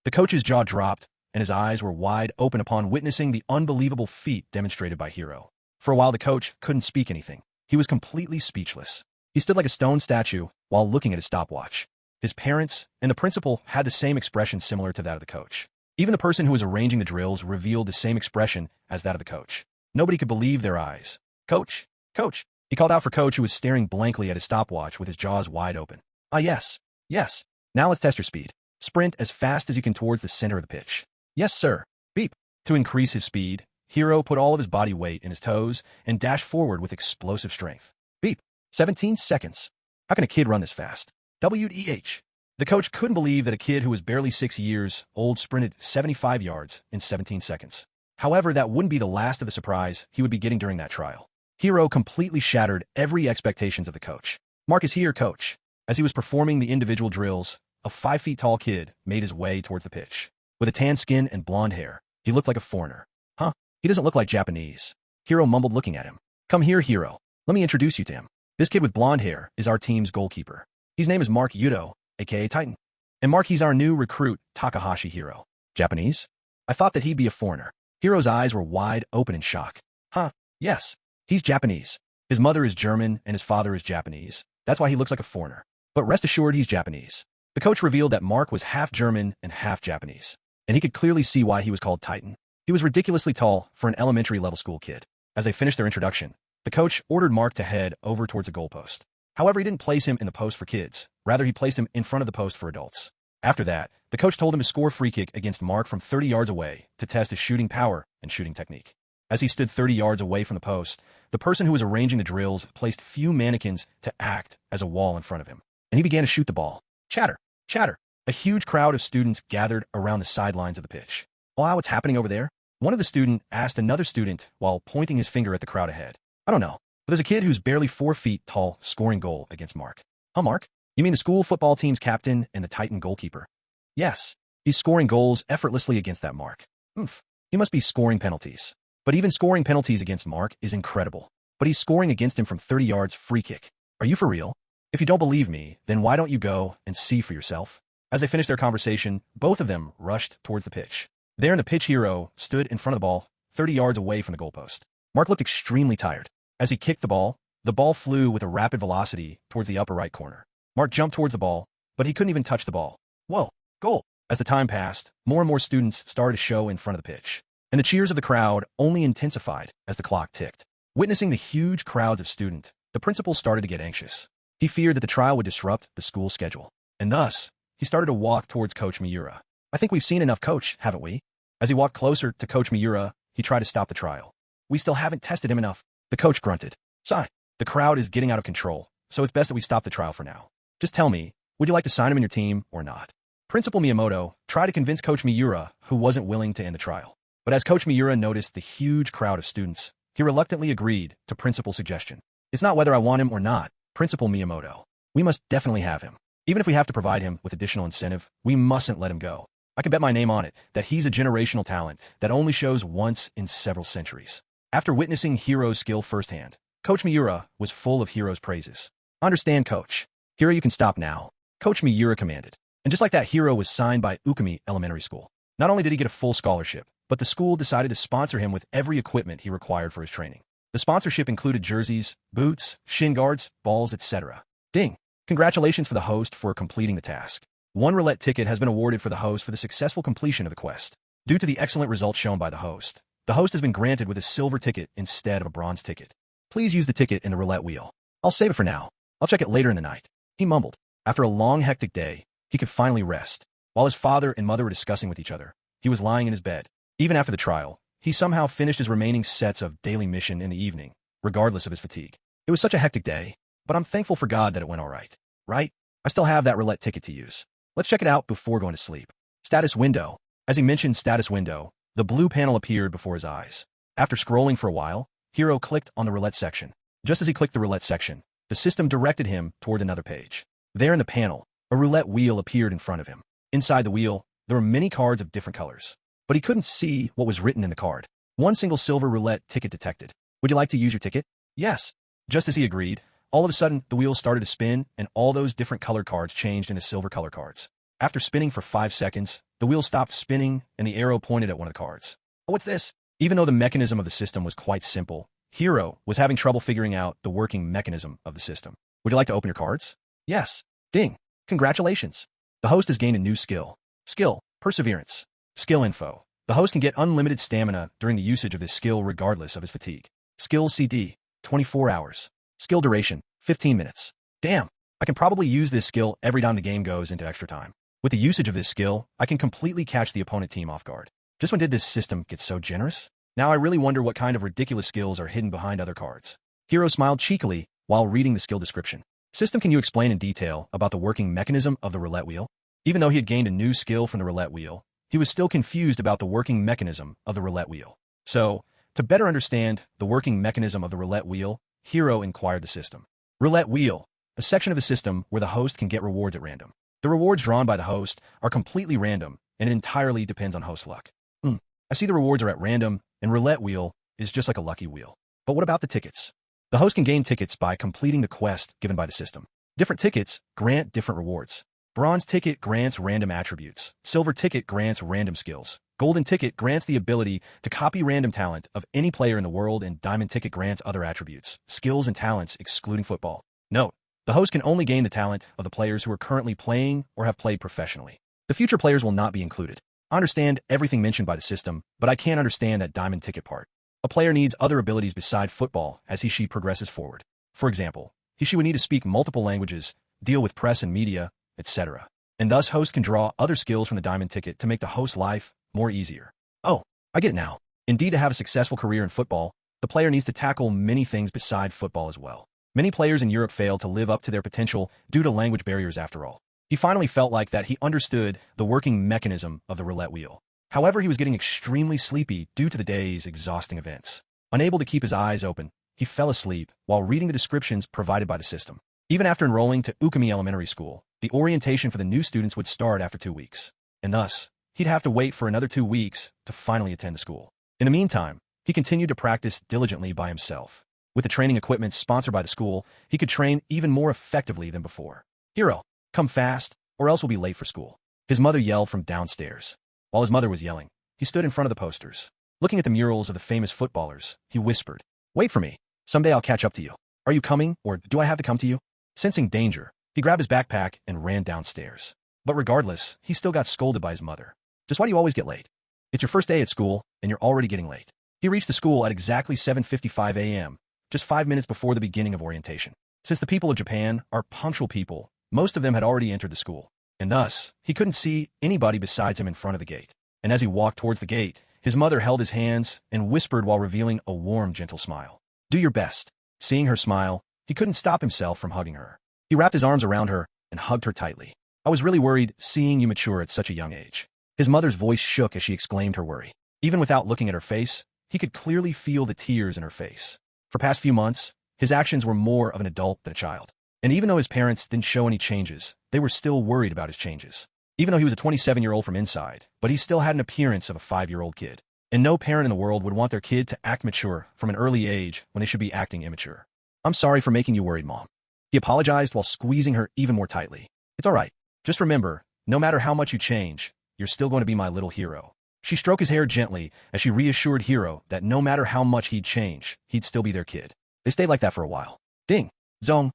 The coach's jaw dropped, and his eyes were wide open upon witnessing the unbelievable feat demonstrated by Hiro. For a while, the coach couldn't speak anything. He was completely speechless. He stood like a stone statue while looking at his stopwatch. His parents and the principal had the same expression similar to that of the coach. Even the person who was arranging the drills revealed the same expression as that of the coach. Nobody could believe their eyes. Coach! Coach! He called out for Coach, who was staring blankly at his stopwatch with his jaws wide open. Ah, yes. Yes. Now let's test your speed. Sprint as fast as you can towards the center of the pitch. Yes, sir. Beep. To increase his speed, Hiro put all of his body weight in his toes and dashed forward with explosive strength. Beep. 17 seconds. How can a kid run this fast? WDH. The coach couldn't believe that a kid who was barely 6 years old sprinted 75 yards in 17 seconds. However, that wouldn't be the last of the surprise he would be getting during that trial. Hiro completely shattered every expectations of the coach. Mark is here, coach. As he was performing the individual drills, a 5 feet tall kid made his way towards the pitch. With a tan skin and blonde hair, he looked like a foreigner. Huh? He doesn't look like Japanese. Hiro mumbled, looking at him. Come here, Hiro. Let me introduce you to him. This kid with blonde hair is our team's goalkeeper. His name is Mark Yudo, aka Titan. And Mark, he's our new recruit, Takahashi Hiro. Japanese? I thought that he'd be a foreigner. Hiro's eyes were wide open in shock. Huh? Yes. He's Japanese. His mother is German and his father is Japanese. That's why he looks like a foreigner. But rest assured, he's Japanese. The coach revealed that Mark was half German and half Japanese, and he could clearly see why he was called Titan. He was ridiculously tall for an elementary-level school kid. As they finished their introduction, the coach ordered Mark to head over towards the goalpost. However, he didn't place him in the post for kids. Rather, he placed him in front of the post for adults. After that, the coach told him to score a free kick against Mark from 30 yards away to test his shooting power and shooting technique. As he stood 30 yards away from the post, the person who was arranging the drills placed few mannequins to act as a wall in front of him, and he began to shoot the ball. Chatter! Chatter! A huge crowd of students gathered around the sidelines of the pitch. Wow, what's happening over there? One of the students asked another student while pointing his finger at the crowd ahead. I don't know, but there's a kid who's barely 4 feet tall scoring goal against Mark. Huh, Mark? You mean the school football team's captain and the Titan goalkeeper? Yes. He's scoring goals effortlessly against that Mark. Oof. He must be scoring penalties. But even scoring penalties against Mark is incredible. But he's scoring against him from 30 yards free kick. Are you for real? If you don't believe me, then why don't you go and see for yourself? As they finished their conversation, both of them rushed towards the pitch. There in the pitch, Hiro stood in front of the ball, 30 yards away from the goalpost. Mark looked extremely tired. As he kicked the ball flew with a rapid velocity towards the upper right corner. Mark jumped towards the ball, but he couldn't even touch the ball. Whoa, goal! As the time passed, more and more students started to show in front of the pitch, and the cheers of the crowd only intensified as the clock ticked. Witnessing the huge crowds of students, the principal started to get anxious. He feared that the trial would disrupt the school schedule, and thus, he started to walk towards Coach Miura. I think we've seen enough, Coach, haven't we? As he walked closer to Coach Miura, he tried to stop the trial. We still haven't tested him enough, the coach grunted. Sigh, the crowd is getting out of control, so it's best that we stop the trial for now. Just tell me, would you like to sign him in your team or not? Principal Miyamoto tried to convince Coach Miura, who wasn't willing to end the trial. But as Coach Miura noticed the huge crowd of students, he reluctantly agreed to Principal's suggestion. It's not whether I want him or not, Principal Miyamoto. We must definitely have him. Even if we have to provide him with additional incentive, we mustn't let him go. I can bet my name on it that he's a generational talent that only shows once in several centuries. After witnessing Hiro's skill firsthand, Coach Miura was full of Hiro's praises. Understand, Coach. Hiro, you can stop now. Coach Miura commanded. And just like that, Hiro was signed by Ukami Elementary School. Not only did he get a full scholarship, but the school decided to sponsor him with every equipment he required for his training. The sponsorship included jerseys, boots, shin guards, balls, etc. Ding! Congratulations for the host for completing the task. One roulette ticket has been awarded for the host for the successful completion of the quest. Due to the excellent results shown by the host has been granted with a silver ticket instead of a bronze ticket. Please use the ticket in the roulette wheel. I'll save it for now. I'll check it later in the night. He mumbled. After a long, hectic day, he could finally rest. While his father and mother were discussing with each other, he was lying in his bed. Even after the trial, he somehow finished his remaining sets of daily mission in the evening, regardless of his fatigue. It was such a hectic day, but I'm thankful for God that it went all right. Right? I still have that roulette ticket to use. Let's check it out before going to sleep. Status window. As he mentioned status window, the blue panel appeared before his eyes. After scrolling for a while, Hiro clicked on the roulette section. Just as he clicked the roulette section, the system directed him toward another page. There in the panel, a roulette wheel appeared in front of him. Inside the wheel, there were many cards of different colors, but he couldn't see what was written in the card. One single silver roulette ticket detected. Would you like to use your ticket? Yes. Just as he agreed, all of a sudden, the wheel started to spin, and all those different colored cards changed into silver color cards. After spinning for 5 seconds, the wheel stopped spinning, and the arrow pointed at one of the cards. Oh, what's this? Even though the mechanism of the system was quite simple, Hiro was having trouble figuring out the working mechanism of the system. Would you like to open your cards? Yes. Ding. Congratulations. The host has gained a new skill. Skill, perseverance. Skill info. The host can get unlimited stamina during the usage of this skill regardless of his fatigue. Skill CD, 24 hours. Skill duration, 15 minutes. Damn, I can probably use this skill every time the game goes into extra time. With the usage of this skill, I can completely catch the opponent team off guard. Just when did this system get so generous? Now I really wonder what kind of ridiculous skills are hidden behind other cards. Hiro smiled cheekily while reading the skill description. System, can you explain in detail about the working mechanism of the roulette wheel? Even though he had gained a new skill from the roulette wheel, he was still confused about the working mechanism of the roulette wheel. So, to better understand the working mechanism of the roulette wheel, Hiro inquired the system. Roulette wheel, a section of the system where the host can get rewards at random. The rewards drawn by the host are completely random, and it entirely depends on host luck. I see the rewards are at random, and roulette wheel is just like a lucky wheel. But what about the tickets? The host can gain tickets by completing the quest given by the system. Different tickets grant different rewards. Bronze ticket grants random attributes. Silver ticket grants random skills. Golden ticket grants the ability to copy random talent of any player in the world, and diamond ticket grants other attributes, skills, and talents excluding football. Note, the host can only gain the talent of the players who are currently playing or have played professionally. The future players will not be included. I understand everything mentioned by the system, but I can't understand that diamond ticket part. A player needs other abilities beside football as he/she progresses forward. For example, he/she would need to speak multiple languages, deal with press and media, etc. And thus host can draw other skills from the diamond ticket to make the host's life more easier. Oh, I get it now. Indeed, to have a successful career in football, the player needs to tackle many things beside football as well. Many players in Europe fail to live up to their potential due to language barriers after all. He finally felt like that he understood the working mechanism of the roulette wheel. However, he was getting extremely sleepy due to the day's exhausting events. Unable to keep his eyes open, he fell asleep while reading the descriptions provided by the system. Even after enrolling to Ukami Elementary School, the orientation for the new students would start after 2 weeks. And thus, he'd have to wait for another 2 weeks to finally attend the school. In the meantime, he continued to practice diligently by himself. With the training equipment sponsored by the school, he could train even more effectively than before. Hiro, come fast, or else we'll be late for school. His mother yelled from downstairs. While his mother was yelling, he stood in front of the posters. Looking at the murals of the famous footballers, he whispered, "Wait for me. Someday I'll catch up to you. Are you coming, or do I have to come to you?" Sensing danger, he grabbed his backpack and ran downstairs. But regardless, he still got scolded by his mother. "Just why do you always get late? It's your first day at school, and you're already getting late." He reached the school at exactly 7:55 a.m., just 5 minutes before the beginning of orientation. Since the people of Japan are punctual people, most of them had already entered the school, and thus, he couldn't see anybody besides him in front of the gate. And as he walked towards the gate, his mother held his hands and whispered while revealing a warm, gentle smile. "Do your best." Seeing her smile, he couldn't stop himself from hugging her. He wrapped his arms around her and hugged her tightly. "I was really worried seeing you mature at such a young age." His mother's voice shook as she exclaimed her worry. Even without looking at her face, he could clearly feel the tears in her face. For past few months, His actions were more of an adult than a child. And even though his parents didn't show any changes, they were still worried about his changes. Even though he was a 27-year-old from inside, but he still had an appearance of a 5-year-old kid. And no parent in the world would want their kid to act mature from an early age when they should be acting immature. I'm sorry for making you worried, Mom. He apologized while squeezing her even more tightly. It's all right. Just remember, no matter how much you change, you're still going to be my little Hiro. She stroked his hair gently as she reassured Hiro that no matter how much he'd change, he'd still be their kid. They stayed like that for a while. Ding! Zong!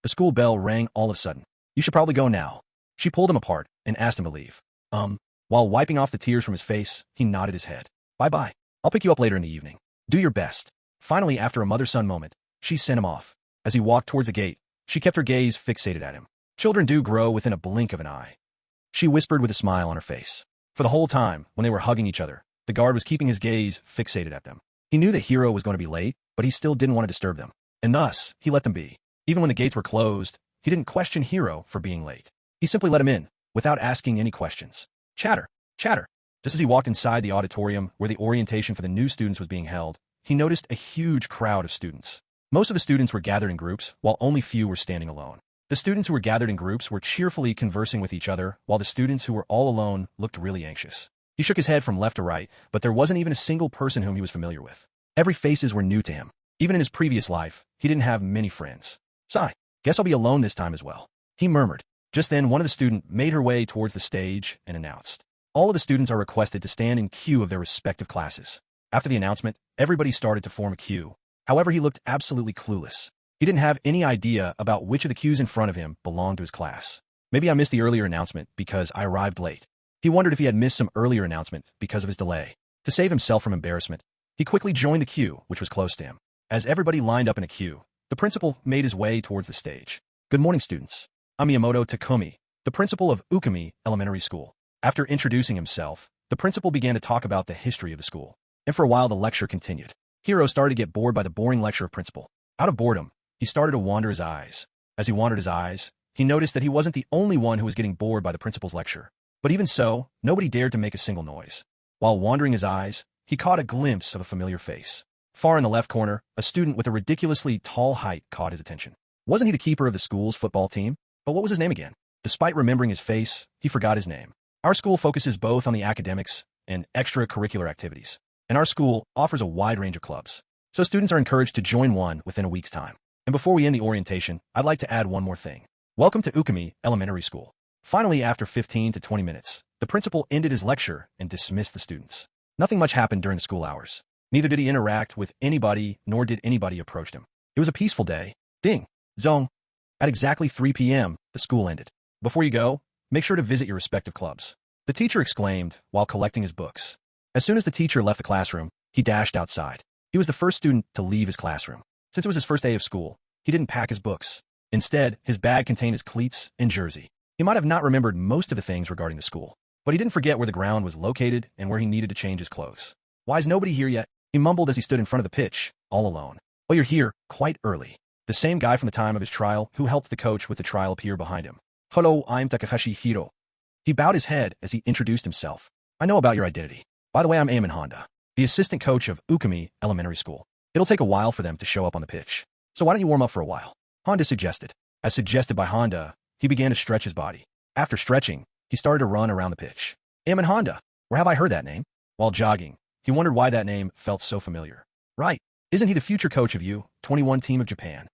The school bell rang all of a sudden. You should probably go now. She pulled him apart and asked him to leave. While wiping off the tears from his face, he nodded his head. Bye-bye. I'll pick you up later in the evening. Do your best. Finally, after a mother-son moment, she sent him off. As he walked towards the gate, she kept her gaze fixated at him. Children do grow within a blink of an eye. She whispered with a smile on her face. For the whole time, when they were hugging each other, the guard was keeping his gaze fixated at them. He knew that Hiro was going to be late, but he still didn't want to disturb them. And thus, he let them be. Even when the gates were closed, he didn't question Hiro for being late. He simply let him in, without asking any questions. Chatter, chatter. Just as he walked inside the auditorium where the orientation for the new students was being held, he noticed a huge crowd of students. Most of the students were gathered in groups, while only few were standing alone. The students who were gathered in groups were cheerfully conversing with each other, while the students who were all alone looked really anxious. He shook his head from left to right, but there wasn't even a single person whom he was familiar with. Every faces were new to him. Even in his previous life, he didn't have many friends. Sigh, guess I'll be alone this time as well, he murmured. Just then, one of the students made her way towards the stage and announced. All of the students are requested to stand in queue of their respective classes. After the announcement, everybody started to form a queue. However, he looked absolutely clueless. He didn't have any idea about which of the queues in front of him belonged to his class. Maybe I missed the earlier announcement because I arrived late. He wondered if he had missed some earlier announcement because of his delay. To save himself from embarrassment, he quickly joined the queue, which was close to him. As everybody lined up in a queue, the principal made his way towards the stage. Good morning, students. I'm Miyamoto Takumi, the principal of Ukami Elementary School. After introducing himself, the principal began to talk about the history of the school. And for a while, the lecture continued. Hiro started to get bored by the boring lecture of principal. Out of boredom, he started to wander his eyes. As he wandered his eyes, he noticed that he wasn't the only one who was getting bored by the principal's lecture. But even so, nobody dared to make a single noise. While wandering his eyes, he caught a glimpse of a familiar face. Far in the left corner, a student with a ridiculously tall height caught his attention. Wasn't he the keeper of the school's football team? But what was his name again? Despite remembering his face, he forgot his name. Our school focuses both on the academics and extracurricular activities. And our school offers a wide range of clubs. So students are encouraged to join one within a week's time. And before we end the orientation, I'd like to add one more thing. Welcome to Ukami Elementary School. Finally, after 15 to 20 minutes, the principal ended his lecture and dismissed the students. Nothing much happened during the school hours. Neither did he interact with anybody, nor did anybody approach him. It was a peaceful day. Ding! Zong! At exactly 3 p.m., the school ended. Before you go, make sure to visit your respective clubs, the teacher exclaimed while collecting his books. As soon as the teacher left the classroom, he dashed outside. He was the first student to leave his classroom. Since it was his first day of school, he didn't pack his books. Instead, his bag contained his cleats and jersey. He might have not remembered most of the things regarding the school, but he didn't forget where the ground was located and where he needed to change his clothes. Why is nobody here yet? He mumbled as he stood in front of the pitch, all alone. Well, you're here, quite early. The same guy from the time of his trial who helped the coach with the trial appeared behind him. Hello, I'm Takahashi Hiro. He bowed his head as he introduced himself. I know about your identity. By the way, I'm Eamon Honda, the assistant coach of Ukami Elementary School. It'll take a while for them to show up on the pitch. So why don't you warm up for a while? Honda suggested. As suggested by Honda, he began to stretch his body. After stretching, he started to run around the pitch. Eamon Honda, where have I heard that name? While jogging, he wondered why that name felt so familiar. Right, isn't he the future coach of U-21 team of Japan?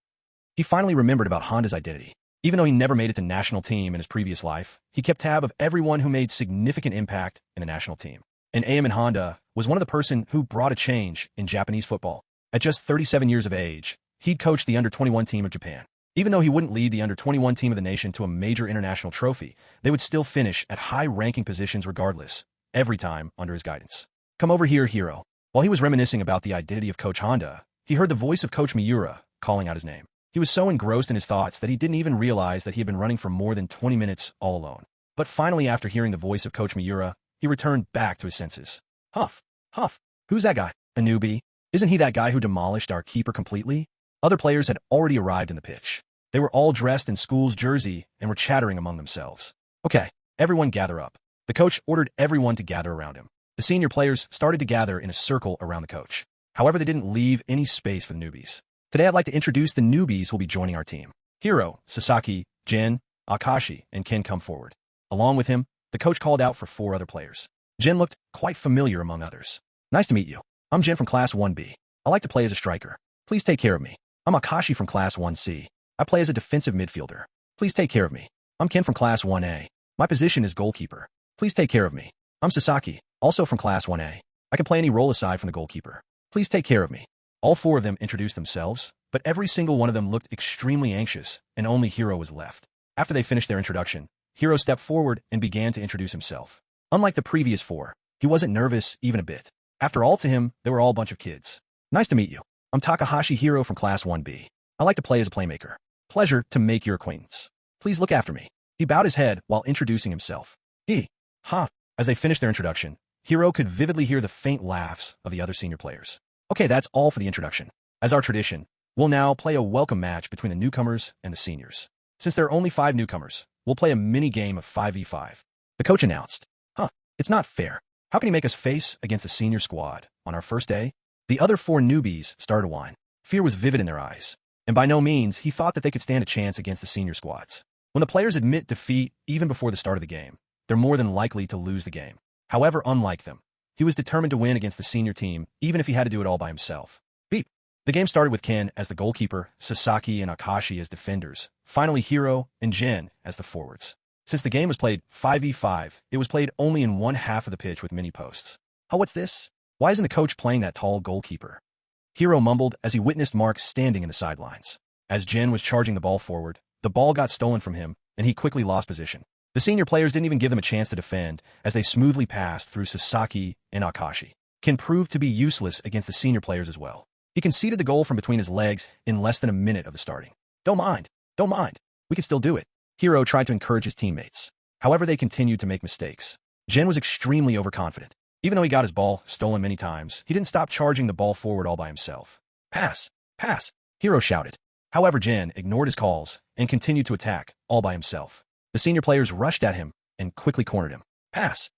He finally remembered about Honda's identity. Even though he never made it to national team in his previous life, he kept tab of everyone who made significant impact in the national team. And Eamon Honda was one of the person who brought a change in Japanese football. At just 37 years of age, he'd coached the under-21 team of Japan. Even though he wouldn't lead the under-21 team of the nation to a major international trophy, they would still finish at high-ranking positions regardless, every time under his guidance. Come over here, Hiro. While he was reminiscing about the identity of Coach Honda, he heard the voice of Coach Miura calling out his name. He was so engrossed in his thoughts that he didn't even realize that he had been running for more than 20 minutes all alone. But finally, after hearing the voice of Coach Miura, he returned back to his senses. Huff, huff, who's that guy? A newbie? Isn't he that guy who demolished our keeper completely? Other players had already arrived in the pitch. They were all dressed in school's jersey and were chattering among themselves. Okay, everyone gather up. The coach ordered everyone to gather around him. The senior players started to gather in a circle around the coach. However, they didn't leave any space for the newbies. Today I'd like to introduce the newbies who will be joining our team. Hiro, Sasaki, Jin, Akashi, and Ken come forward. Along with him, the coach called out for 4 other players. Jin looked quite familiar among others. Nice to meet you. I'm Jin from Class 1B. I like to play as a striker. Please take care of me. I'm Akashi from Class 1C. I play as a defensive midfielder. Please take care of me. I'm Ken from Class 1A. My position is goalkeeper. Please take care of me. I'm Sasaki, also from Class 1A. I can play any role aside from the goalkeeper. Please take care of me. All 4 of them introduced themselves, but every single one of them looked extremely anxious, and only Hiro was left. After they finished their introduction, Hiro stepped forward and began to introduce himself. Unlike the previous 4, he wasn't nervous even a bit. After all, to him, they were all a bunch of kids. Nice to meet you. I'm Takahashi Hiro from Class 1B. I like to play as a playmaker. Pleasure to make your acquaintance. Please look after me. He bowed his head while introducing himself. As they finished their introduction, Hiro could vividly hear the faint laughs of the other senior players. Okay, that's all for the introduction. As our tradition, we'll now play a welcome match between the newcomers and the seniors. Since there are only 5 newcomers, we'll play a mini-game of 5v5. The coach announced, It's not fair. How can he make us face against the senior squad on our first day? The other 4 newbies started to whine. Fear was vivid in their eyes, and by no means he thought that they could stand a chance against the senior squads. When the players admit defeat even before the start of the game, they're more than likely to lose the game. However, unlike them, he was determined to win against the senior team, even if he had to do it all by himself. Beep. The game started with Ken as the goalkeeper, Sasaki and Akashi as defenders, finally Hiro and Jin as the forwards. Since the game was played 5v5, it was played only in one half of the pitch with mini posts. What's this? Why isn't the coach playing that tall goalkeeper? Hiro mumbled as he witnessed Mark standing in the sidelines. As Jin was charging the ball forward, the ball got stolen from him, and he quickly lost position. The senior players didn't even give them a chance to defend, as they smoothly passed through Sasaki and Akashi. Ken proved to be useless against the senior players as well. He conceded the goal from between his legs in less than a minute of the starting. Don't mind. We can still do it. Hiro tried to encourage his teammates. However, they continued to make mistakes. Jin was extremely overconfident. Even though he got his ball stolen many times, he didn't stop charging the ball forward all by himself. Pass! Hiro shouted. However, Jin ignored his calls and continued to attack all by himself. The senior players rushed at him and quickly cornered him. Pass!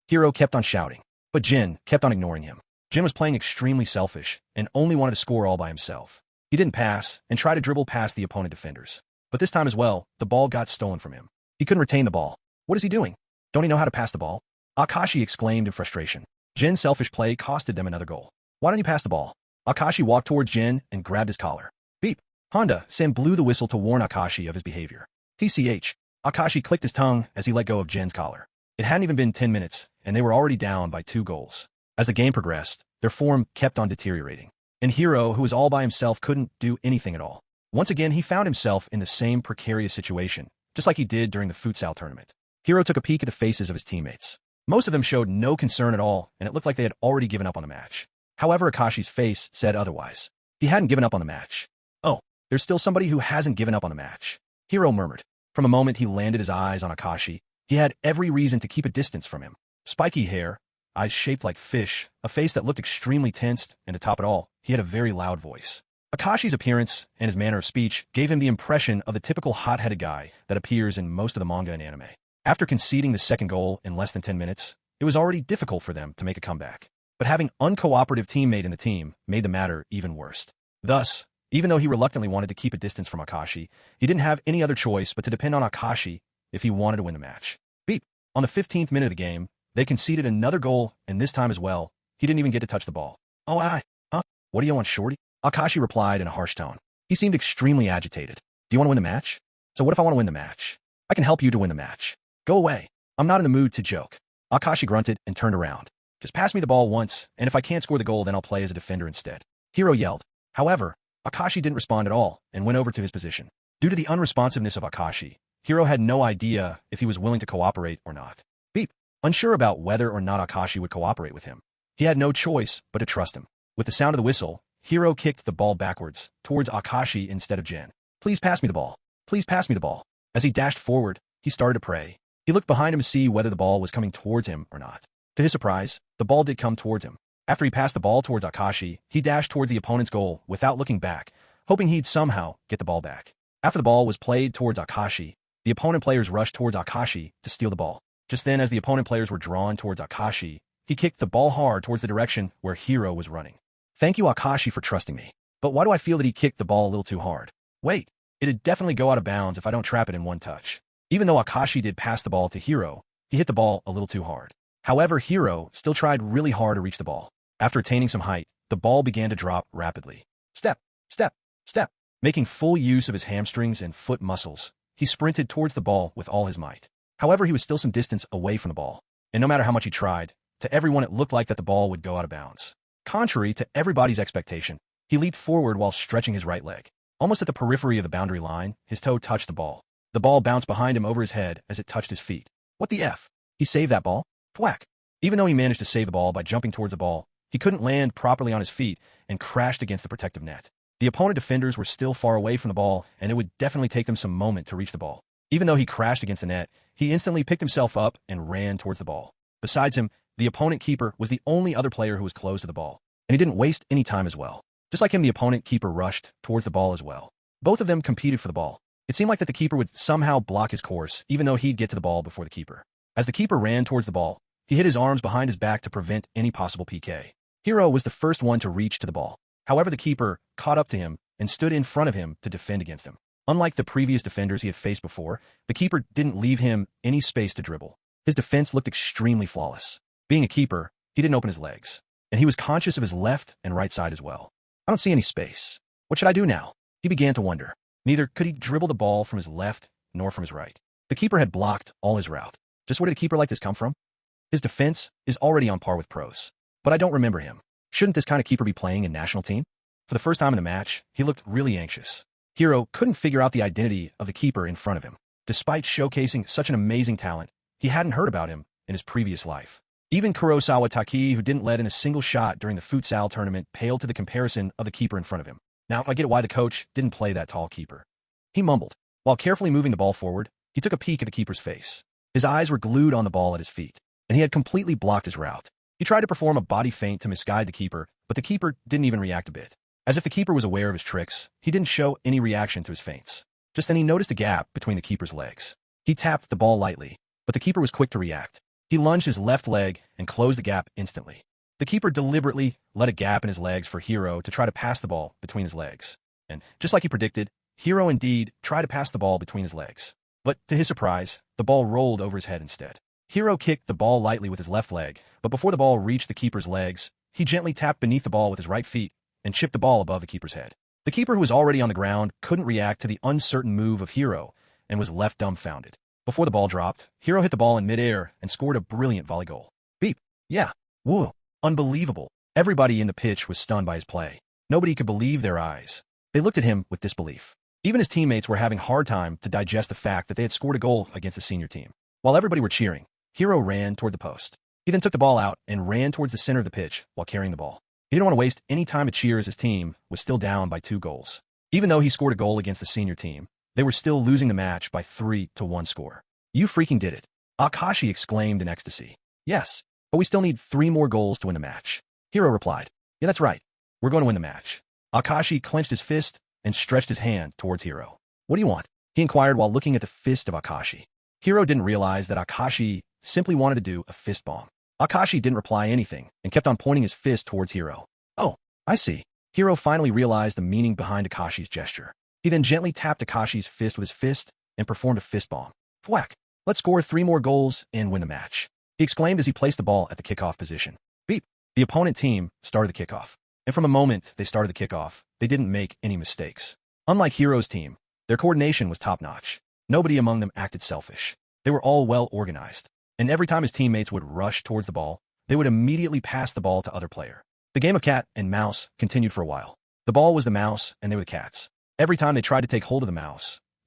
Hiro kept on shouting, but Jin kept on ignoring him. Jin was playing extremely selfish and only wanted to score all by himself. He didn't pass and tried to dribble past the opponent defenders. But this time as well, the ball got stolen from him. He couldn't retain the ball. What is he doing? Don't he know how to pass the ball? Akashi exclaimed in frustration. Jin's selfish play costed them another goal. Why don't you pass the ball? Akashi walked towards Jin and grabbed his collar. Beep. Honda, Sam blew the whistle to warn Akashi of his behavior. TCH. Akashi clicked his tongue as he let go of Jin's collar. It hadn't even been 10 minutes, and they were already down by 2 goals. As the game progressed, their form kept on deteriorating. And Hiro, who was all by himself, couldn't do anything at all. Once again, he found himself in the same precarious situation, just like he did during the futsal tournament. Hiro took a peek at the faces of his teammates. Most of them showed no concern at all, and it looked like they had already given up on the match. However, Akashi's face said otherwise. He hadn't given up on the match. Oh, there's still somebody who hasn't given up on the match. Hiro murmured. From a moment he landed his eyes on Akashi, he had every reason to keep a distance from him. Spiky hair, eyes shaped like fish, a face that looked extremely tensed, and to top it all, he had a very loud voice. Akashi's appearance and his manner of speech gave him the impression of the typical hot-headed guy that appears in most of the manga and anime. After conceding the second goal in less than 10 minutes, it was already difficult for them to make a comeback. But having an uncooperative teammate in the team made the matter even worse. Thus, even though he reluctantly wanted to keep a distance from Akashi, he didn't have any other choice but to depend on Akashi if he wanted to win the match. Beep. On the 15th minute of the game, they conceded another goal, and this time as well, he didn't even get to touch the ball. What do you want, shorty? Akashi replied in a harsh tone. He seemed extremely agitated. Do you want to win the match? So what if I want to win the match? I can help you to win the match. Go away. I'm not in the mood to joke. Akashi grunted and turned around. Just pass me the ball once, and if I can't score the goal, then I'll play as a defender instead. Hiro yelled. However, Akashi didn't respond at all and went over to his position. Due to the unresponsiveness of Akashi, Hiro had no idea if he was willing to cooperate or not. Beep. Unsure about whether or not Akashi would cooperate with him, he had no choice but to trust him. With the sound of the whistle, Hiro kicked the ball backwards towards Akashi instead of Jin. Please pass me the ball. Please pass me the ball. As he dashed forward, he started to pray. He looked behind him to see whether the ball was coming towards him or not. To his surprise, the ball did come towards him. After he passed the ball towards Akashi, he dashed towards the opponent's goal without looking back, hoping he'd somehow get the ball back. After the ball was played towards Akashi, the opponent players rushed towards Akashi to steal the ball. Just then, as the opponent players were drawn towards Akashi, he kicked the ball hard towards the direction where Hiro was running. Thank you, Akashi, for trusting me. But why do I feel that he kicked the ball a little too hard? Wait, it'd definitely go out of bounds if I don't trap it in one touch. Even though Akashi did pass the ball to Hiro, he hit the ball a little too hard. However, Hiro still tried really hard to reach the ball. After attaining some height, the ball began to drop rapidly. Step, step, step. Making full use of his hamstrings and foot muscles, he sprinted towards the ball with all his might. However, he was still some distance away from the ball, and no matter how much he tried, to everyone it looked like that the ball would go out of bounds. Contrary to everybody's expectation, he leaped forward while stretching his right leg. Almost at the periphery of the boundary line, his toe touched the ball. The ball bounced behind him over his head as it touched his feet. What the F? He saved that ball? Thwack. Even though he managed to save the ball by jumping towards the ball, he couldn't land properly on his feet and crashed against the protective net. The opponent defenders were still far away from the ball, and it would definitely take them some moment to reach the ball. Even though he crashed against the net, he instantly picked himself up and ran towards the ball. Besides him, the opponent keeper was the only other player who was close to the ball, and he didn't waste any time as well. Just like him, the opponent keeper rushed towards the ball as well. Both of them competed for the ball. It seemed like that the keeper would somehow block his course, even though he'd get to the ball before the keeper. As the keeper ran towards the ball, he hid his arms behind his back to prevent any possible PK. Hiro was the first one to reach to the ball. However, the keeper caught up to him and stood in front of him to defend against him. Unlike the previous defenders he had faced before, the keeper didn't leave him any space to dribble. His defense looked extremely flawless. Being a keeper, he didn't open his legs, and he was conscious of his left and right side as well. I don't see any space. What should I do now? He began to wonder. Neither could he dribble the ball from his left nor from his right. The keeper had blocked all his route. Just where did a keeper like this come from? His defense is already on par with pros, but I don't remember him. Shouldn't this kind of keeper be playing in national team? For the first time in the match, he looked really anxious. Hiro couldn't figure out the identity of the keeper in front of him. Despite showcasing such an amazing talent, he hadn't heard about him in his previous life. Even Kurosawa Taki, who didn't let in a single shot during the futsal tournament, paled to the comparison of the keeper in front of him. Now, I get why the coach didn't play that tall keeper. He mumbled. While carefully moving the ball forward, he took a peek at the keeper's face. His eyes were glued on the ball at his feet, and he had completely blocked his route. He tried to perform a body feint to misguide the keeper, but the keeper didn't even react a bit. As if the keeper was aware of his tricks, he didn't show any reaction to his feints. Just then he noticed a gap between the keeper's legs. He tapped the ball lightly, but the keeper was quick to react. He lunged his left leg and closed the gap instantly. The keeper deliberately let a gap in his legs for Hiro to try to pass the ball between his legs. And just like he predicted, Hiro indeed tried to pass the ball between his legs. But to his surprise, the ball rolled over his head instead. Hiro kicked the ball lightly with his left leg, but before the ball reached the keeper's legs, he gently tapped beneath the ball with his right feet and chipped the ball above the keeper's head. The keeper, who was already on the ground, couldn't react to the uncertain move of Hiro and was left dumbfounded. Before the ball dropped, Hiro hit the ball in midair and scored a brilliant volley goal. Beep. Yeah. Woo. Unbelievable. Everybody in the pitch was stunned by his play. Nobody could believe their eyes. They looked at him with disbelief. Even his teammates were having a hard time to digest the fact that they had scored a goal against the senior team. While everybody were cheering, Hiro ran toward the post. He then took the ball out and ran towards the center of the pitch while carrying the ball. He didn't want to waste any time to cheer as his team was still down by 2 goals. Even though he scored a goal against the senior team, they were still losing the match by 3-1 score. You freaking did it. Akashi exclaimed in ecstasy. Yes, but we still need 3 more goals to win the match. Hiro replied. Yeah, that's right. We're going to win the match. Akashi clenched his fist and stretched his hand towards Hiro. What do you want? He inquired while looking at the fist of Akashi. Hiro didn't realize that Akashi simply wanted to do a fist bomb. Akashi didn't reply anything and kept on pointing his fist towards Hiro. Oh, I see. Hiro finally realized the meaning behind Akashi's gesture. He then gently tapped Akashi's fist with his fist and performed a fist bomb. Thwack. Let's score 3 more goals and win the match. He exclaimed as he placed the ball at the kickoff position. Beep. The opponent team started the kickoff. And from the moment they started the kickoff, they didn't make any mistakes. Unlike Hiro's team, their coordination was top-notch. Nobody among them acted selfish. They were all well organized. And every time his teammates would rush towards the ball, they would immediately pass the ball to other player. The game of cat and mouse continued for a while. The ball was the mouse and they were the cats. Every time they tried to take hold of the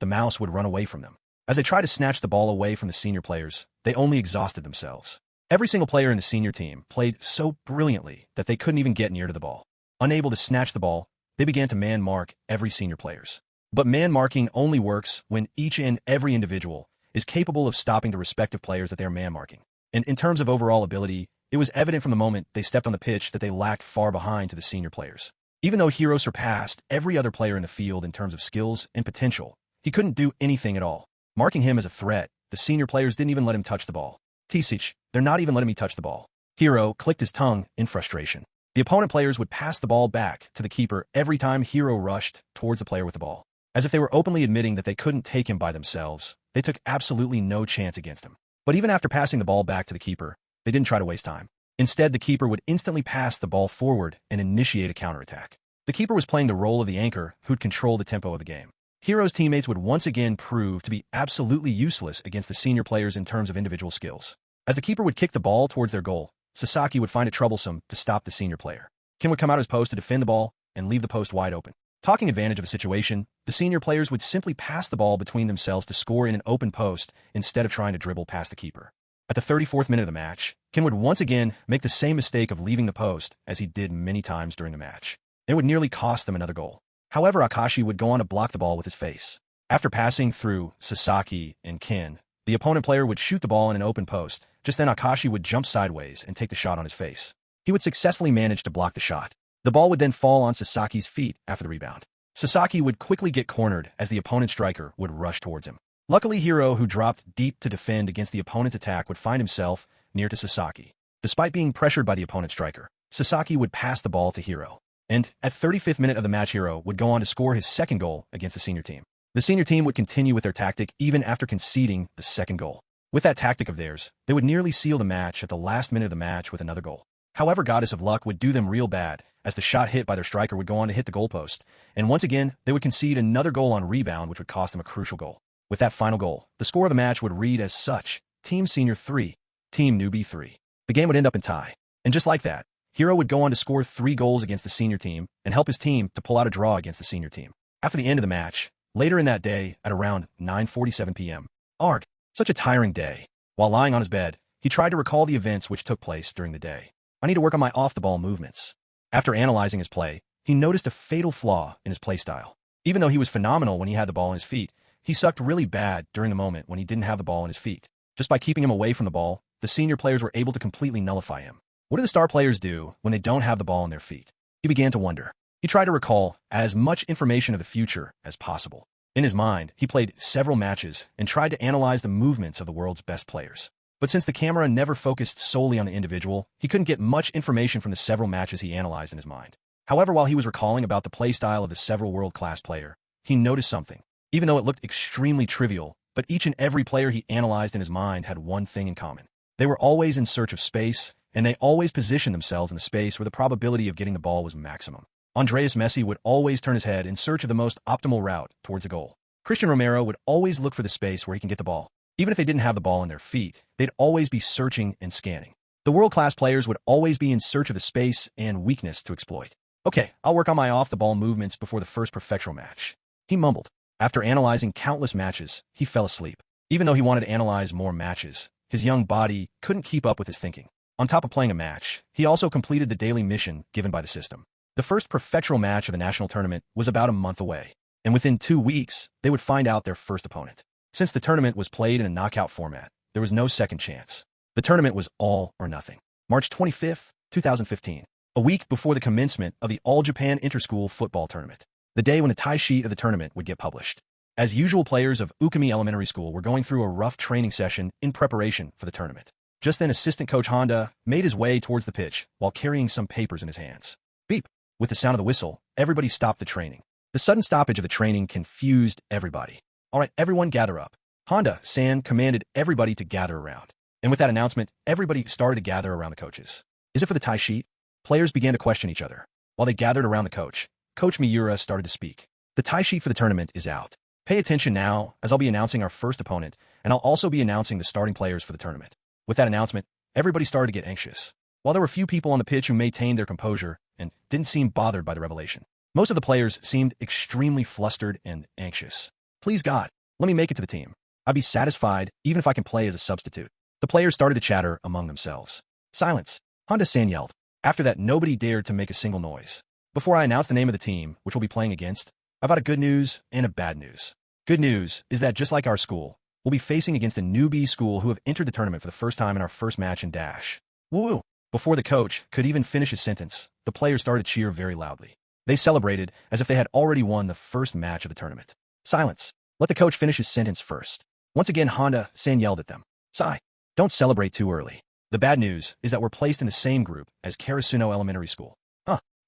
mouse would run away from them. As they tried to snatch the ball away from the senior players, they only exhausted themselves. Every single player in the senior team played so brilliantly that they couldn't even get near to the ball. Unable to snatch the ball, they began to man-mark every senior players. But man-marking only works when each and every individual is capable of stopping the respective players that they are man-marking. And in terms of overall ability, it was evident from the moment they stepped on the pitch that they lacked far behind to the senior players. Even though Hiro surpassed every other player in the field in terms of skills and potential, he couldn't do anything at all. Marking him as a threat, the senior players didn't even let him touch the ball. Tisich, they're not even letting me touch the ball. Hiro clicked his tongue in frustration. The opponent players would pass the ball back to the keeper every time Hiro rushed towards the player with the ball. As if they were openly admitting that they couldn't take him by themselves, they took absolutely no chance against him. But even after passing the ball back to the keeper, they didn't try to waste time. Instead, the keeper would instantly pass the ball forward and initiate a counterattack. The keeper was playing the role of the anchor who'd control the tempo of the game. Hiro's teammates would once again prove to be absolutely useless against the senior players in terms of individual skills. As the keeper would kick the ball towards their goal, Sasaki would find it troublesome to stop the senior player. Ken would come out of his post to defend the ball and leave the post wide open. Taking advantage of the situation, the senior players would simply pass the ball between themselves to score in an open post instead of trying to dribble past the keeper. At the 34th minute of the match, Ken would once again make the same mistake of leaving the post as he did many times during the match. It would nearly cost them another goal. However, Akashi would go on to block the ball with his face. After passing through Sasaki and Ken, the opponent player would shoot the ball in an open post. Just then, Akashi would jump sideways and take the shot on his face. He would successfully manage to block the shot. The ball would then fall on Sasaki's feet after the rebound. Sasaki would quickly get cornered as the opponent striker would rush towards him. Luckily, Hiro, who dropped deep to defend against the opponent's attack, would find himself near to Sasaki. Despite being pressured by the opponent striker, Sasaki would pass the ball to Hiro. And at 35th minute of the match, Hiro would go on to score his second goal against the senior team. The senior team would continue with their tactic even after conceding the second goal. With that tactic of theirs, they would nearly seal the match at the last minute of the match with another goal. However, Goddess of Luck would do them real bad, as the shot hit by their striker would go on to hit the goalpost, and once again, they would concede another goal on rebound, which would cost them a crucial goal. With that final goal, the score of the match would read as such: Team Senior 3, Team Newbie 3. The game would end up in tie. And just like that, Hiro would go on to score 3 goals against the senior team and help his team to pull out a draw against the senior team. After the end of the match, later in that day, at around 9:47 p.m., arg, such a tiring day. While lying on his bed, he tried to recall the events which took place during the day. I need to work on my off-the-ball movements. After analyzing his play, he noticed a fatal flaw in his play style. Even though he was phenomenal when he had the ball in his feet, he sucked really bad during the moment when he didn't have the ball in his feet. Just by keeping him away from the ball, the senior players were able to completely nullify him. What do the star players do when they don't have the ball in their feet? He began to wonder. He tried to recall as much information of the future as possible. In his mind, he played several matches and tried to analyze the movements of the world's best players. But since the camera never focused solely on the individual, he couldn't get much information from the several matches he analyzed in his mind. However, while he was recalling about the playstyle of the several world-class player, he noticed something. Even though it looked extremely trivial, but each and every player he analyzed in his mind had one thing in common. They were always in search of space, and they always positioned themselves in the space where the probability of getting the ball was maximum. Andreas Messi would always turn his head in search of the most optimal route towards a goal. Christian Romero would always look for the space where he can get the ball. Even if they didn't have the ball in their feet, they'd always be searching and scanning. The world-class players would always be in search of the space and weakness to exploit. Okay, I'll work on my off-the-ball movements before the first professional match, he mumbled. After analyzing countless matches, he fell asleep. Even though he wanted to analyze more matches, his young body couldn't keep up with his thinking. On top of playing a match, he also completed the daily mission given by the system. The first professional match of the national tournament was about a month away, and within 2 weeks, they would find out their first opponent. Since the tournament was played in a knockout format, there was no second chance. The tournament was all or nothing. March 25, 2015, a week before the commencement of the All-Japan Interschool Football Tournament, the day when the tie sheet of the tournament would get published. As usual, players of Ukami Elementary School were going through a rough training session in preparation for the tournament. Just then, assistant coach Honda made his way towards the pitch while carrying some papers in his hands. Beep! With the sound of the whistle, everybody stopped the training. The sudden stoppage of the training confused everybody. All right, everyone gather up. Honda-san commanded everybody to gather around. And with that announcement, everybody started to gather around the coaches. Is it for the tie sheet? Players began to question each other. While they gathered around the coach, Coach Miura started to speak. The tie sheet for the tournament is out. Pay attention now, as I'll be announcing our first opponent, and I'll also be announcing the starting players for the tournament. With that announcement, everybody started to get anxious. While there were few people on the pitch who maintained their composure and didn't seem bothered by the revelation, most of the players seemed extremely flustered and anxious. Please God, let me make it to the team. I'd be satisfied even if I can play as a substitute. The players started to chatter among themselves. Silence, Honda-san yelled. After that, nobody dared to make a single noise. Before I announce the name of the team, which we'll be playing against, I've got a good news and a bad news. Good news is that just like our school, we'll be facing against a newbie school who have entered the tournament for the first time in our first match in Dash. Woo-woo! Before the coach could even finish his sentence, the players started to cheer very loudly. They celebrated as if they had already won the first match of the tournament. Silence. Let the coach finish his sentence first. Once again, Honda-san yelled at them. Sigh. Don't celebrate too early. The bad news is that we're placed in the same group as Karasuno Elementary School.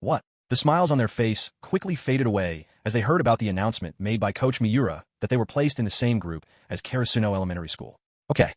What? The smiles on their face quickly faded away as they heard about the announcement made by Coach Miura that they were placed in the same group as Karasuno Elementary School. Okay,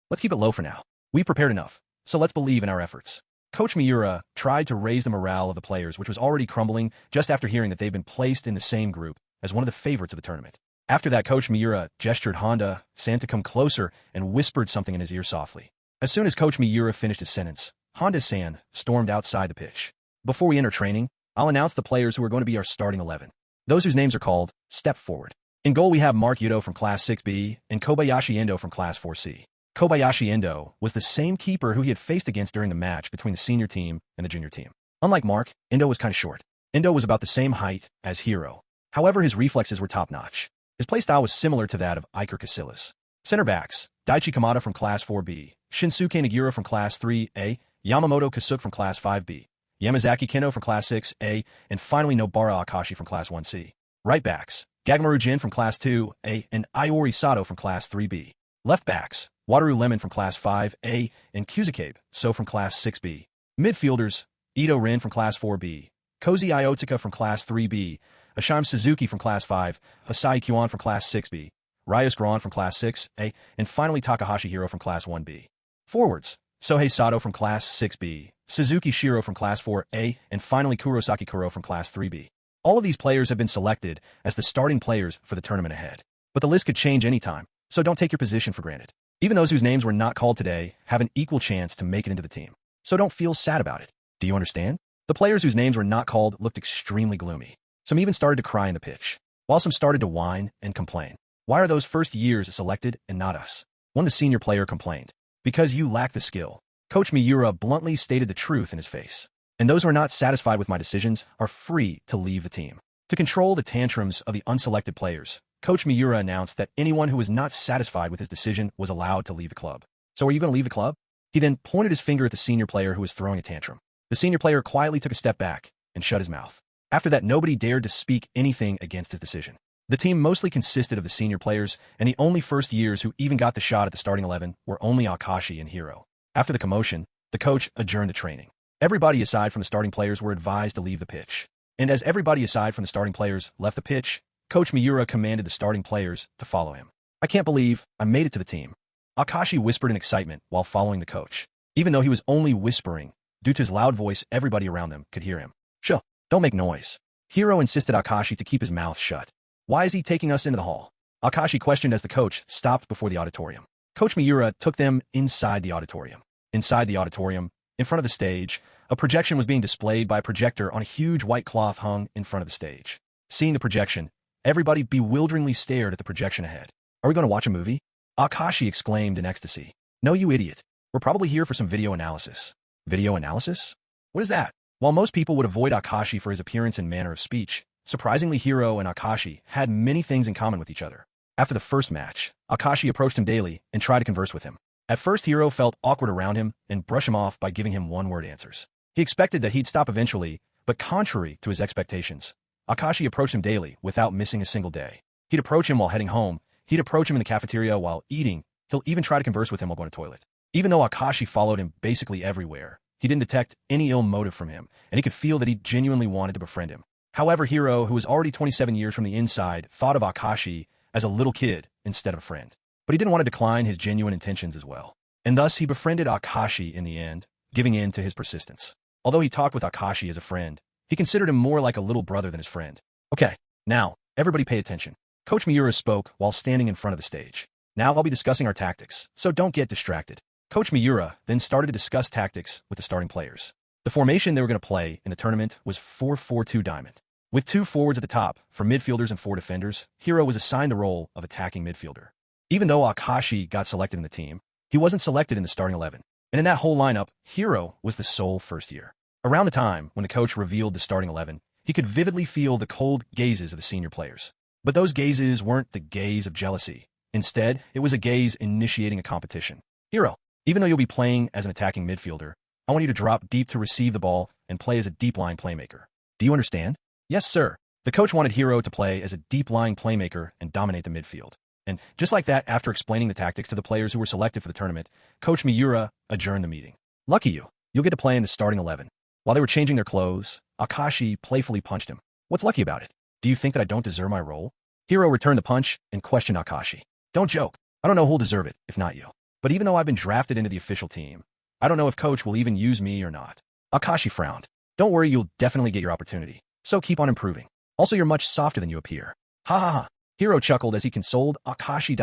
let's keep it low for now. We've prepared enough, so let's believe in our efforts. Coach Miura tried to raise the morale of the players, which was already crumbling just after hearing that they've been placed in the same group as one of the favorites of the tournament. After that, Coach Miura gestured Honda-san to come closer and whispered something in his ear softly. As soon as Coach Miura finished his sentence, Honda-san stormed outside the pitch. Before we enter training, I'll announce the players who are going to be our starting 11. Those whose names are called, step forward. In goal we have Mark Yuto from Class 6B and Kobayashi Endo from Class 4C. Kobayashi Endo was the same keeper who he had faced against during the match between the senior team and the junior team. Unlike Mark, Endo was kind of short. Endo was about the same height as Hiro. However, his reflexes were top-notch. His playstyle was similar to that of Iker Casillas. Center backs, Daichi Kamada from Class 4B, Shinsuke Nagira from Class 3A, Yamamoto Kasuke from Class 5B, Yamazaki Keno from Class 6A, and finally Nobara Akashi from Class 1C. Right backs, Gagamaru Jin from Class 2A and Iori Sato from Class 3B. Left backs, Wataru Lemon from Class 5A and Kuzukabe So from Class 6B. Midfielders, Ito Rin from Class 4B, Kozi Iotika from Class 3B, Ashime Suzuki from Class 5, Hasai Kwan from Class 6B, Ryus Gran from Class 6A, and finally Takahashi Hiro from Class 1B. Forwards, Sohei Sato from Class 6B, Suzuki Shiro from Class 4A, and finally Kurosaki Kuro from Class 3B. All of these players have been selected as the starting players for the tournament ahead. But the list could change anytime, so don't take your position for granted. Even those whose names were not called today have an equal chance to make it into the team. So don't feel sad about it. Do you understand? The players whose names were not called looked extremely gloomy. Some even started to cry in the pitch, while some started to whine and complain. Why are those first years selected and not us? One the senior player complained. Because you lack the skill. Coach Miura bluntly stated the truth in his face. And those who are not satisfied with my decisions are free to leave the team. To control the tantrums of the unselected players, Coach Miura announced that anyone who was not satisfied with his decision was allowed to leave the club. So are you going to leave the club? He then pointed his finger at the senior player who was throwing a tantrum. The senior player quietly took a step back and shut his mouth. After that, nobody dared to speak anything against his decision. The team mostly consisted of the senior players, and the only first years who even got the shot at the starting 11 were only Akashi and Hiro. After the commotion, the coach adjourned the training. Everybody aside from the starting players were advised to leave the pitch. And as everybody aside from the starting players left the pitch, Coach Miura commanded the starting players to follow him. I can't believe I made it to the team. Akashi whispered in excitement while following the coach. Even though he was only whispering, due to his loud voice, everybody around them could hear him. Sure, don't make noise. Hiro insisted Akashi to keep his mouth shut. Why is he taking us into the hall? Akashi questioned as the coach stopped before the auditorium. Coach Miura took them inside the auditorium. Inside the auditorium, in front of the stage, a projection was being displayed by a projector on a huge white cloth hung in front of the stage. Seeing the projection, everybody bewilderingly stared at the projection ahead. Are we going to watch a movie? Akashi exclaimed in ecstasy. No, you idiot. We're probably here for some video analysis. Video analysis? What is that? While most people would avoid Akashi for his appearance and manner of speech, surprisingly Hiro and Akashi had many things in common with each other. After the first match, Akashi approached him daily and tried to converse with him. At first, Hiro felt awkward around him and brushed him off by giving him one-word answers. He expected that he'd stop eventually, but contrary to his expectations, Akashi approached him daily without missing a single day. He'd approach him while heading home, he'd approach him in the cafeteria while eating, he'll even try to converse with him while going to the toilet. Even though Akashi followed him basically everywhere, he didn't detect any ill motive from him, and he could feel that he genuinely wanted to befriend him. However, Hiro, who was already 27 years from the inside, thought of Akashi as a little kid instead of a friend. But he didn't want to decline his genuine intentions as well. And thus, he befriended Akashi in the end, giving in to his persistence. Although he talked with Akashi as a friend, he considered him more like a little brother than his friend. Okay, now, everybody pay attention. Coach Miura spoke while standing in front of the stage. Now I'll be discussing our tactics, so don't get distracted. Coach Miura then started to discuss tactics with the starting players. The formation they were going to play in the tournament was 4-4-2 diamond. With 2 forwards at the top, for midfielders and 4 defenders, Hiro was assigned the role of attacking midfielder. Even though Akashi got selected in the team, he wasn't selected in the starting 11. And in that whole lineup, Hiro was the sole first year. Around the time when the coach revealed the starting 11, he could vividly feel the cold gazes of the senior players. But those gazes weren't the gaze of jealousy. Instead, it was a gaze initiating a competition. Hiro, even though you'll be playing as an attacking midfielder, I want you to drop deep to receive the ball and play as a deep-lying playmaker. Do you understand? Yes, sir. The coach wanted Hiro to play as a deep-lying playmaker and dominate the midfield. And just like that, after explaining the tactics to the players who were selected for the tournament, Coach Miura adjourned the meeting. Lucky you. You'll get to play in the starting 11. While they were changing their clothes, Akashi playfully punched him. What's lucky about it? Do you think that I don't deserve my role? Hiro returned the punch and questioned Akashi. Don't joke. I don't know who'll deserve it, if not you. But even though I've been drafted into the official team, I don't know if coach will even use me or not. Akashi frowned. Don't worry, you'll definitely get your opportunity. So keep on improving. Also, you're much softer than you appear. Ha ha ha. Hiro chuckled as he consoled Akashi.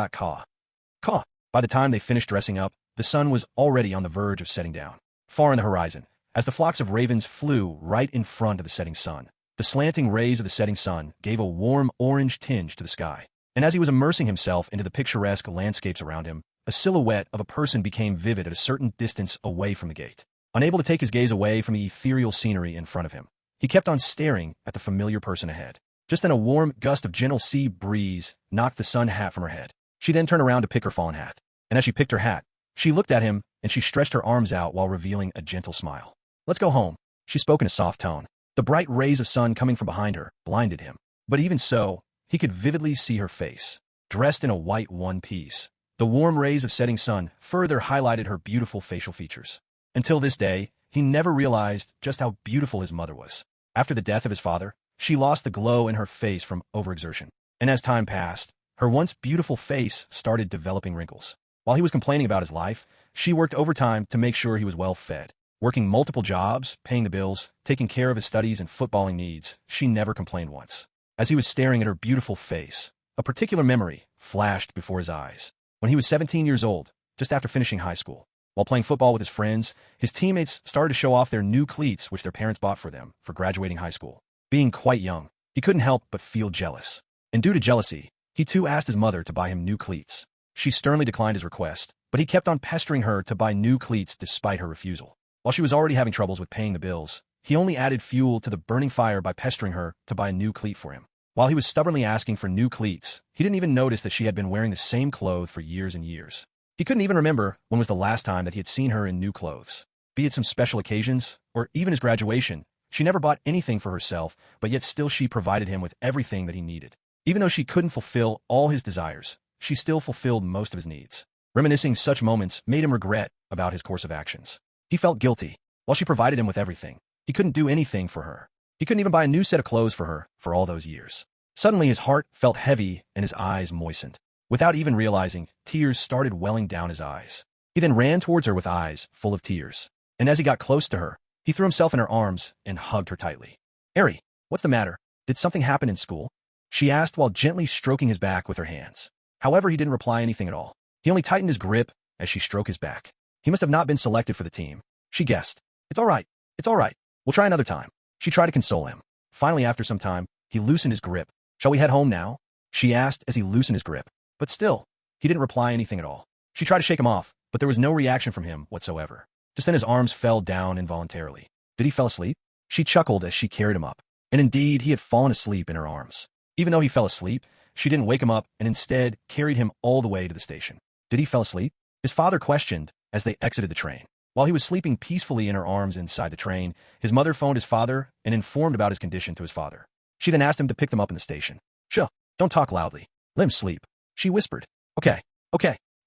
Caw. By the time they finished dressing up, the sun was already on the verge of setting down. Far in the horizon, as the flocks of ravens flew right in front of the setting sun, the slanting rays of the setting sun gave a warm orange tinge to the sky. And as he was immersing himself into the picturesque landscapes around him, a silhouette of a person became vivid at a certain distance away from the gate. Unable to take his gaze away from the ethereal scenery in front of him, he kept on staring at the familiar person ahead. Just then a warm gust of gentle sea breeze knocked the sun hat from her head. She then turned around to pick her fallen hat. And as she picked her hat, she looked at him and she stretched her arms out while revealing a gentle smile. Let's go home, she spoke in a soft tone. The bright rays of sun coming from behind her blinded him. But even so, he could vividly see her face, dressed in a white one-piece. The warm rays of setting sun further highlighted her beautiful facial features. Until this day, he never realized just how beautiful his mother was. After the death of his father, she lost the glow in her face from overexertion. And as time passed, her once beautiful face started developing wrinkles. While he was complaining about his life, she worked overtime to make sure he was well fed. Working multiple jobs, paying the bills, taking care of his studies and footballing needs, she never complained once. As he was staring at her beautiful face, a particular memory flashed before his eyes. When he was 17 years old, just after finishing high school, while playing football with his friends, his teammates started to show off their new cleats which their parents bought for them for graduating high school. Being quite young, he couldn't help but feel jealous. And due to jealousy, he too asked his mother to buy him new cleats. She sternly declined his request, but he kept on pestering her to buy new cleats despite her refusal. While she was already having troubles with paying the bills, he only added fuel to the burning fire by pestering her to buy a new cleat for him. While he was stubbornly asking for new cleats, he didn't even notice that she had been wearing the same clothes for years and years. He couldn't even remember when was the last time that he had seen her in new clothes. Be it some special occasions, or even his graduation, she never bought anything for herself, but yet still she provided him with everything that he needed. Even though she couldn't fulfill all his desires, she still fulfilled most of his needs. Reminiscing such moments made him regret about his course of actions. He felt guilty. While she provided him with everything, he couldn't do anything for her. He couldn't even buy a new set of clothes for her for all those years. Suddenly his heart felt heavy and his eyes moistened. Without even realizing, tears started welling down his eyes. He then ran towards her with eyes full of tears. And as he got close to her, he threw himself in her arms and hugged her tightly. Eri, what's the matter? Did something happen in school? She asked while gently stroking his back with her hands. However, he didn't reply anything at all. He only tightened his grip as she stroked his back. He must have not been selected for the team. She guessed. It's all right. It's all right. We'll try another time. She tried to console him. Finally, after some time, he loosened his grip. Shall we head home now? She asked as he loosened his grip. But still, he didn't reply anything at all. She tried to shake him off, but there was no reaction from him whatsoever. Just then his arms fell down involuntarily. Did he fall asleep? She chuckled as she carried him up. And indeed, he had fallen asleep in her arms. Even though he fell asleep, she didn't wake him up and instead carried him all the way to the station. Did he fall asleep? His father questioned as they exited the train. While he was sleeping peacefully in her arms inside the train, his mother phoned his father and informed about his condition to his father. She then asked him to pick them up in the station. Sure, don't talk loudly. Let him sleep. She whispered. Okay,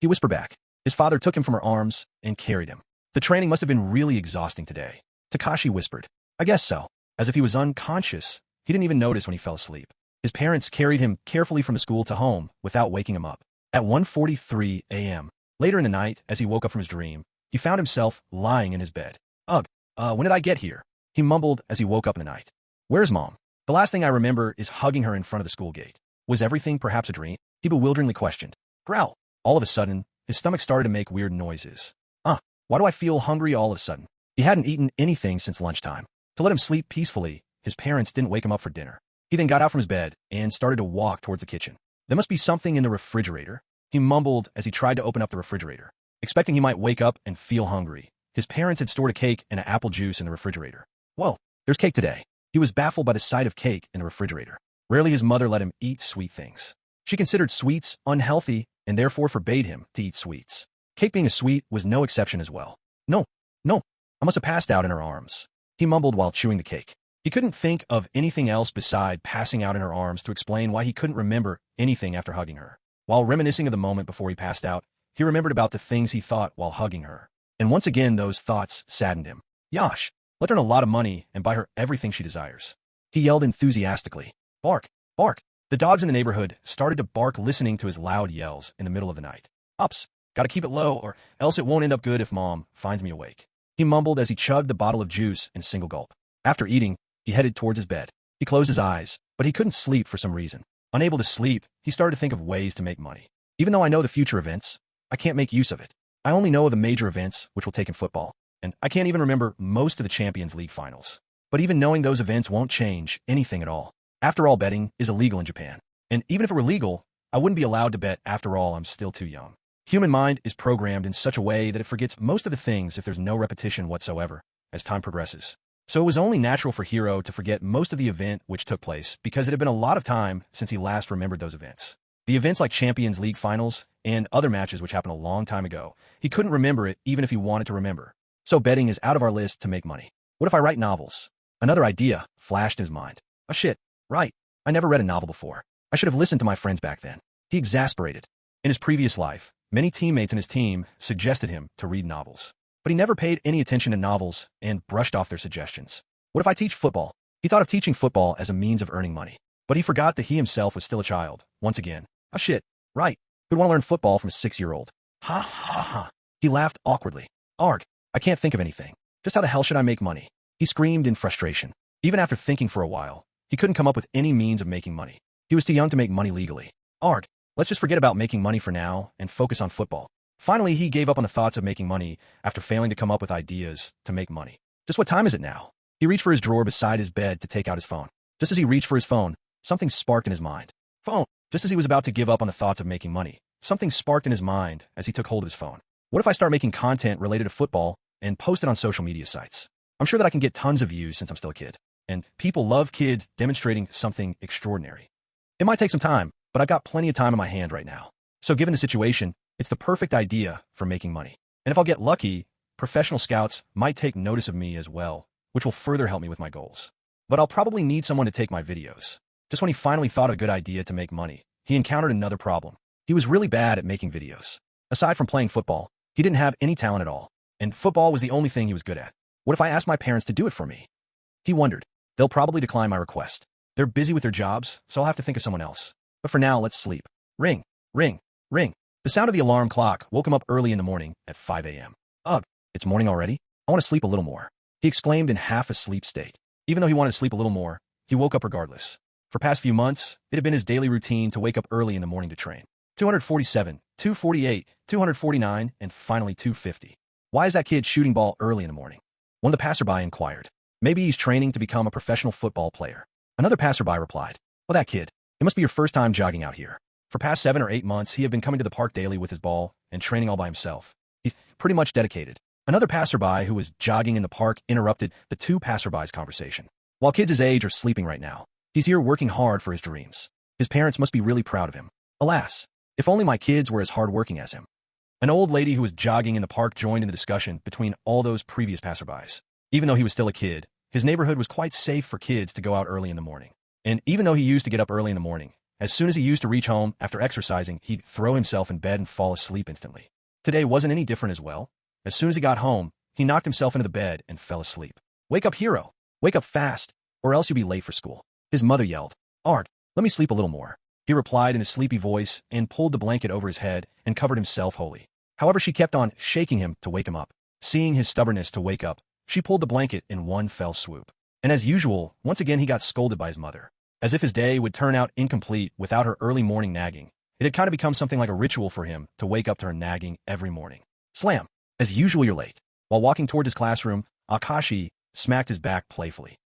he whispered back. His father took him from her arms and carried him. The training must have been really exhausting today. Takashi whispered. I guess so. As if he was unconscious, he didn't even notice when he fell asleep. His parents carried him carefully from the school to home without waking him up. At 1:43 a.m., later in the night, as he woke up from his dream, he found himself lying in his bed. Ugh, when did I get here? He mumbled as he woke up in the night. Where's Mom? The last thing I remember is hugging her in front of the school gate. Was everything perhaps a dream? He bewilderingly questioned. Growl. All of a sudden, his stomach started to make weird noises. Why do I feel hungry all of a sudden? He hadn't eaten anything since lunchtime. To let him sleep peacefully, his parents didn't wake him up for dinner. He then got out from his bed and started to walk towards the kitchen. There must be something in the refrigerator, he mumbled as he tried to open up the refrigerator. Expecting he might wake up and feel hungry, his parents had stored a cake and an apple juice in the refrigerator. Whoa, there's cake today. He was baffled by the sight of cake in the refrigerator. Rarely his mother let him eat sweet things. She considered sweets unhealthy and therefore forbade him to eat sweets. Cake being a sweet was no exception as well. No, I must have passed out in her arms, he mumbled while chewing the cake. He couldn't think of anything else beside passing out in her arms to explain why he couldn't remember anything after hugging her. While reminiscing of the moment before he passed out, he remembered about the things he thought while hugging her. And once again those thoughts saddened him. Yash, Let her earn a lot of money and buy her everything she desires. He yelled enthusiastically. Bark, bark. The dogs in the neighborhood started to bark listening to his loud yells in the middle of the night. Ups, gotta keep it low or else it won't end up good if Mom finds me awake. He mumbled as he chugged the bottle of juice in a single gulp. After eating, he headed towards his bed. He closed his eyes, but he couldn't sleep for some reason. Unable to sleep, he started to think of ways to make money. Even though I know the future events, I can't make use of it. I only know of the major events which will take in football, and I can't even remember most of the Champions League finals. But even knowing those events won't change anything at all. After all, betting is illegal in Japan. And even if it were legal, I wouldn't be allowed to bet. After all, I'm still too young. Human mind is programmed in such a way that it forgets most of the things if there's no repetition whatsoever as time progresses. So it was only natural for Hiro to forget most of the event which took place because it had been a lot of time since he last remembered those events. The events like Champions League finals and other matches which happened a long time ago, he couldn't remember it even if he wanted to remember. So betting is out of our list to make money. What if I write novels? Another idea flashed in his mind. Oh shit, right. I never read a novel before. I should have listened to my friends back then. He exasperated. In his previous life, many teammates in his team suggested him to read novels. But he never paid any attention to novels and brushed off their suggestions. What if I teach football? He thought of teaching football as a means of earning money. But he forgot that he himself was still a child, once again. Oh shit, right. Who'd want to learn football from a 6-year-old? Ha ha ha. He laughed awkwardly. Arg, I can't think of anything. Just how the hell should I make money? He screamed in frustration. Even after thinking for a while, he couldn't come up with any means of making money. He was too young to make money legally. Arg, let's just forget about making money for now and focus on football. Finally, he gave up on the thoughts of making money after failing to come up with ideas to make money. Just what time is it now? He reached for his drawer beside his bed to take out his phone. Just as he reached for his phone, something sparked in his mind. Phone. Just as he was about to give up on the thoughts of making money, something sparked in his mind as he took hold of his phone. What if I start making content related to football and post it on social media sites? I'm sure that I can get tons of views since I'm still a kid. And people love kids demonstrating something extraordinary. It might take some time, but I've got plenty of time in my hand right now. So given the situation, it's the perfect idea for making money. And if I'll get lucky, professional scouts might take notice of me as well, which will further help me with my goals. But I'll probably need someone to take my videos. Just when he finally thought of a good idea to make money, he encountered another problem. He was really bad at making videos. Aside from playing football, he didn't have any talent at all. And football was the only thing he was good at. What if I asked my parents to do it for me? He wondered. They'll probably decline my request. They're busy with their jobs, so I'll have to think of someone else. But for now, let's sleep. Ring, ring, ring. The sound of the alarm clock woke him up early in the morning at 5 a.m. Ugh, it's morning already? I want to sleep a little more. He exclaimed in half-asleep state. Even though he wanted to sleep a little more, he woke up regardless. For past few months, it had been his daily routine to wake up early in the morning to train. 247, 248, 249, and finally 250. Why is that kid shooting ball early in the morning? One of the passerby inquired. Maybe he's training to become a professional football player. Another passerby replied. Well, that kid, it must be your first time jogging out here. For past 7 or 8 months, he had been coming to the park daily with his ball and training all by himself. He's pretty much dedicated. Another passerby who was jogging in the park interrupted the two passerbys' conversation. While kids his age are sleeping right now, he's here working hard for his dreams. His parents must be really proud of him. Alas, if only my kids were as hardworking as him. An old lady who was jogging in the park joined in the discussion between all those previous passerbys. Even though he was still a kid, his neighborhood was quite safe for kids to go out early in the morning. And even though he used to get up early in the morning, as soon as he used to reach home after exercising, he'd throw himself in bed and fall asleep instantly. Today wasn't any different as well. As soon as he got home, he knocked himself into the bed and fell asleep. Wake up, Hiro! Wake up fast, or else you'll be late for school. His mother yelled. Art, let me sleep a little more. He replied in a sleepy voice and pulled the blanket over his head and covered himself wholly. However, she kept on shaking him to wake him up. Seeing his stubbornness to wake up, she pulled the blanket in one fell swoop. And as usual, once again he got scolded by his mother. As if his day would turn out incomplete without her early morning nagging, it had kind of become something like a ritual for him to wake up to her nagging every morning. Slam! As usual, you're late. While walking toward his classroom, Akashi smacked his back playfully.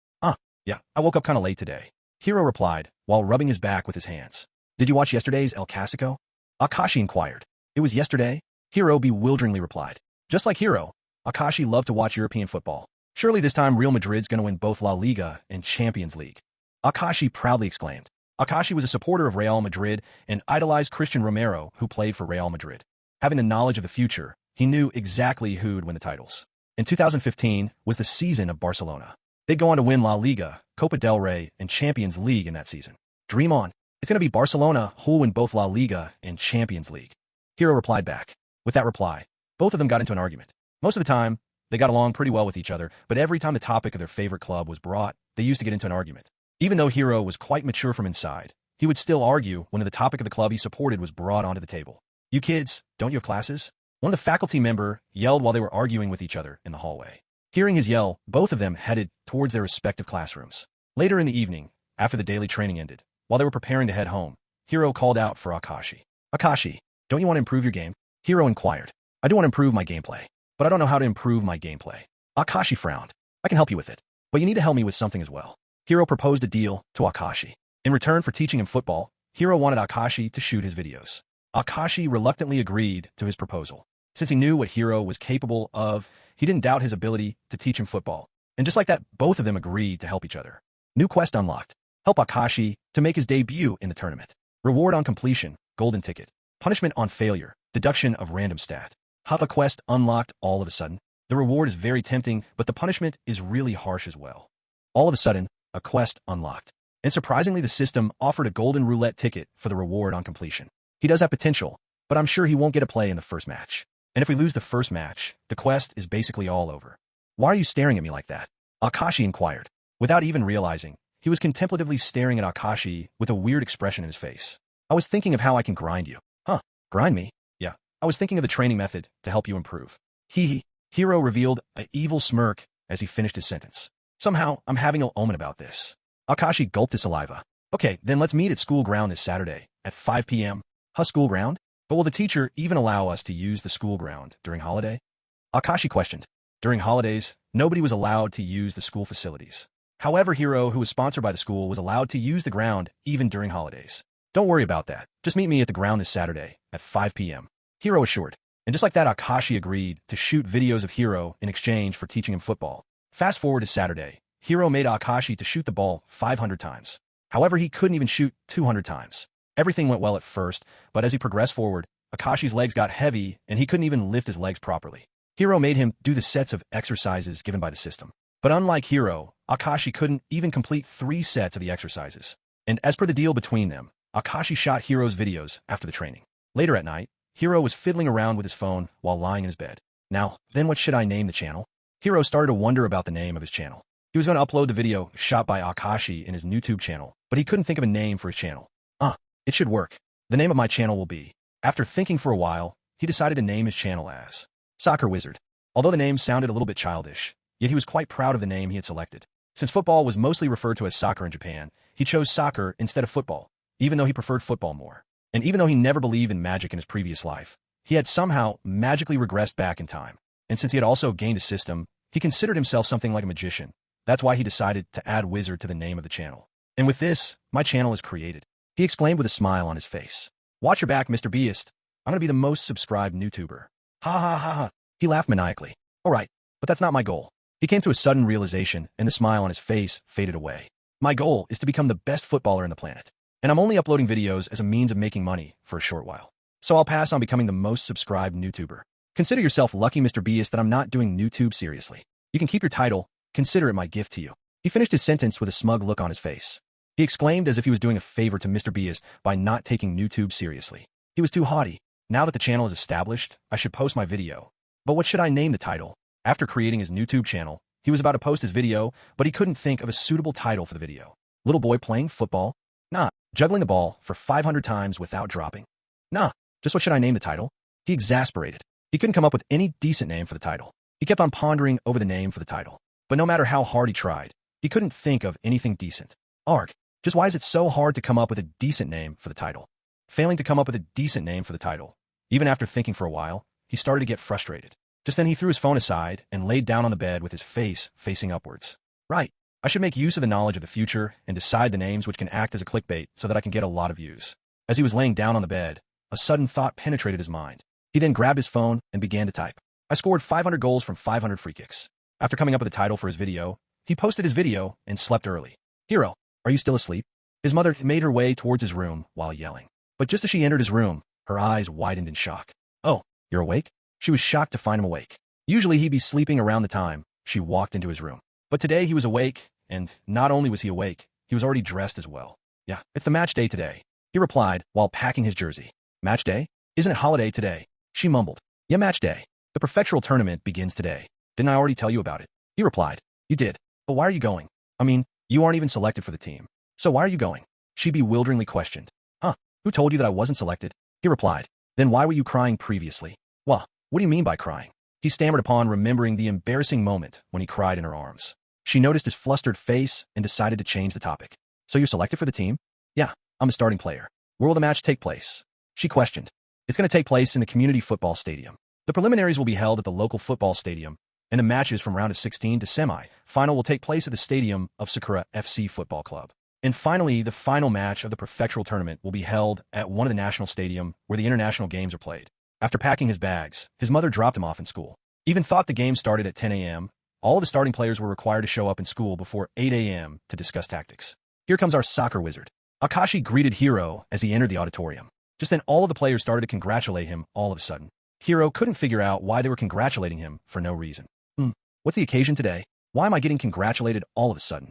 Yeah, I woke up kind of late today. Hiro replied, while rubbing his back with his hands. Did you watch yesterday's El Clasico? Akashi inquired. It was yesterday? Hiro bewilderingly replied. Just like Hiro, Akashi loved to watch European football. Surely this time Real Madrid's going to win both La Liga and Champions League. Akashi proudly exclaimed. Akashi was a supporter of Real Madrid and idolized Christian Romero, who played for Real Madrid. Having the knowledge of the future, he knew exactly who would win the titles. In 2015 was the season of Barcelona. They'd go on to win La Liga, Copa del Rey, and Champions League in that season. Dream on. It's going to be Barcelona who'll win both La Liga and Champions League. Hiro replied back. With that reply, both of them got into an argument. Most of the time, They got along pretty well with each other, but every time the topic of their favorite club was brought, they used to get into an argument. Even though Hiro was quite mature from inside, he would still argue when the topic of the club he supported was brought onto the table. "You kids, don't you have classes?" One of the faculty member yelled while they were arguing with each other in the hallway. Hearing his yell, both of them headed towards their respective classrooms. Later in the evening, after the daily training ended, while they were preparing to head home, Hiro called out for Akashi. "Akashi, don't you want to improve your game?" Hiro inquired. "I do want to improve my gameplay, but I don't know how to improve my gameplay." Akashi frowned. "I can help you with it, but you need to help me with something as well." Hiro proposed a deal to Akashi. In return for teaching him football, Hiro wanted Akashi to shoot his videos. Akashi reluctantly agreed to his proposal. Since he knew what Hiro was capable of, he didn't doubt his ability to teach him football. And just like that, both of them agreed to help each other. New quest unlocked. Help Akashi to make his debut in the tournament. Reward on completion, golden ticket. Punishment on failure, deduction of random stat. Have a quest unlocked all of a sudden. The reward is very tempting, but the punishment is really harsh as well. All of a sudden, a quest unlocked. And surprisingly, the system offered a golden roulette ticket for the reward on completion. He does have potential, but I'm sure he won't get a play in the first match. And if we lose the first match, the quest is basically all over. "Why are you staring at me like that?" Akashi inquired. Without even realizing, he was contemplatively staring at Akashi with a weird expression in his face. "I was thinking of how I can grind you." "Huh? Grind me?" "Yeah, I was thinking of the training method to help you improve." Hiro revealed an evil smirk as he finished his sentence. "Somehow, I'm having an omen about this." Akashi gulped his saliva. "Okay, then let's meet at school ground this Saturday at 5 p.m. Huh, school ground? But will the teacher even allow us to use the school ground during holiday?" Akashi questioned. During holidays, nobody was allowed to use the school facilities. However, Hiro, who was sponsored by the school, was allowed to use the ground even during holidays. "Don't worry about that. Just meet me at the ground this Saturday at 5 p.m. Hiro assured. And just like that, Akashi agreed to shoot videos of Hiro in exchange for teaching him football. Fast forward to Saturday. Hiro made Akashi to shoot the ball 500 times. However, he couldn't even shoot 200 times. Everything went well at first, but as he progressed forward, Akashi's legs got heavy and he couldn't even lift his legs properly. Hiro made him do the sets of exercises given by the system. But unlike Hiro, Akashi couldn't even complete 3 sets of the exercises. And as per the deal between them, Akashi shot Hiro's videos after the training. Later at night, Hiro was fiddling around with his phone while lying in his bed. Now, then what should I name the channel? Hiro started to wonder about the name of his channel. He was going to upload the video shot by Akashi in his YouTube channel, but he couldn't think of a name for his channel. It should work. The name of my channel will be. After thinking for a while, he decided to name his channel as Soccer Wizard. Although the name sounded a little bit childish, yet he was quite proud of the name he had selected. Since football was mostly referred to as soccer in Japan, he chose soccer instead of football, even though he preferred football more. And even though he never believed in magic in his previous life, he had somehow magically regressed back in time. And since he had also gained a system, he considered himself something like a magician. That's why he decided to add wizard to the name of the channel. And with this, my channel is created. He exclaimed with a smile on his face. "Watch your back, Mr. Beast. I'm going to be the most subscribed YouTuber." Ha ha ha ha. He laughed maniacally. "All right, but that's not my goal." He came to a sudden realization, and the smile on his face faded away. "My goal is to become the best footballer on the planet. And I'm only uploading videos as a means of making money for a short while. So I'll pass on becoming the most subscribed YouTuber. Consider yourself lucky, Mr. Beast, that I'm not doing YouTube seriously. You can keep your title. Consider it my gift to you." He finished his sentence with a smug look on his face. He exclaimed as if he was doing a favor to Mr. Beast by not taking YouTube seriously. He was too haughty. Now that the channel is established, I should post my video. But what should I name the title? After creating his YouTube channel, he was about to post his video, but he couldn't think of a suitable title for the video. Little boy playing football? Nah. Juggling the ball for 500 times without dropping? Nah. Just what should I name the title? He exasperated. He couldn't come up with any decent name for the title. He kept on pondering over the name for the title. But no matter how hard he tried, he couldn't think of anything decent. Arg. Just why is it so hard to come up with a decent name for the title? Failing to come up with a decent name for the title. Even after thinking for a while, he started to get frustrated. Just then he threw his phone aside and laid down on the bed with his face facing upwards. Right. I should make use of the knowledge of the future and decide the names which can act as a clickbait so that I can get a lot of views. As he was laying down on the bed, a sudden thought penetrated his mind. He then grabbed his phone and began to type. I scored 500 goals from 500 free kicks. After coming up with a title for his video, he posted his video and slept early. Hiro, are you still asleep? His mother made her way towards his room while yelling. But just as she entered his room, her eyes widened in shock. Oh, you're awake? She was shocked to find him awake. Usually he'd be sleeping around the time she walked into his room. But today he was awake, and not only was he awake, he was already dressed as well. Yeah, it's the match day today, he replied while packing his jersey. Match day? Isn't it holiday today? She mumbled. Yeah, match day. The prefectural tournament begins today. Didn't I already tell you about it? He replied. You did. But why are you going? I mean, you aren't even selected for the team. So why are you going? She bewilderingly questioned. Huh? Who told you that I wasn't selected? He replied. Then why were you crying previously? Well, what do you mean by crying? He stammered upon remembering the embarrassing moment when he cried in her arms. She noticed his flustered face and decided to change the topic. So you're selected for the team? Yeah, I'm a starting player. Where will the match take place? She questioned. It's going to take place in the community football stadium. The preliminaries will be held at the local football stadium, and the matches from round of 16 to semi-final will take place at the stadium of Sakura FC Football Club. And finally, the final match of the prefectural tournament will be held at one of the national stadium where the international games are played. After packing his bags, his mother dropped him off in school. Even thought the game started at 10 a.m. All of the starting players were required to show up in school before 8 a.m. to discuss tactics. Here comes our soccer wizard. Akashi greeted Hiro as he entered the auditorium. Just then all of the players started to congratulate him all of a sudden. Hiro couldn't figure out why they were congratulating him for no reason. What's the occasion today? Why am I getting congratulated all of a sudden?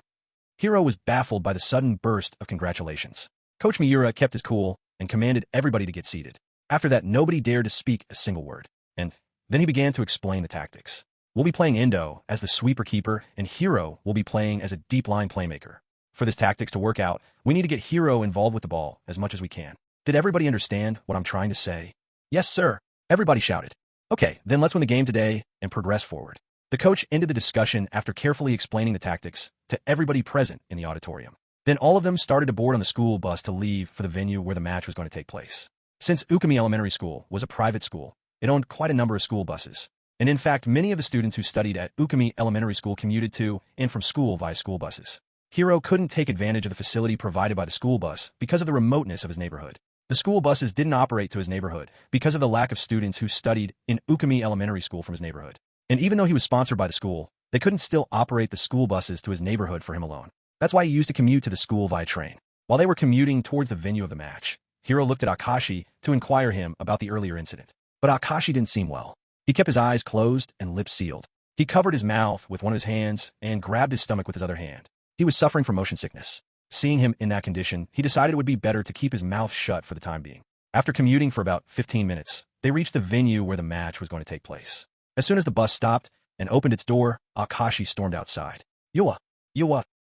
Hiro was baffled by the sudden burst of congratulations. Coach Miura kept his cool and commanded everybody to get seated. After that, nobody dared to speak a single word. And then he began to explain the tactics. We'll be playing Endo as the sweeper keeper, and Hiro will be playing as a deep line playmaker. For this tactics to work out, we need to get Hiro involved with the ball as much as we can. Did everybody understand what I'm trying to say? Yes, sir. Everybody shouted. Okay, then let's win the game today and progress forward. The coach ended the discussion after carefully explaining the tactics to everybody present in the auditorium. Then all of them started to board on the school bus to leave for the venue where the match was going to take place. Since Ukami Elementary School was a private school, it owned quite a number of school buses. And in fact, many of the students who studied at Ukami Elementary School commuted to and from school via school buses. Hiro couldn't take advantage of the facility provided by the school bus because of the remoteness of his neighborhood. The school buses didn't operate to his neighborhood because of the lack of students who studied in Ukami Elementary School from his neighborhood. And even though he was sponsored by the school, they couldn't still operate the school buses to his neighborhood for him alone. That's why he used to commute to the school via train. While they were commuting towards the venue of the match, Hiro looked at Akashi to inquire him about the earlier incident. But Akashi didn't seem well. He kept his eyes closed and lips sealed. He covered his mouth with one of his hands and grabbed his stomach with his other hand. He was suffering from motion sickness. Seeing him in that condition, he decided it would be better to keep his mouth shut for the time being. After commuting for about 15 minutes, they reached the venue where the match was going to take place. As soon as the bus stopped and opened its door, Akashi stormed outside. Yo-wa.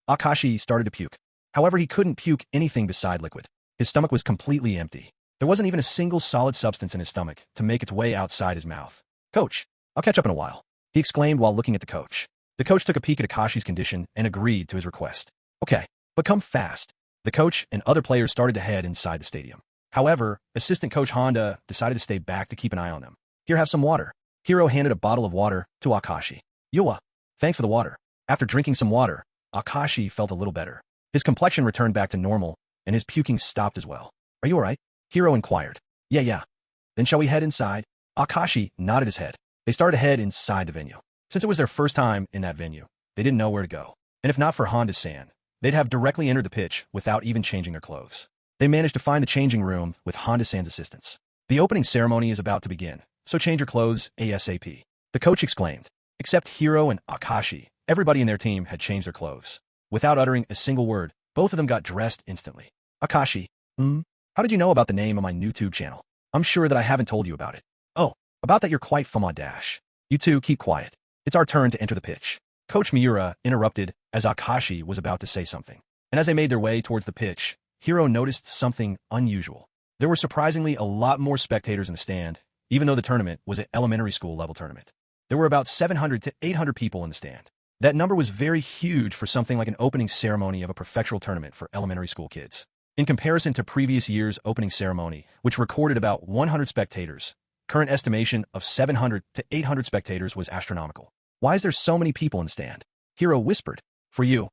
Akashi started to puke. However, he couldn't puke anything beside liquid. His stomach was completely empty. There wasn't even a single solid substance in his stomach to make its way outside his mouth. Coach, I'll catch up in a while, he exclaimed while looking at the coach. The coach took a peek at Akashi's condition and agreed to his request. Okay, but come fast. The coach and other players started to head inside the stadium. However, assistant coach Honda decided to stay back to keep an eye on them. Here, have some water. Hiro handed a bottle of water to Akashi. Yo-wa, thanks for the water. After drinking some water, Akashi felt a little better. His complexion returned back to normal, and his puking stopped as well. Are you alright? Hiro inquired. Yeah. Then shall we head inside? Akashi nodded his head. They started to head inside the venue. Since it was their first time in that venue, they didn't know where to go. And if not for Honda-san, they'd have directly entered the pitch without even changing their clothes. They managed to find the changing room with Honda-san's assistance. The opening ceremony is about to begin, so change your clothes ASAP. The coach exclaimed. Except Hiro and Akashi, everybody in their team had changed their clothes. Without uttering a single word, both of them got dressed instantly. Akashi, how did you know about the name of my YouTube channel? I'm sure that I haven't told you about it. Oh, about that you're quite fama-dash. You two keep quiet. It's our turn to enter the pitch. Coach Miura interrupted as Akashi was about to say something. And as they made their way towards the pitch, Hiro noticed something unusual. There were surprisingly a lot more spectators in the stand, even though the tournament was an elementary school level tournament. There were about 700 to 800 people in the stand. That number was very huge for something like an opening ceremony of a prefectural tournament for elementary school kids. In comparison to previous year's opening ceremony, which recorded about 100 spectators, current estimation of 700 to 800 spectators was astronomical. Why is there so many people in the stand? Hiro whispered. For you.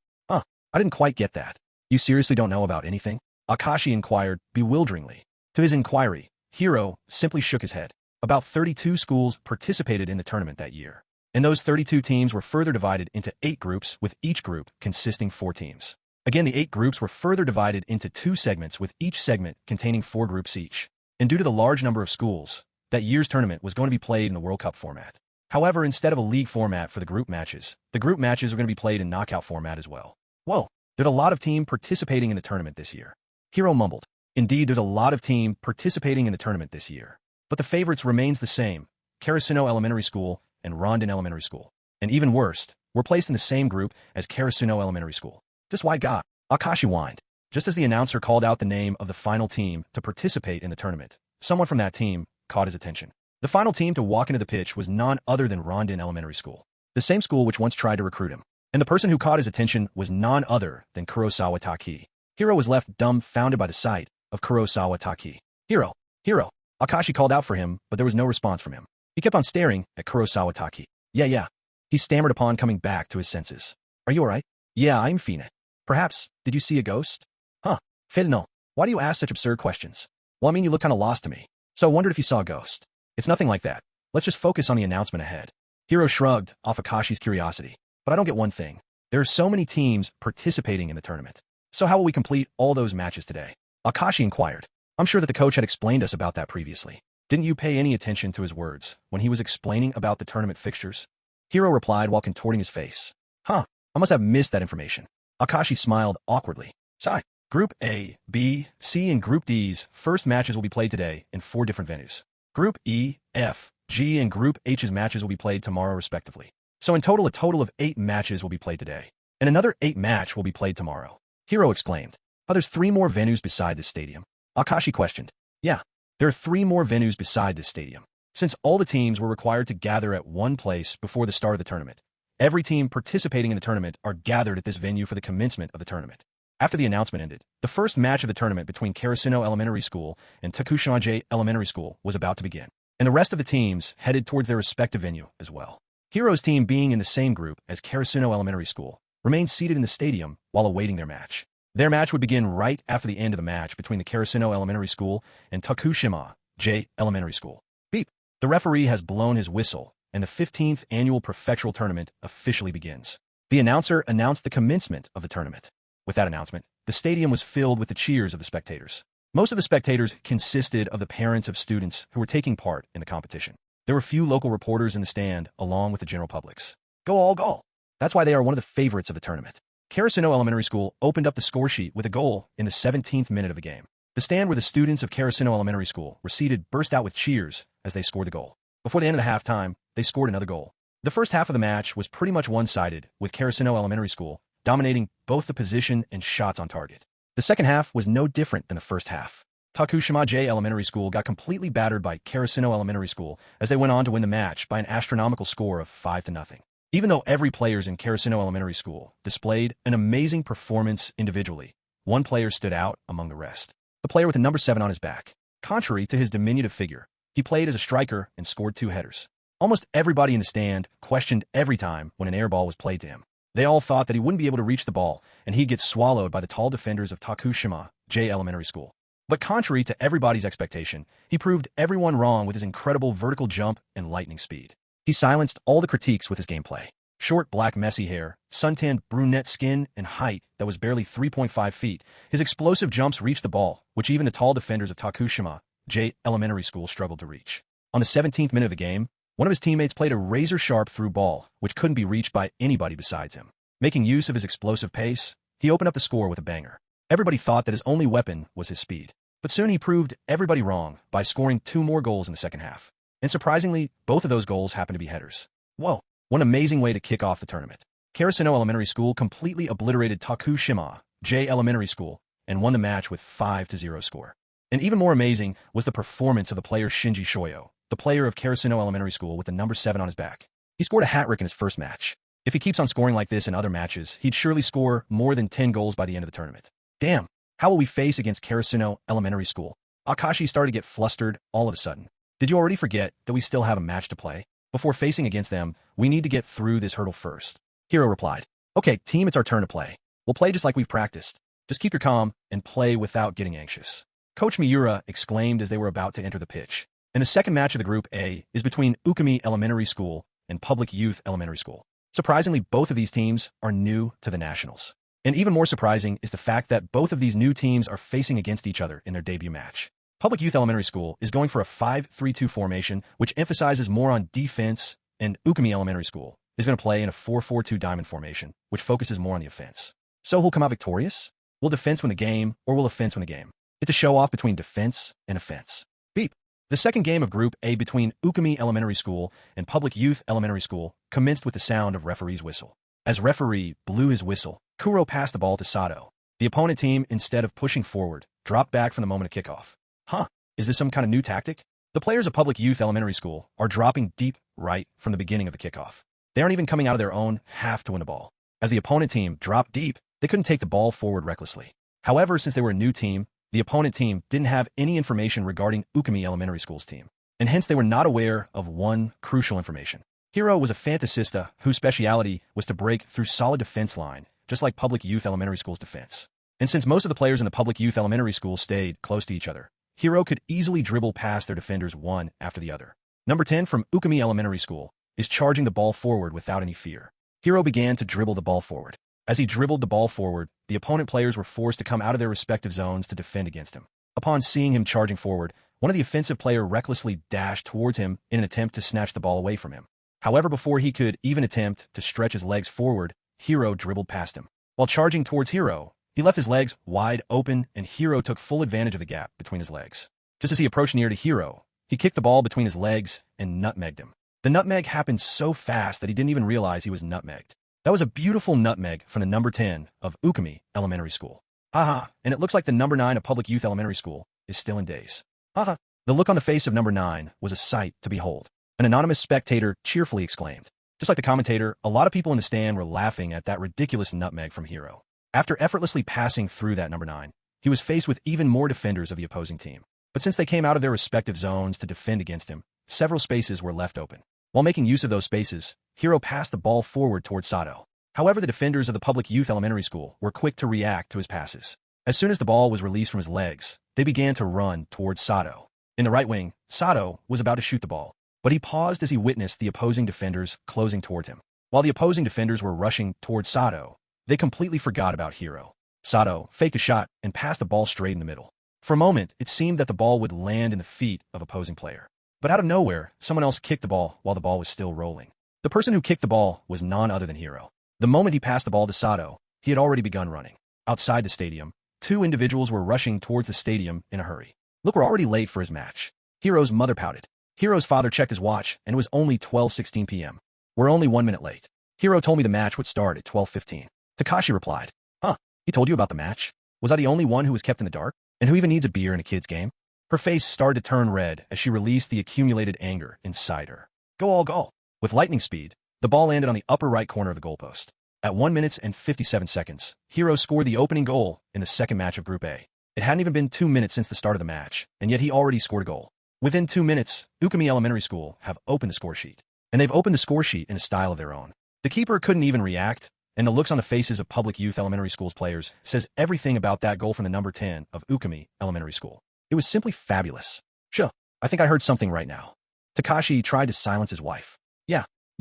I didn't quite get that. You seriously don't know about anything? Akashi inquired bewilderingly. To his inquiry, Hiro simply shook his head. About 32 schools participated in the tournament that year. And those 32 teams were further divided into 8 groups, with each group consisting 4 teams. Again, the 8 groups were further divided into 2 segments, with each segment containing 4 groups each. And due to the large number of schools, that year's tournament was going to be played in the World Cup format. However, instead of a league format for the group matches are going to be played in knockout format as well. Whoa, there's a lot of team participating in the tournament this year. Hiro mumbled. Indeed, there's a lot of team participating in the tournament this year. But the favorites remains the same, Karasuno Elementary School and Rondon Elementary School. And even worse, were placed in the same group as Karasuno Elementary School. Just why God? Akashi whined. Just as the announcer called out the name of the final team to participate in the tournament, someone from that team caught his attention. The final team to walk into the pitch was none other than Rondon Elementary School, the same school which once tried to recruit him. And the person who caught his attention was none other than Kurosawa Taki. Hiro was left dumbfounded by the sight of Kurosawa Taki. Hiro! Hiro! Akashi called out for him, but there was no response from him. He kept on staring at Kurosawa Taki. Yeah. He stammered upon coming back to his senses. Are you alright? Yeah, I'm fine. Perhaps, did you see a ghost? Huh. No. Why do you ask such absurd questions? Well, I mean, you look kinda lost to me. So I wondered if you saw a ghost. It's nothing like that. Let's just focus on the announcement ahead. Hiro shrugged off Akashi's curiosity. But I don't get one thing. There are so many teams participating in the tournament. So how will we complete all those matches today? Akashi inquired. I'm sure that the coach had explained us about that previously. Didn't you pay any attention to his words when he was explaining about the tournament fixtures? Hiro replied while contorting his face. Huh, I must have missed that information. Akashi smiled awkwardly. Sigh. Group A, B, C, and Group D's first matches will be played today in 4 different venues. Group E, F, G, and Group H's matches will be played tomorrow respectively. So in total, a total of 8 matches will be played today. And another 8 match will be played tomorrow. Hiro exclaimed. Oh, there's 3 more venues beside this stadium? Akashi questioned. Yeah, there are 3 more venues beside this stadium. Since all the teams were required to gather at one place before the start of the tournament, every team participating in the tournament are gathered at this venue for the commencement of the tournament. After the announcement ended, the first match of the tournament between Karasuno Elementary School and Tokushima J Elementary School was about to begin, and the rest of the teams headed towards their respective venue as well. Hiro's team, being in the same group as Karasuno Elementary School, remained seated in the stadium while awaiting their match. Their match would begin right after the end of the match between the Karasuno Elementary School and Tokushima J Elementary School. Beep! The referee has blown his whistle, and the 15th annual prefectural tournament officially begins. The announcer announced the commencement of the tournament. With that announcement, the stadium was filled with the cheers of the spectators. Most of the spectators consisted of the parents of students who were taking part in the competition. There were few local reporters in the stand, along with the general publics. Go all goal! That's why they are one of the favorites of the tournament. Karasuno Elementary School opened up the score sheet with a goal in the 17th minute of the game. The stand where the students of Karasuno Elementary School were seated burst out with cheers as they scored the goal. Before the end of the halftime, they scored another goal. The first half of the match was pretty much one-sided, with Karasuno Elementary School dominating both the position and shots on target. The second half was no different than the first half. Tokushima J Elementary School got completely battered by Karasuno Elementary School as they went on to win the match by an astronomical score of 5-0. Even though every players in Karasuno Elementary School displayed an amazing performance individually, one player stood out among the rest. The player with the number 7 on his back. Contrary to his diminutive figure, he played as a striker and scored 2 headers. Almost everybody in the stand questioned every time when an air ball was played to him. They all thought that he wouldn't be able to reach the ball, and he'd get swallowed by the tall defenders of Tokushima J Elementary School. But contrary to everybody's expectation, he proved everyone wrong with his incredible vertical jump and lightning speed. He silenced all the critiques with his gameplay. Short black messy hair, suntanned brunette skin, and height that was barely 3.5 feet, his explosive jumps reached the ball, which even the tall defenders of Tokushima J Elementary School struggled to reach. On the 17th minute of the game, one of his teammates played a razor-sharp through ball, which couldn't be reached by anybody besides him. Making use of his explosive pace, he opened up the score with a banger. Everybody thought that his only weapon was his speed. But soon he proved everybody wrong by scoring 2 more goals in the second half. And surprisingly, both of those goals happened to be headers. Whoa, what an amazing way to kick off the tournament. Karasuno Elementary School completely obliterated Tokushima J Elementary School and won the match with 5-0 score. And even more amazing was the performance of the player Shinji Shoyo, the player of Karasuno Elementary School with the number 7 on his back. He scored a hat-trick in his first match. If he keeps on scoring like this in other matches, he'd surely score more than 10 goals by the end of the tournament. Damn, how will we face against Karasuno Elementary School? Akashi started to get flustered all of a sudden. Did you already forget that we still have a match to play? Before facing against them, we need to get through this hurdle first. Hiro replied. Okay, team, it's our turn to play. We'll play just like we've practiced. Just keep your calm and play without getting anxious. Coach Miura exclaimed as they were about to enter the pitch. And the second match of the Group A is between Ukami Elementary School and Public Youth Elementary School. Surprisingly, both of these teams are new to the Nationals. And even more surprising is the fact that both of these new teams are facing against each other in their debut match. Public Youth Elementary School is going for a 5-3-2 formation, which emphasizes more on defense, and Ukami Elementary School is going to play in a 4-4-2 diamond formation, which focuses more on the offense. So who'll come out victorious? Will defense win the game, or will offense win the game? It's a show-off between defense and offense. Beep. The second game of Group A between Ukami Elementary School and Public Youth Elementary School commenced with the sound of referee's whistle. As referee blew his whistle, Kuro passed the ball to Sato. The opponent team, instead of pushing forward, dropped back from the moment of kickoff. Huh, is this some kind of new tactic? The players of Public Youth Elementary School are dropping deep right from the beginning of the kickoff. They aren't even coming out of their own half to win the ball. As the opponent team dropped deep, they couldn't take the ball forward recklessly. However, since they were a new team, the opponent team didn't have any information regarding Ukami Elementary School's team, and hence they were not aware of one crucial information. Hiro was a fantasista whose speciality was to break through solid defense line, just like Public Youth Elementary School's defense. And since most of the players in the Public Youth Elementary School stayed close to each other, Hiro could easily dribble past their defenders one after the other. Number 10 from Ukami Elementary School is charging the ball forward without any fear. Hiro began to dribble the ball forward. As he dribbled the ball forward, the opponent players were forced to come out of their respective zones to defend against him. Upon seeing him charging forward, one of the offensive players recklessly dashed towards him in an attempt to snatch the ball away from him. However, before he could even attempt to stretch his legs forward, Hiro dribbled past him. While charging towards Hiro, he left his legs wide open and Hiro took full advantage of the gap between his legs. Just as he approached near to Hiro, he kicked the ball between his legs and nutmegged him. The nutmeg happened so fast that he didn't even realize he was nutmegged. That was a beautiful nutmeg from the number 10 of Ukami Elementary School. Haha, and it looks like the number 9 of Public Youth Elementary School is still in daze. Haha. The look on the face of number 9 was a sight to behold. An anonymous spectator cheerfully exclaimed. Just like the commentator, a lot of people in the stand were laughing at that ridiculous nutmeg from Hiro. After effortlessly passing through that number 9, he was faced with even more defenders of the opposing team. But since they came out of their respective zones to defend against him, several spaces were left open. While making use of those spaces, Hiro passed the ball forward towards Sato. However, the defenders of the Public Youth Elementary School were quick to react to his passes. As soon as the ball was released from his legs, they began to run towards Sato. In the right wing, Sato was about to shoot the ball, but he paused as he witnessed the opposing defenders closing toward him. While the opposing defenders were rushing towards Sato, they completely forgot about Hiro. Sato faked a shot and passed the ball straight in the middle. For a moment, it seemed that the ball would land in the feet of opposing player. But out of nowhere, someone else kicked the ball while the ball was still rolling. The person who kicked the ball was none other than Hiro. The moment he passed the ball to Sato, he had already begun running. Outside the stadium, two individuals were rushing towards the stadium in a hurry. Look, we're already late for his match. Hiro's mother pouted. Hiro's father checked his watch, and it was only 12:16 p.m. We're only 1 minute late. Hiro told me the match would start at 12:15. Takashi replied. Huh, he told you about the match? Was I the only one who was kept in the dark? And who even needs a beer in a kid's game? Her face started to turn red as she released the accumulated anger inside her. Go all goal. With lightning speed, the ball landed on the upper right corner of the goalpost. At 1 minute and 57 seconds, Hiro scored the opening goal in the second match of Group A. It hadn't even been 2 minutes since the start of the match, and yet he already scored a goal. Within 2 minutes, Ukami Elementary School have opened the score sheet. And they've opened the score sheet in a style of their own. The keeper couldn't even react, and the looks on the faces of Public Youth Elementary School's players says everything about that goal from the number 10 of Ukami Elementary School. It was simply fabulous. Sure, I think I heard something right now. Takashi tried to silence his wife.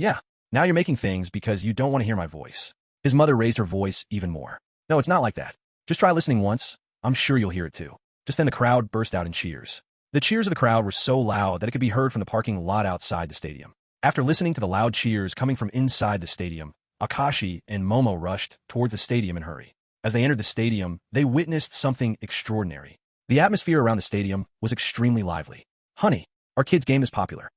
Yeah, now you're making things because you don't want to hear my voice. His mother raised her voice even more. No, it's not like that. Just try listening once. I'm sure you'll hear it too. Just then the crowd burst out in cheers. The cheers of the crowd were so loud that it could be heard from the parking lot outside the stadium. After listening to the loud cheers coming from inside the stadium, Akashi and Momo rushed towards the stadium in a hurry. As they entered the stadium, they witnessed something extraordinary. The atmosphere around the stadium was extremely lively. Honey, our kid's game is popular.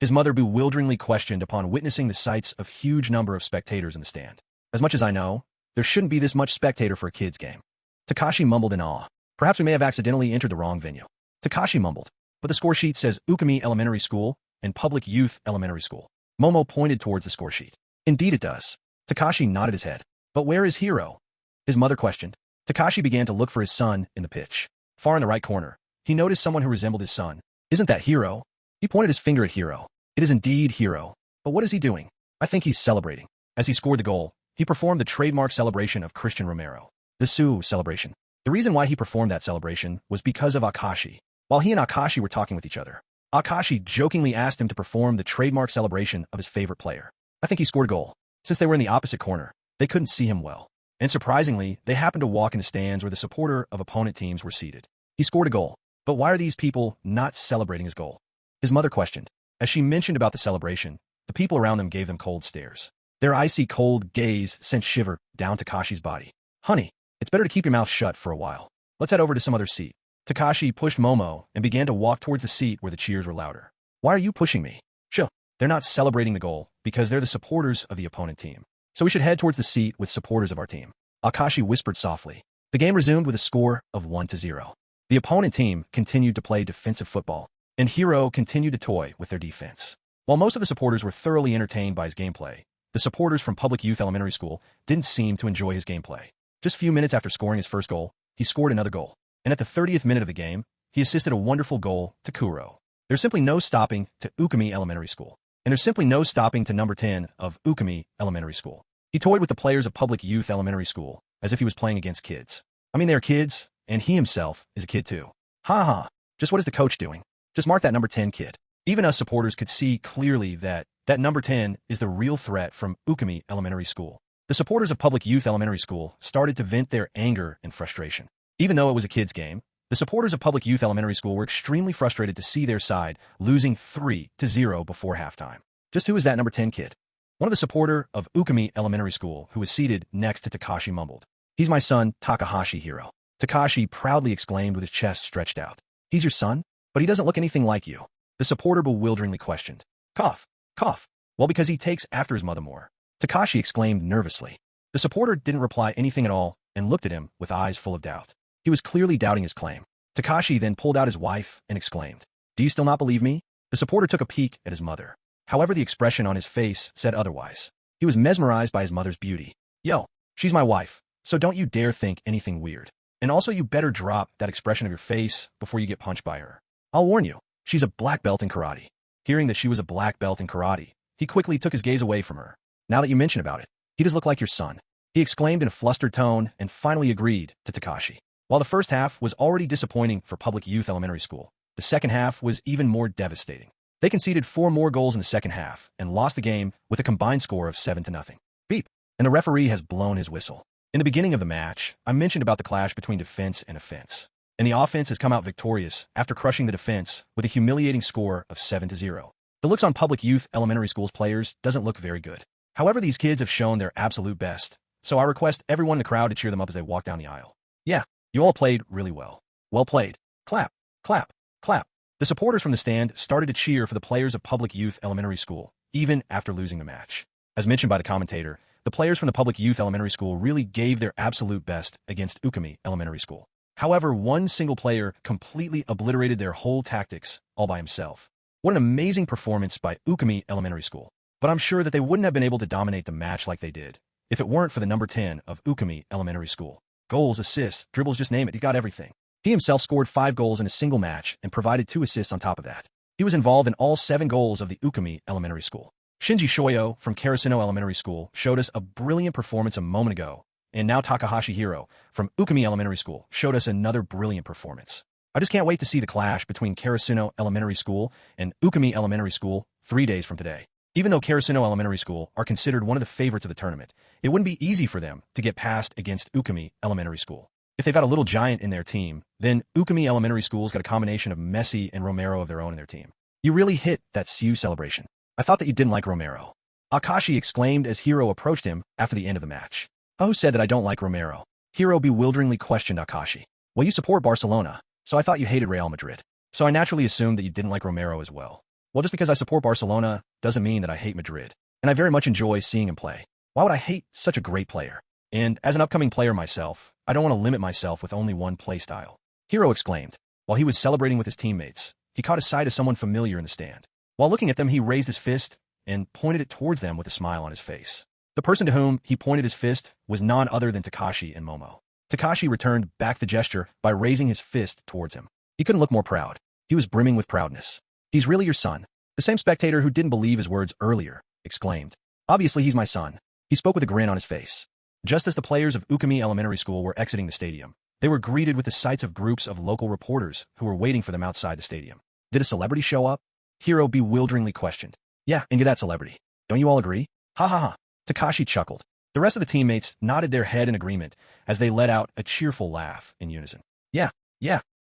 His mother bewilderingly questioned upon witnessing the sights of huge number of spectators in the stand. As much as I know, there shouldn't be this much spectator for a kid's game. Takashi mumbled in awe. Perhaps we may have accidentally entered the wrong venue. Takashi mumbled. But the score sheet says Ukami Elementary School and Public Youth Elementary School. Momo pointed towards the score sheet. Indeed it does. Takashi nodded his head. But where is Hiro? His mother questioned. Takashi began to look for his son in the pitch. Far in the right corner, he noticed someone who resembled his son. Isn't that Hiro? He pointed his finger at Hiro. It is indeed Hiro. But what is he doing? I think he's celebrating. As he scored the goal, he performed the trademark celebration of Christian Romero. The Su celebration. The reason why he performed that celebration was because of Akashi. While he and Akashi were talking with each other, Akashi jokingly asked him to perform the trademark celebration of his favorite player. I think he scored a goal. Since they were in the opposite corner, they couldn't see him well. And surprisingly, they happened to walk in the stands where the supporter of opponent teams were seated. He scored a goal. But why are these people not celebrating his goal? His mother questioned. As she mentioned about the celebration, the people around them gave them cold stares. Their icy cold gaze sent shiver down Takashi's body. Honey, it's better to keep your mouth shut for a while. Let's head over to some other seat. Takashi pushed Momo and began to walk towards the seat where the cheers were louder. Why are you pushing me? Chill. They're not celebrating the goal. because they're the supporters of the opponent team. So we should head towards the seat with supporters of our team. Akashi whispered softly. The game resumed with a score of 1-0. The opponent team continued to play defensive football, and Hiro continued to toy with their defense. While most of the supporters were thoroughly entertained by his gameplay, the supporters from Public Youth Elementary School didn't seem to enjoy his gameplay. Just a few minutes after scoring his first goal, he scored another goal, and at the 30th minute of the game, he assisted a wonderful goal to Kuro. There's simply no stopping to Ukami Elementary School, and there's simply no stopping to number 10 of Ukami Elementary School. He toyed with the players of Public Youth Elementary School as if he was playing against kids. I mean, they're kids, and he himself is a kid too. Ha ha, just what is the coach doing? Just mark that number 10 kid. Even us supporters could see clearly that number 10 is the real threat from Ukami Elementary School. The supporters of Public Youth Elementary School started to vent their anger and frustration. Even though it was a kids' game, the supporters of Public Youth Elementary School were extremely frustrated to see their side losing 3-0 before halftime. Just who is that number 10 kid? One of the supporter of Ukami Elementary School, who was seated next to Takashi, mumbled. He's my son, Takahashi Hiro. Takashi proudly exclaimed with his chest stretched out. He's your son? But he doesn't look anything like you. The supporter bewilderingly questioned. Cough, cough. Well, because he takes after his mother more. Takashi exclaimed nervously. The supporter didn't reply anything at all and looked at him with eyes full of doubt. He was clearly doubting his claim. Takashi then pulled out his wife and exclaimed, Do you still not believe me? The supporter took a peek at his mother. However, the expression on his face said otherwise. He was mesmerized by his mother's beauty. Yo, she's my wife, so don't you dare think anything weird. And also you better drop that expression of your face before you get punched by her. I'll warn you, she's a black belt in karate. Hearing that she was a black belt in karate, he quickly took his gaze away from her. Now that you mention about it, he does look like your son. He exclaimed in a flustered tone and finally agreed to Takashi. While the first half was already disappointing for Public Youth Elementary School, the second half was even more devastating. They conceded 4 more goals in the second half and lost the game with a combined score of 7-0. Beep. And the referee has blown his whistle. In the beginning of the match, I mentioned about the clash between defense and offense. And the offense has come out victorious after crushing the defense with a humiliating score of 7-0. The looks on Public Youth Elementary School's players doesn't look very good. However, these kids have shown their absolute best, so I request everyone in the crowd to cheer them up as they walk down the aisle. Yeah, you all played really well. Well played. Clap, clap, clap. The supporters from the stand started to cheer for the players of Public Youth Elementary School, even after losing the match. As mentioned by the commentator, the players from the Public Youth Elementary School really gave their absolute best against Ukami Elementary School. However, one single player completely obliterated their whole tactics all by himself. What an amazing performance by Ukami Elementary School. But I'm sure that they wouldn't have been able to dominate the match like they did if it weren't for the number 10 of Ukami Elementary School. Goals, assists, dribbles, just name it, he got everything. He himself scored 5 goals in a single match and provided 2 assists on top of that. He was involved in all 7 goals of the Ukami Elementary School. Shinji Shoyo from Karasuno Elementary School showed us a brilliant performance a moment ago, and now Takahashi Hiro from Ukami Elementary School showed us another brilliant performance. I just can't wait to see the clash between Karasuno Elementary School and Ukami Elementary School 3 days from today. Even though Karasuno Elementary School are considered one of the favorites of the tournament, it wouldn't be easy for them to get past against Ukami Elementary School. If they've got a little giant in their team, then Ukami Elementary School's got a combination of Messi and Romero of their own in their team. You really hit that Siu celebration. I thought that you didn't like Romero. Akashi exclaimed as Hiro approached him after the end of the match. Who said that I don't like Romero? Hiro bewilderingly questioned Akashi. Well, you support Barcelona, so I thought you hated Real Madrid. So I naturally assumed that you didn't like Romero as well. Well, just because I support Barcelona doesn't mean that I hate Madrid, and I very much enjoy seeing him play. Why would I hate such a great player? And as an upcoming player myself, I don't want to limit myself with only one play style. Hiro exclaimed. While he was celebrating with his teammates, he caught a sight of someone familiar in the stand. While looking at them, he raised his fist and pointed it towards them with a smile on his face. The person to whom he pointed his fist was none other than Takashi and Momo. Takashi returned back the gesture by raising his fist towards him. He couldn't look more proud. He was brimming with proudness. He's really your son. The same spectator who didn't believe his words earlier exclaimed. Obviously, he's my son. He spoke with a grin on his face. Just as the players of Ukami Elementary School were exiting the stadium, they were greeted with the sights of groups of local reporters who were waiting for them outside the stadium. Did a celebrity show up? Hiro bewilderingly questioned. Yeah, and you're that celebrity. Don't you all agree? Ha ha ha. Takashi chuckled. The rest of the teammates nodded their head in agreement as they let out a cheerful laugh in unison. Yeah.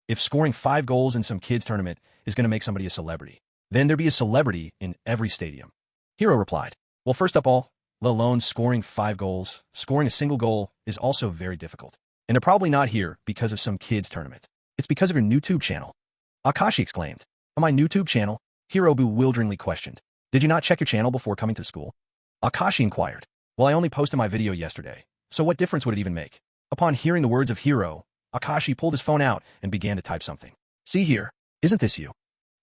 If scoring 5 goals in some kids tournament is going to make somebody a celebrity, then there'd be a celebrity in every stadium. Hiro replied. Well, first up all, let alone scoring 5 goals, scoring a single goal is also very difficult. And they're probably not here because of some kids tournament. It's because of your YouTube channel. Akashi exclaimed. On my YouTube channel? Hiro bewilderingly questioned. Did you not check your channel before coming to school? Akashi inquired. Well, I only posted my video yesterday, so what difference would it even make? Upon hearing the words of Hiro, Akashi pulled his phone out and began to type something. See here, isn't this you?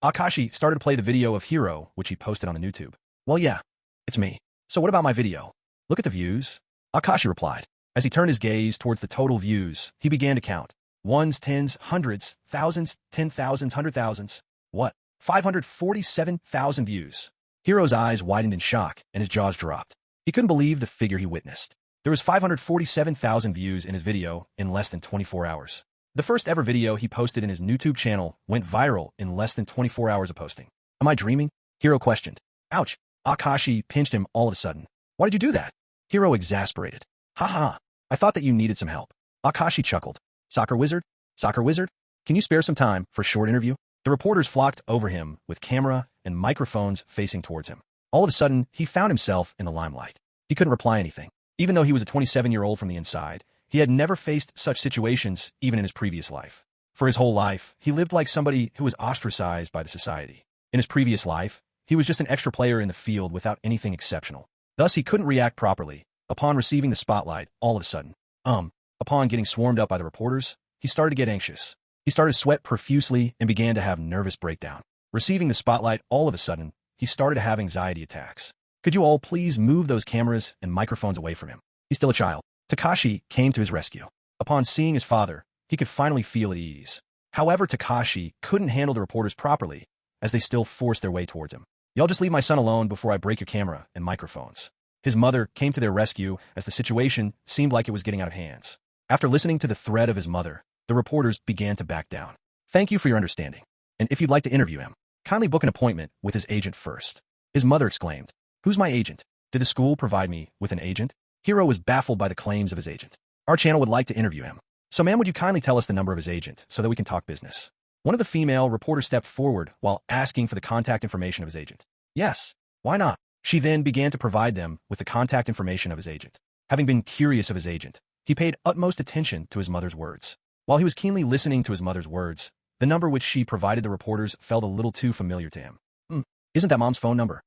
Akashi started to play the video of Hiro, which he posted on the YouTube. Well, yeah, it's me. So what about my video? Look at the views. Akashi replied. As he turned his gaze towards the total views, he began to count. Ones, tens, hundreds, thousands, 10,000s, 100,000s. What? 547,000 views. Hiro's eyes widened in shock, and his jaws dropped. He couldn't believe the figure he witnessed. There was 547,000 views in his video in less than 24 hours. The first ever video he posted in his YouTube channel went viral in less than 24 hours of posting. Am I dreaming? Hiro questioned. Ouch. Akashi pinched him all of a sudden. Why did you do that? Hiro exasperated. Ha. I thought that you needed some help. Akashi chuckled. Soccer wizard? Soccer wizard? Can you spare some time for a short interview? The reporters flocked over him with camera and microphones facing towards him. All of a sudden, he found himself in the limelight. He couldn't reply anything. Even though he was a 27-year-old from the inside, he had never faced such situations even in his previous life. For his whole life, he lived like somebody who was ostracized by the society. In his previous life, he was just an extra player in the field without anything exceptional. Thus, he couldn't react properly. Upon receiving the spotlight, all of a sudden, upon getting swarmed up by the reporters, he started to get anxious. He started to sweat profusely and began to have nervous breakdown. Receiving the spotlight, all of a sudden, he started to have anxiety attacks. Could you all please move those cameras and microphones away from him? He's still a child. Takashi came to his rescue. Upon seeing his father, he could finally feel at ease. However, Takashi couldn't handle the reporters properly, as they still forced their way towards him. Y'all just leave my son alone before I break your camera and microphones. His mother came to their rescue as the situation seemed like it was getting out of hands. After listening to the threat of his mother, the reporters began to back down. Thank you for your understanding. And if you'd like to interview him, kindly book an appointment with his agent first. His mother exclaimed. Who's my agent? Did the school provide me with an agent? Hiro was baffled by the claims of his agent. Our channel would like to interview him. So ma'am, would you kindly tell us the number of his agent so that we can talk business? One of the female reporters stepped forward while asking for the contact information of his agent. Yes, why not? She then began to provide them with the contact information of his agent. Having been curious of his agent, he paid utmost attention to his mother's words. While he was keenly listening to his mother's words, the number which she provided the reporters felt a little too familiar to him. Isn't that mom's phone number?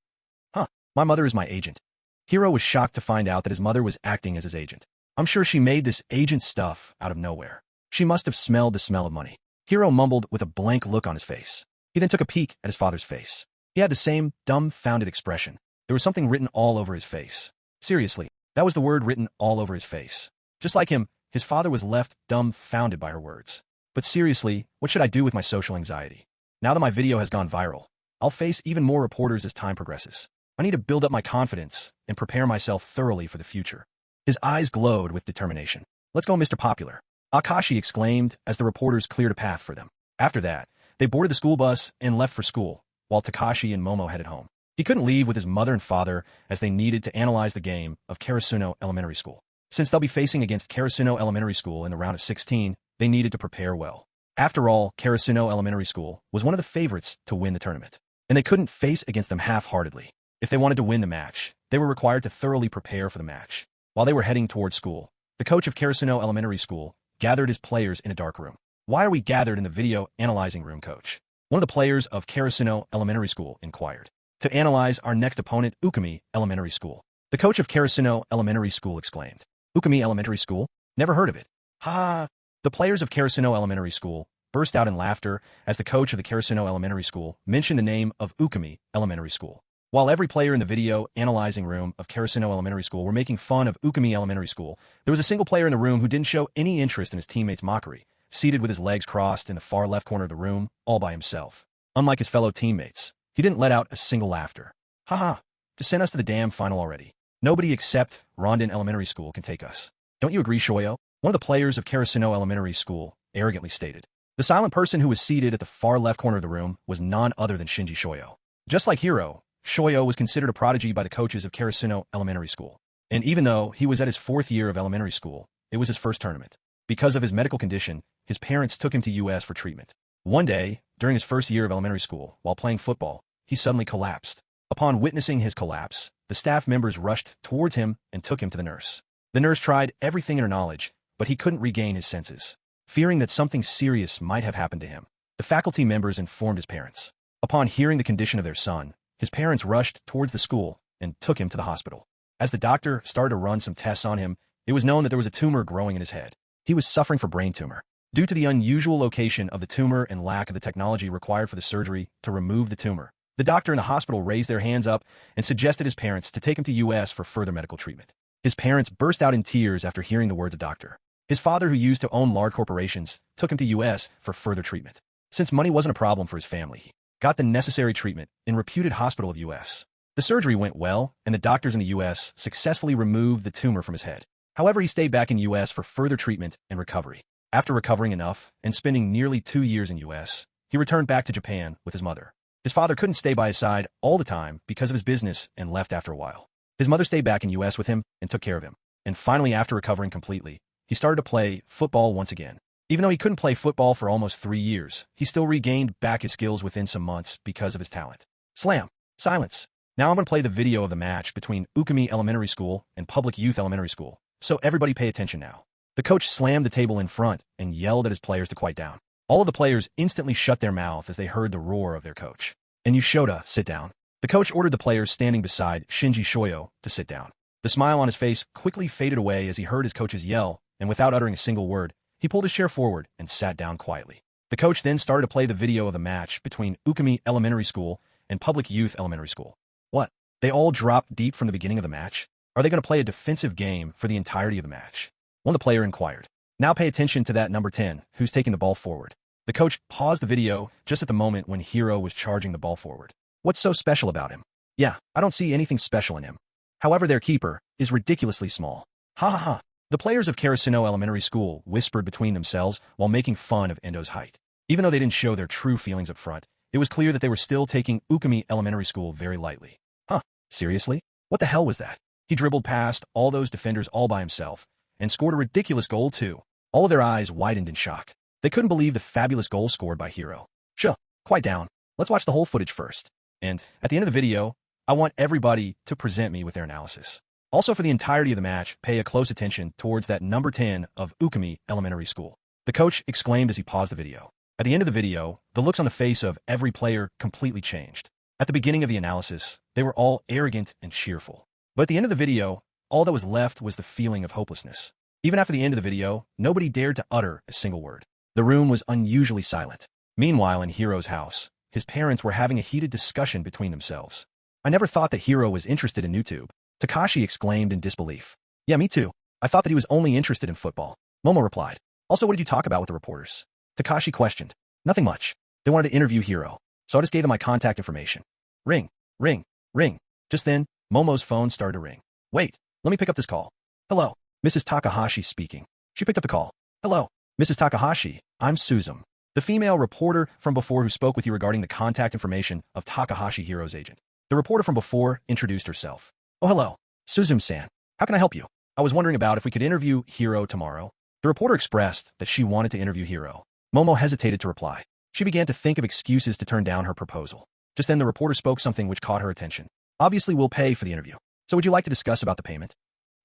Huh, my mother is my agent. Hiro was shocked to find out that his mother was acting as his agent. I'm sure she made this agent stuff out of nowhere. She must have smelled the smell of money. Hiro mumbled with a blank look on his face. He then took a peek at his father's face. He had the same dumbfounded expression. There was something written all over his face. Seriously, that was the word written all over his face. Just like him, his father was left dumbfounded by her words. But seriously, what should I do with my social anxiety? Now that my video has gone viral, I'll face even more reporters as time progresses. I need to build up my confidence and prepare myself thoroughly for the future. His eyes glowed with determination. Let's go, Mr. Popular. Akashi exclaimed as the reporters cleared a path for them. After that, they boarded the school bus and left for school, while Takashi and Momo headed home. He couldn't leave with his mother and father as they needed to analyze the game of Karasuno Elementary School. Since they'll be facing against Karasuno Elementary School in the round of 16, they needed to prepare well. After all, Karasuno Elementary School was one of the favorites to win the tournament, and they couldn't face against them half-heartedly. If they wanted to win the match, they were required to thoroughly prepare for the match. While they were heading towards school, the coach of Karasuno Elementary School gathered his players in a dark room. Why are we gathered in the video analyzing room, coach? One of the players of Karasuno Elementary School inquired. To analyze our next opponent, Ukami Elementary School. The coach of Karasuno Elementary School exclaimed. Ukami Elementary School? Never heard of it. Ha! The players of Karasuno Elementary School burst out in laughter as the coach of the Karasuno Elementary School mentioned the name of Ukami Elementary School. While every player in the video analyzing room of Karasuno Elementary School were making fun of Ukami Elementary School, there was a single player in the room who didn't show any interest in his teammates' mockery, seated with his legs crossed in the far left corner of the room, all by himself. Unlike his fellow teammates, he didn't let out a single laughter. Haha, just send us to the damn final already. Nobody except Rondon Elementary School can take us. Don't you agree, Shoyo? One of the players of Karasuno Elementary School arrogantly stated. The silent person who was seated at the far left corner of the room was none other than Shinji Shoyo. Just like Hiro, Shoyo was considered a prodigy by the coaches of Karasuno Elementary School. And even though he was at his 4th year of elementary school, it was his first tournament. Because of his medical condition, his parents took him to US for treatment. One day, during his first year of elementary school, while playing football, he suddenly collapsed. Upon witnessing his collapse, the staff members rushed towards him and took him to the nurse. The nurse tried everything in her knowledge, but he couldn't regain his senses. Fearing that something serious might have happened to him, the faculty members informed his parents. Upon hearing the condition of their son, his parents rushed towards the school and took him to the hospital. As the doctor started to run some tests on him, it was known that there was a tumor growing in his head. He was suffering from brain tumor. Due to the unusual location of the tumor and lack of the technology required for the surgery to remove the tumor, the doctor in the hospital raised their hands up and suggested his parents to take him to U.S. for further medical treatment. His parents burst out in tears after hearing the words of doctor. His father, who used to own large corporations, took him to U.S. for further treatment. Since money wasn't a problem for his family, he got the necessary treatment in a reputed hospital of U.S. The surgery went well, and the doctors in the U.S. successfully removed the tumor from his head. However, he stayed back in U.S. for further treatment and recovery. After recovering enough and spending nearly 2 years in U.S., he returned back to Japan with his mother. His father couldn't stay by his side all the time because of his business and left after a while. His mother stayed back in U.S. with him and took care of him. And finally, after recovering completely, he started to play football once again. Even though he couldn't play football for almost 3 years, he still regained back his skills within some months because of his talent. Slam. Silence. Now I'm going to play the video of the match between Ukami Elementary School and Public Youth Elementary School. So everybody pay attention now. The coach slammed the table in front and yelled at his players to quiet down. All of the players instantly shut their mouth as they heard the roar of their coach. And Shota, sit down. The coach ordered the players standing beside Shinji Shoyo to sit down. The smile on his face quickly faded away as he heard his coach's yell, and without uttering a single word, he pulled his chair forward and sat down quietly. The coach then started to play the video of the match between Ukami Elementary School and Public Youth Elementary School. What? They all dropped deep from the beginning of the match? Are they going to play a defensive game for the entirety of the match? One of the players inquired. Now pay attention to that number 10, who's taking the ball forward. The coach paused the video just at the moment when Hiro was charging the ball forward. What's so special about him? Yeah, I don't see anything special in him. However, their keeper is ridiculously small. Ha ha ha. The players of Karasuno Elementary School whispered between themselves while making fun of Endo's height. Even though they didn't show their true feelings up front, it was clear that they were still taking Ukami Elementary School very lightly. Huh, seriously? What the hell was that? He dribbled past all those defenders all by himself and scored a ridiculous goal too. All of their eyes widened in shock. They couldn't believe the fabulous goal scored by Hiro. Sure, quiet down. Let's watch the whole footage first. And at the end of the video, I want everybody to present me with their analysis. Also, for the entirety of the match, pay a close attention towards that number 10 of Ukami Elementary School. The coach exclaimed as he paused the video. At the end of the video, the looks on the face of every player completely changed. At the beginning of the analysis, they were all arrogant and cheerful. But at the end of the video, all that was left was the feeling of hopelessness. Even after the end of the video, nobody dared to utter a single word. The room was unusually silent. Meanwhile, in Hiro's house, his parents were having a heated discussion between themselves. I never thought that Hiro was interested in YouTube. Takashi exclaimed in disbelief. Yeah, me too. I thought that he was only interested in football. Momo replied. Also, what did you talk about with the reporters? Takashi questioned. Nothing much. They wanted to interview Hiro, so I just gave them my contact information. Ring, ring, ring. Just then, Momo's phone started to ring. Wait, let me pick up this call. Hello, Mrs. Takahashi speaking. She picked up the call. Hello, Mrs. Takahashi, I'm Suzum, the female reporter from before who spoke with you regarding the contact information of Takahashi Hiro's agent. The reporter from before introduced herself. Oh, hello, Suzum-san. How can I help you? I was wondering about if we could interview Hiro tomorrow. The reporter expressed that she wanted to interview Hiro. Momo hesitated to reply. She began to think of excuses to turn down her proposal. Just then the reporter spoke something which caught her attention. Obviously, we'll pay for the interview. So would you like to discuss about the payment?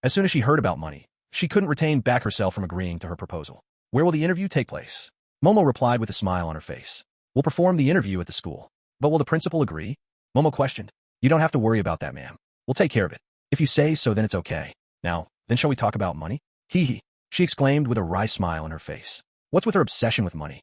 As soon as she heard about money, she couldn't retain back herself from agreeing to her proposal. Where will the interview take place? Momo replied with a smile on her face. We'll perform the interview at the school. But will the principal agree? Momo questioned. You don't have to worry about that, ma'am. We'll take care of it. If you say so, then it's okay. Now, then shall we talk about money? Hee hee, she exclaimed with a wry smile on her face. What's with her obsession with money?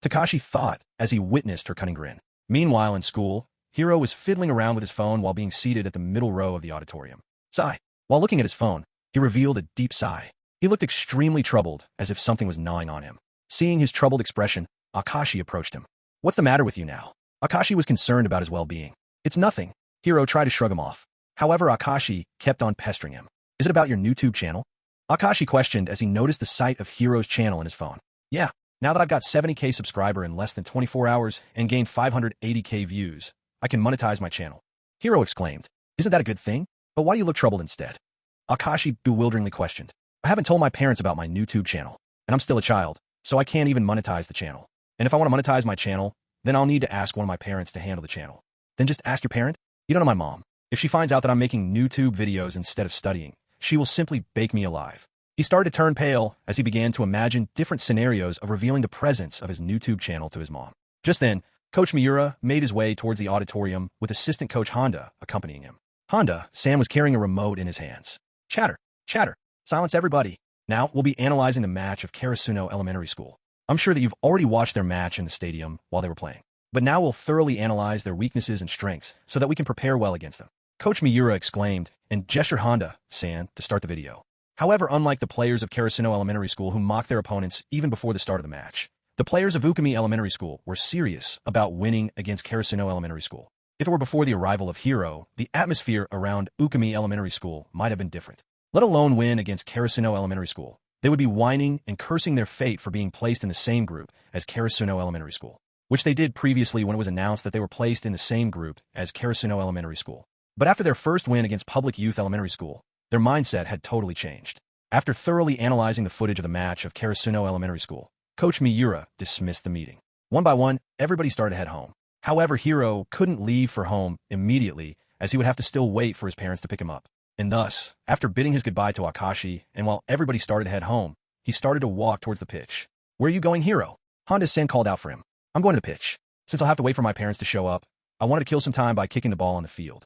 Takashi thought as he witnessed her cunning grin. Meanwhile, in school, Hiro was fiddling around with his phone while being seated at the middle row of the auditorium. Sigh. While looking at his phone, he revealed a deep sigh. He looked extremely troubled, as if something was gnawing on him. Seeing his troubled expression, Akashi approached him. What's the matter with you now? Akashi was concerned about his well-being. It's nothing. Hiro tried to shrug him off. However, Akashi kept on pestering him. Is it about your YouTube channel? Akashi questioned as he noticed the sight of Hiro's channel in his phone. Yeah, now that I've got 70k subscriber in less than 24 hours and gained 580k views, I can monetize my channel. Hiro exclaimed. Isn't that a good thing? But why do you look troubled instead? Akashi bewilderingly questioned. I haven't told my parents about my YouTube channel, and I'm still a child, so I can't even monetize the channel. And if I want to monetize my channel, then I'll need to ask one of my parents to handle the channel. Then just ask your parent? You don't know my mom. If she finds out that I'm making YouTube videos instead of studying, she will simply bake me alive. He started to turn pale as he began to imagine different scenarios of revealing the presence of his YouTube channel to his mom. Just then, Coach Miura made his way towards the auditorium with assistant coach Honda accompanying him. Sam was carrying a remote in his hands. Chatter, chatter, silence everybody. Now we'll be analyzing the match of Karasuno Elementary School. I'm sure that you've already watched their match in the stadium while they were playing. But now we'll thoroughly analyze their weaknesses and strengths so that we can prepare well against them. Coach Miura exclaimed and gestured Honda-san to start the video. However, unlike the players of Karasuno Elementary School who mocked their opponents even before the start of the match, the players of Ukami Elementary School were serious about winning against Karasuno Elementary School. If it were before the arrival of Hiro, the atmosphere around Ukami Elementary School might have been different. Let alone win against Karasuno Elementary School. They would be whining and cursing their fate for being placed in the same group as Karasuno Elementary School, which they did previously when it was announced that they were placed in the same group as Karasuno Elementary School. But after their first win against Public Youth Elementary School, their mindset had totally changed. After thoroughly analyzing the footage of the match of Karasuno Elementary School, Coach Miura dismissed the meeting. One by one, everybody started to head home. However, Hiro couldn't leave for home immediately as he would have to still wait for his parents to pick him up. And thus, after bidding his goodbye to Akashi, and while everybody started to head home, he started to walk towards the pitch. Where are you going, Hiro? Honda-san called out for him. I'm going to the pitch. Since I'll have to wait for my parents to show up, I wanted to kill some time by kicking the ball on the field.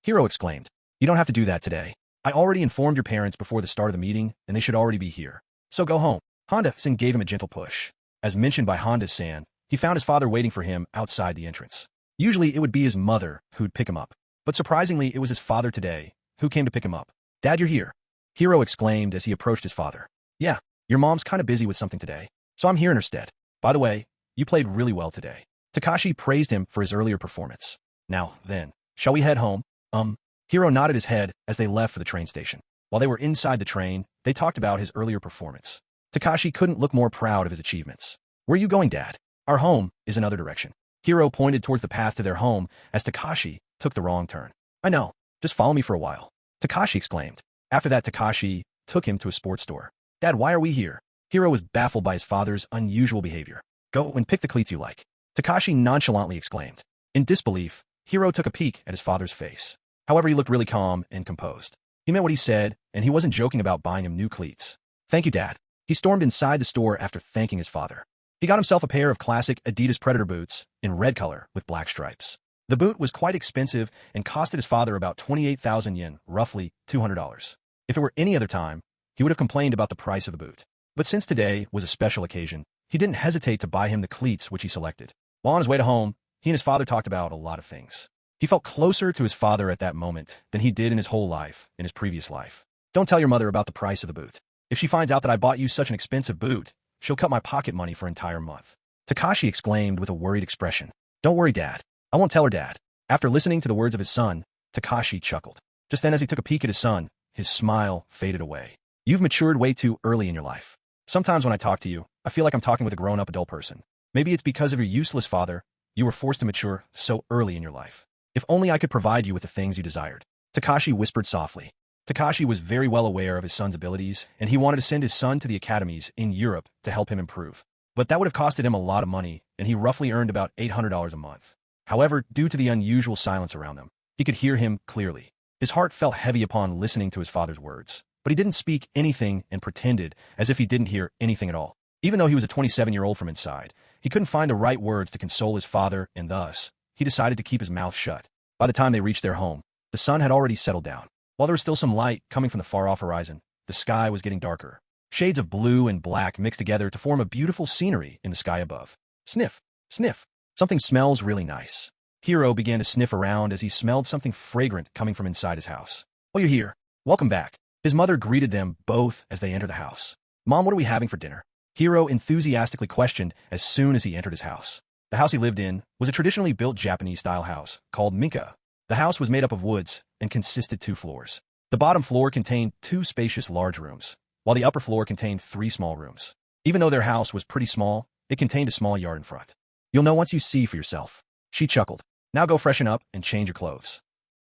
Hiro exclaimed. You don't have to do that today. I already informed your parents before the start of the meeting, and they should already be here. So go home. Honda-san gave him a gentle push. As mentioned by Honda-san, he found his father waiting for him outside the entrance. Usually it would be his mother who'd pick him up. But surprisingly, it was his father today who came to pick him up. Dad, you're here. Hiro exclaimed as he approached his father. Yeah, your mom's kind of busy with something today, so I'm here in her stead. By the way, you played really well today. Takashi praised him for his earlier performance. Now, then, shall we head home? Hiro nodded his head as they left for the train station. While they were inside the train, they talked about his earlier performance. Takashi couldn't look more proud of his achievements. Where are you going, Dad? Our home is another direction. Hiro pointed towards the path to their home as Takashi took the wrong turn. I know. Just follow me for a while. Takashi exclaimed. After that, Takashi took him to a sports store. Dad, why are we here? Hiro was baffled by his father's unusual behavior. Go and pick the cleats you like. Takashi nonchalantly exclaimed. In disbelief, Hiro took a peek at his father's face. However, he looked really calm and composed. He meant what he said, and he wasn't joking about buying him new cleats. Thank you, Dad. He stormed inside the store after thanking his father. He got himself a pair of classic Adidas Predator boots in red color with black stripes. The boot was quite expensive and costed his father about 28,000 yen, roughly $200. If it were any other time, he would have complained about the price of the boot. But since today was a special occasion, he didn't hesitate to buy him the cleats which he selected. While on his way to home, he and his father talked about a lot of things. He felt closer to his father at that moment than he did in his whole life, in his previous life. Don't tell your mother about the price of the boot. If she finds out that I bought you such an expensive boot, she'll cut my pocket money for an entire month. Takashi exclaimed with a worried expression. Don't worry, Dad. I won't tell her, Dad. After listening to the words of his son, Takashi chuckled. Just then, as he took a peek at his son, his smile faded away. You've matured way too early in your life. Sometimes when I talk to you, I feel like I'm talking with a grown-up adult person. Maybe it's because of your useless father, you were forced to mature so early in your life. If only I could provide you with the things you desired. Takashi whispered softly. Takashi was very well aware of his son's abilities, and he wanted to send his son to the academies in Europe to help him improve. But that would have costed him a lot of money, and he roughly earned about $800 a month. However, due to the unusual silence around them, he could hear him clearly. His heart felt heavy upon listening to his father's words, but he didn't speak anything and pretended as if he didn't hear anything at all. Even though he was a 27-year-old from inside, he couldn't find the right words to console his father, and thus, he decided to keep his mouth shut. By the time they reached their home, the sun had already settled down. While there was still some light coming from the far-off horizon, the sky was getting darker. Shades of blue and black mixed together to form a beautiful scenery in the sky above. Sniff, sniff. Something smells really nice. Hiro began to sniff around as he smelled something fragrant coming from inside his house. Oh, you're here. Welcome back. His mother greeted them both as they entered the house. Mom, what are we having for dinner? Hiro enthusiastically questioned as soon as he entered his house. The house he lived in was a traditionally built Japanese-style house called minka. The house was made up of woods and consisted 2 floors. The bottom floor contained 2 spacious large rooms, while the upper floor contained 3 small rooms. Even though their house was pretty small, it contained a small yard in front. You'll know once you see for yourself. She chuckled. Now go freshen up and change your clothes.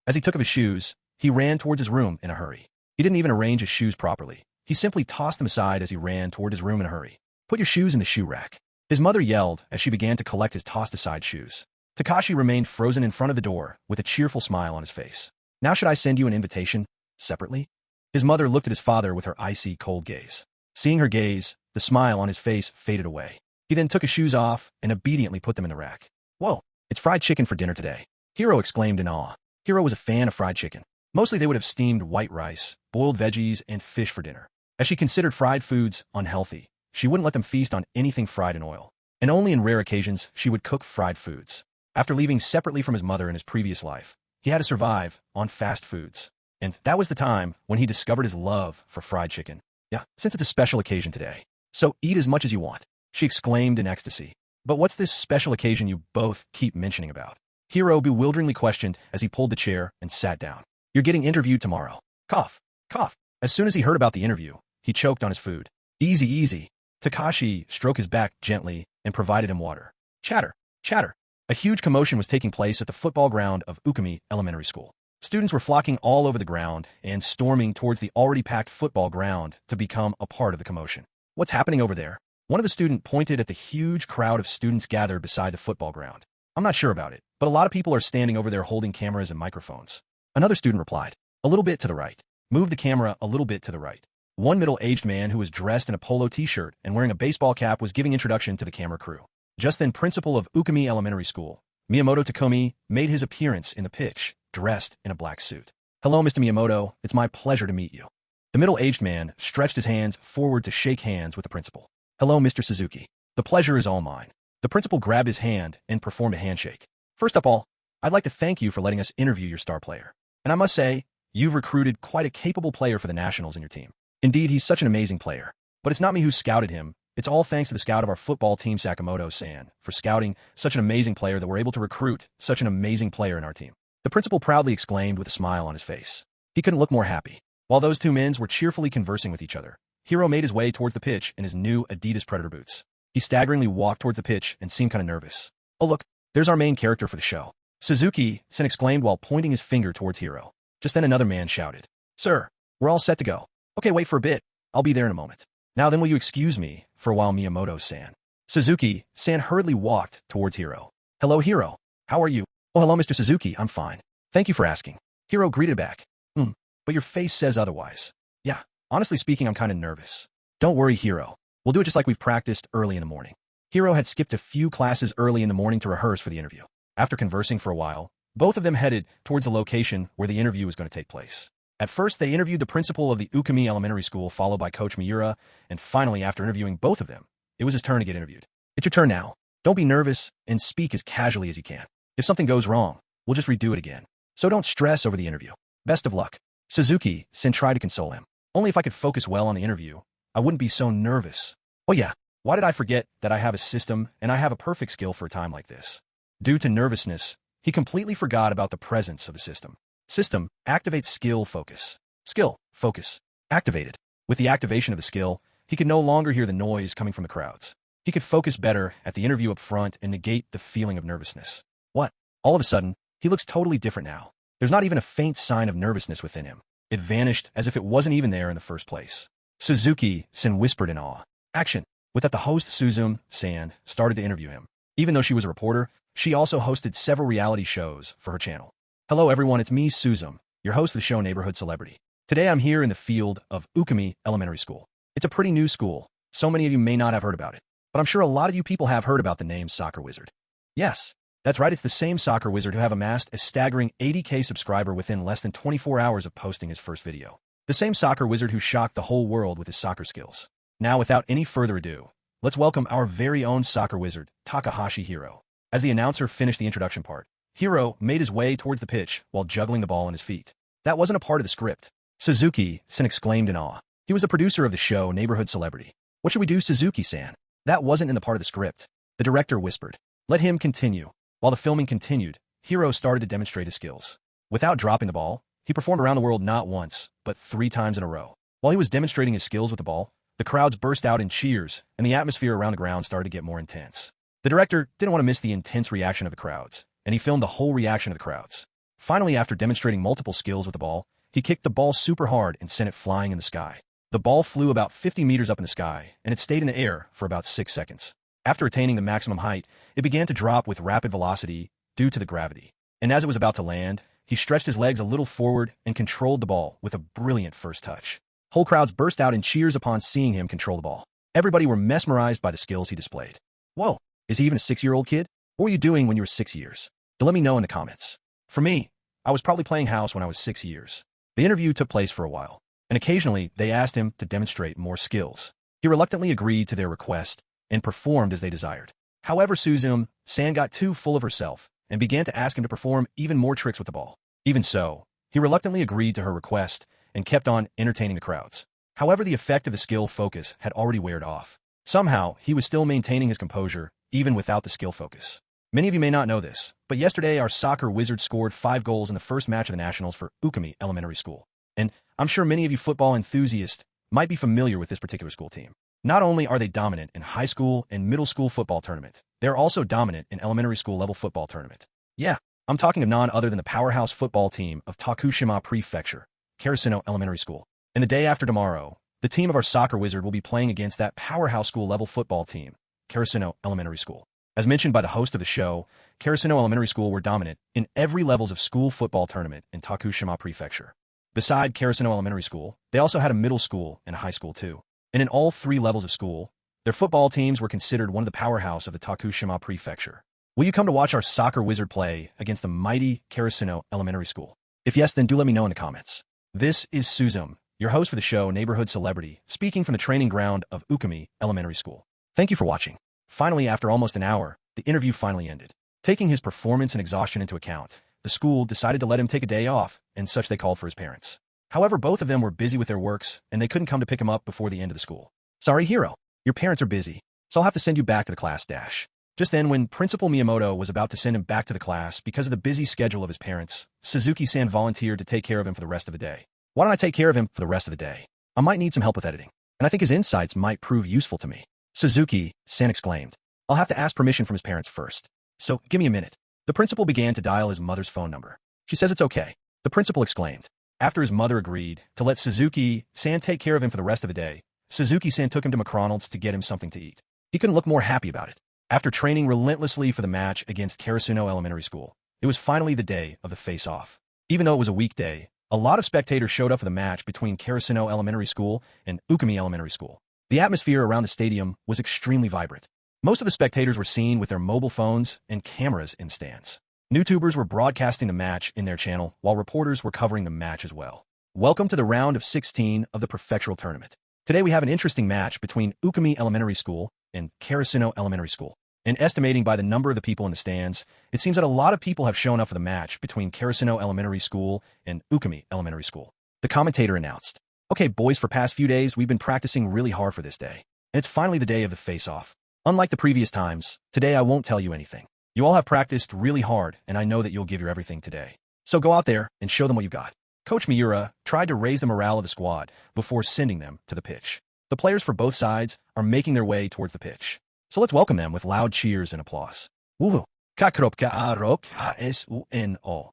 As he took off his shoes, he ran towards his room in a hurry. He didn't even arrange his shoes properly. He simply tossed them aside as he ran toward his room in a hurry. Put your shoes in the shoe rack. His mother yelled as she began to collect his tossed-aside shoes. Takashi remained frozen in front of the door with a cheerful smile on his face. Now should I send you an invitation? Separately? His mother looked at his father with her icy, cold gaze. Seeing her gaze, the smile on his face faded away. He then took his shoes off and obediently put them in the rack. Whoa, it's fried chicken for dinner today. Hiro exclaimed in awe. Hiro was a fan of fried chicken. Mostly they would have steamed white rice, boiled veggies, and fish for dinner. As she considered fried foods unhealthy, she wouldn't let them feast on anything fried in oil. And only in rare occasions she would cook fried foods. After leaving separately from his mother in his previous life, he had to survive on fast foods. And that was the time when he discovered his love for fried chicken. Yeah, since it's a special occasion today. So eat as much as you want, she exclaimed in ecstasy. But what's this special occasion you both keep mentioning about? Hiro bewilderingly questioned as he pulled the chair and sat down. You're getting interviewed tomorrow. Cough, cough. As soon as he heard about the interview, he choked on his food. Easy, easy. Takashi stroked his back gently and provided him water. Chatter, chatter. A huge commotion was taking place at the football ground of Ukami Elementary School. Students were flocking all over the ground and storming towards the already packed football ground to become a part of the commotion. What's happening over there? One of the students pointed at the huge crowd of students gathered beside the football ground. I'm not sure about it, but a lot of people are standing over there holding cameras and microphones. Another student replied, a little bit to the right. Move the camera a little bit to the right. One middle-aged man who was dressed in a polo t-shirt and wearing a baseball cap was giving introduction to the camera crew. Just then, principal of Ukami Elementary School, Miyamoto Takomi, made his appearance in the pitch, dressed in a black suit. Hello, Mr. Miyamoto. It's my pleasure to meet you. The middle-aged man stretched his hands forward to shake hands with the principal. Hello, Mr. Suzuki. The pleasure is all mine. The principal grabbed his hand and performed a handshake. First of all, I'd like to thank you for letting us interview your star player. And I must say, you've recruited quite a capable player for the Nationals in your team. Indeed, he's such an amazing player. But it's not me who scouted him. It's all thanks to the scout of our football team, Sakamoto-san, for scouting such an amazing player that we're able to recruit such an amazing player in our team. The principal proudly exclaimed with a smile on his face. He couldn't look more happy. While those two men were cheerfully conversing with each other, Hiro made his way towards the pitch in his new Adidas Predator boots. He staggeringly walked towards the pitch and seemed kind of nervous. Oh look, there's our main character for the show. Suzuki-san exclaimed while pointing his finger towards Hiro. Just then another man shouted, Sir, we're all set to go. Okay, wait for a bit. I'll be there in a moment. Now then will you excuse me for a while, Miyamoto-san? Suzuki-san hurriedly walked towards Hiro. Hello, Hiro. How are you? Oh, hello, Mr. Suzuki. I'm fine. Thank you for asking. Hiro greeted back. But your face says otherwise. Yeah, honestly speaking, I'm kind of nervous. Don't worry, Hiro. We'll do it just like we've practiced early in the morning. Hiro had skipped a few classes early in the morning to rehearse for the interview. After conversing for a while, both of them headed towards the location where the interview was going to take place. At first, they interviewed the principal of the Ukami Elementary School, followed by Coach Miura, and finally, after interviewing both of them, it was his turn to get interviewed. It's your turn now. Don't be nervous and speak as casually as you can. If something goes wrong, we'll just redo it again. So don't stress over the interview. Best of luck. Suzuki-san tried to console him. Only if I could focus well on the interview, I wouldn't be so nervous. Oh yeah, why did I forget that I have a system and I have a perfect skill for a time like this? Due to nervousness, he completely forgot about the presence of the system. System activates skill focus. Skill focus activated. With the activation of the skill, he could no longer hear the noise coming from the crowds. He could focus better at the interview up front and negate the feeling of nervousness. What? All of a sudden, he looks totally different now. There's not even a faint sign of nervousness within him. It vanished as if it wasn't even there in the first place. Suzuki-san whispered in awe. Action. With that, the host Suzum-san started to interview him. Even though she was a reporter, she also hosted several reality shows for her channel. Hello everyone, it's me, Suzum, your host of the show Neighborhood Celebrity. Today I'm here in the field of Ukami Elementary School. It's a pretty new school. So many of you may not have heard about it, but I'm sure a lot of you people have heard about the name Soccer Wizard. Yes, that's right, it's the same Soccer Wizard who have amassed a staggering 80K subscriber within less than 24 hours of posting his first video. The same Soccer Wizard who shocked the whole world with his soccer skills. Now, without any further ado, let's welcome our very own Soccer Wizard, Takahashi Hiro. As the announcer finished the introduction part, Hiro made his way towards the pitch while juggling the ball on his feet. That wasn't a part of the script. Suzuki-san exclaimed in awe. He was the producer of the show Neighborhood Celebrity. What should we do, Suzuki-san? That wasn't in the part of the script. The director whispered. Let him continue. While the filming continued, Hiro started to demonstrate his skills. Without dropping the ball, he performed around the world not once, but 3 times in a row. While he was demonstrating his skills with the ball, the crowds burst out in cheers, and the atmosphere around the ground started to get more intense. The director didn't want to miss the intense reaction of the crowds, and he filmed the whole reaction of the crowds. Finally, after demonstrating multiple skills with the ball, he kicked the ball super hard and sent it flying in the sky. The ball flew about 50 meters up in the sky, and it stayed in the air for about 6 seconds. After attaining the maximum height, it began to drop with rapid velocity due to the gravity. And as it was about to land, he stretched his legs a little forward and controlled the ball with a brilliant first touch. Whole crowds burst out in cheers upon seeing him control the ball. Everybody were mesmerized by the skills he displayed. Whoa, is he even a 6-year-old kid? What were you doing when you were 6 years? Let me know in the comments. For me, I was probably playing house when I was 6 years. The interview took place for a while, and occasionally they asked him to demonstrate more skills. He reluctantly agreed to their request and performed as they desired. However, Suzum-san got too full of herself and began to ask him to perform even more tricks with the ball. Even so, he reluctantly agreed to her request and kept on entertaining the crowds. However, the effect of the skill focus had already weared off. Somehow, he was still maintaining his composure, even without the skill focus. Many of you may not know this, but yesterday our soccer wizard scored 5 goals in the first match of the Nationals for Ukami Elementary School. And I'm sure many of you football enthusiasts might be familiar with this particular school team. Not only are they dominant in high school and middle school football tournament, they're also dominant in elementary school level football tournament. Yeah, I'm talking of none other than the powerhouse football team of Tokushima Prefecture, Karasuno Elementary School. And the day after tomorrow, the team of our soccer wizard will be playing against that powerhouse school level football team, Karasuno Elementary School. As mentioned by the host of the show, Karasuno Elementary School were dominant in every levels of school football tournament in Tokushima Prefecture. Beside Karasuno Elementary School, they also had a middle school and a high school too. And in all 3 levels of school, their football teams were considered one of the powerhouse of the Tokushima Prefecture. Will you come to watch our soccer wizard play against the mighty Karasuno Elementary School? If yes, then do let me know in the comments. This is Suzum, your host for the show Neighborhood Celebrity, speaking from the training ground of Ukami Elementary School. Thank you for watching. Finally, after almost an hour, the interview finally ended. Taking his performance and exhaustion into account, the school decided to let him take a day off, and such they called for his parents. However, both of them were busy with their works, and they couldn't come to pick him up before the end of the school. Sorry, Hiro. Your parents are busy, so I'll have to send you back to the class dash. Just then, when Principal Miyamoto was about to send him back to the class because of the busy schedule of his parents, Suzuki-san volunteered to take care of him for the rest of the day. Why don't I take care of him for the rest of the day? I might need some help with editing, and I think his insights might prove useful to me. Suzuki-san exclaimed. I'll have to ask permission from his parents first. So, give me a minute. The principal began to dial his mother's phone number. She says it's okay. The principal exclaimed. After his mother agreed to let Suzuki-san take care of him for the rest of the day, Suzuki-san took him to McDonald's to get him something to eat. He couldn't look more happy about it. After training relentlessly for the match against Karasuno Elementary School, it was finally the day of the face-off. Even though it was a weekday, a lot of spectators showed up for the match between Karasuno Elementary School and Ukami Elementary School. The atmosphere around the stadium was extremely vibrant. Most of the spectators were seen with their mobile phones and cameras in stands. YouTubers were broadcasting the match in their channel, while reporters were covering the match as well. Welcome to the round of 16 of the Prefectural Tournament. Today we have an interesting match between Ukami Elementary School and Karasuno Elementary School. And estimating by the number of the people in the stands, it seems that a lot of people have shown up for the match between Karasuno Elementary School and Ukami Elementary School. The commentator announced, Okay, boys, for past few days, we've been practicing really hard for this day. And it's finally the day of the face-off. Unlike the previous times, today I won't tell you anything. You all have practiced really hard, and I know that you'll give your everything today. So go out there and show them what you got. Coach Miura tried to raise the morale of the squad before sending them to the pitch. The players for both sides are making their way towards the pitch. So let's welcome them with loud cheers and applause. Woohoo! Kakropka arok ha-s-u-n-o.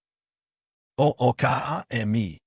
O-o-ka-a-emi.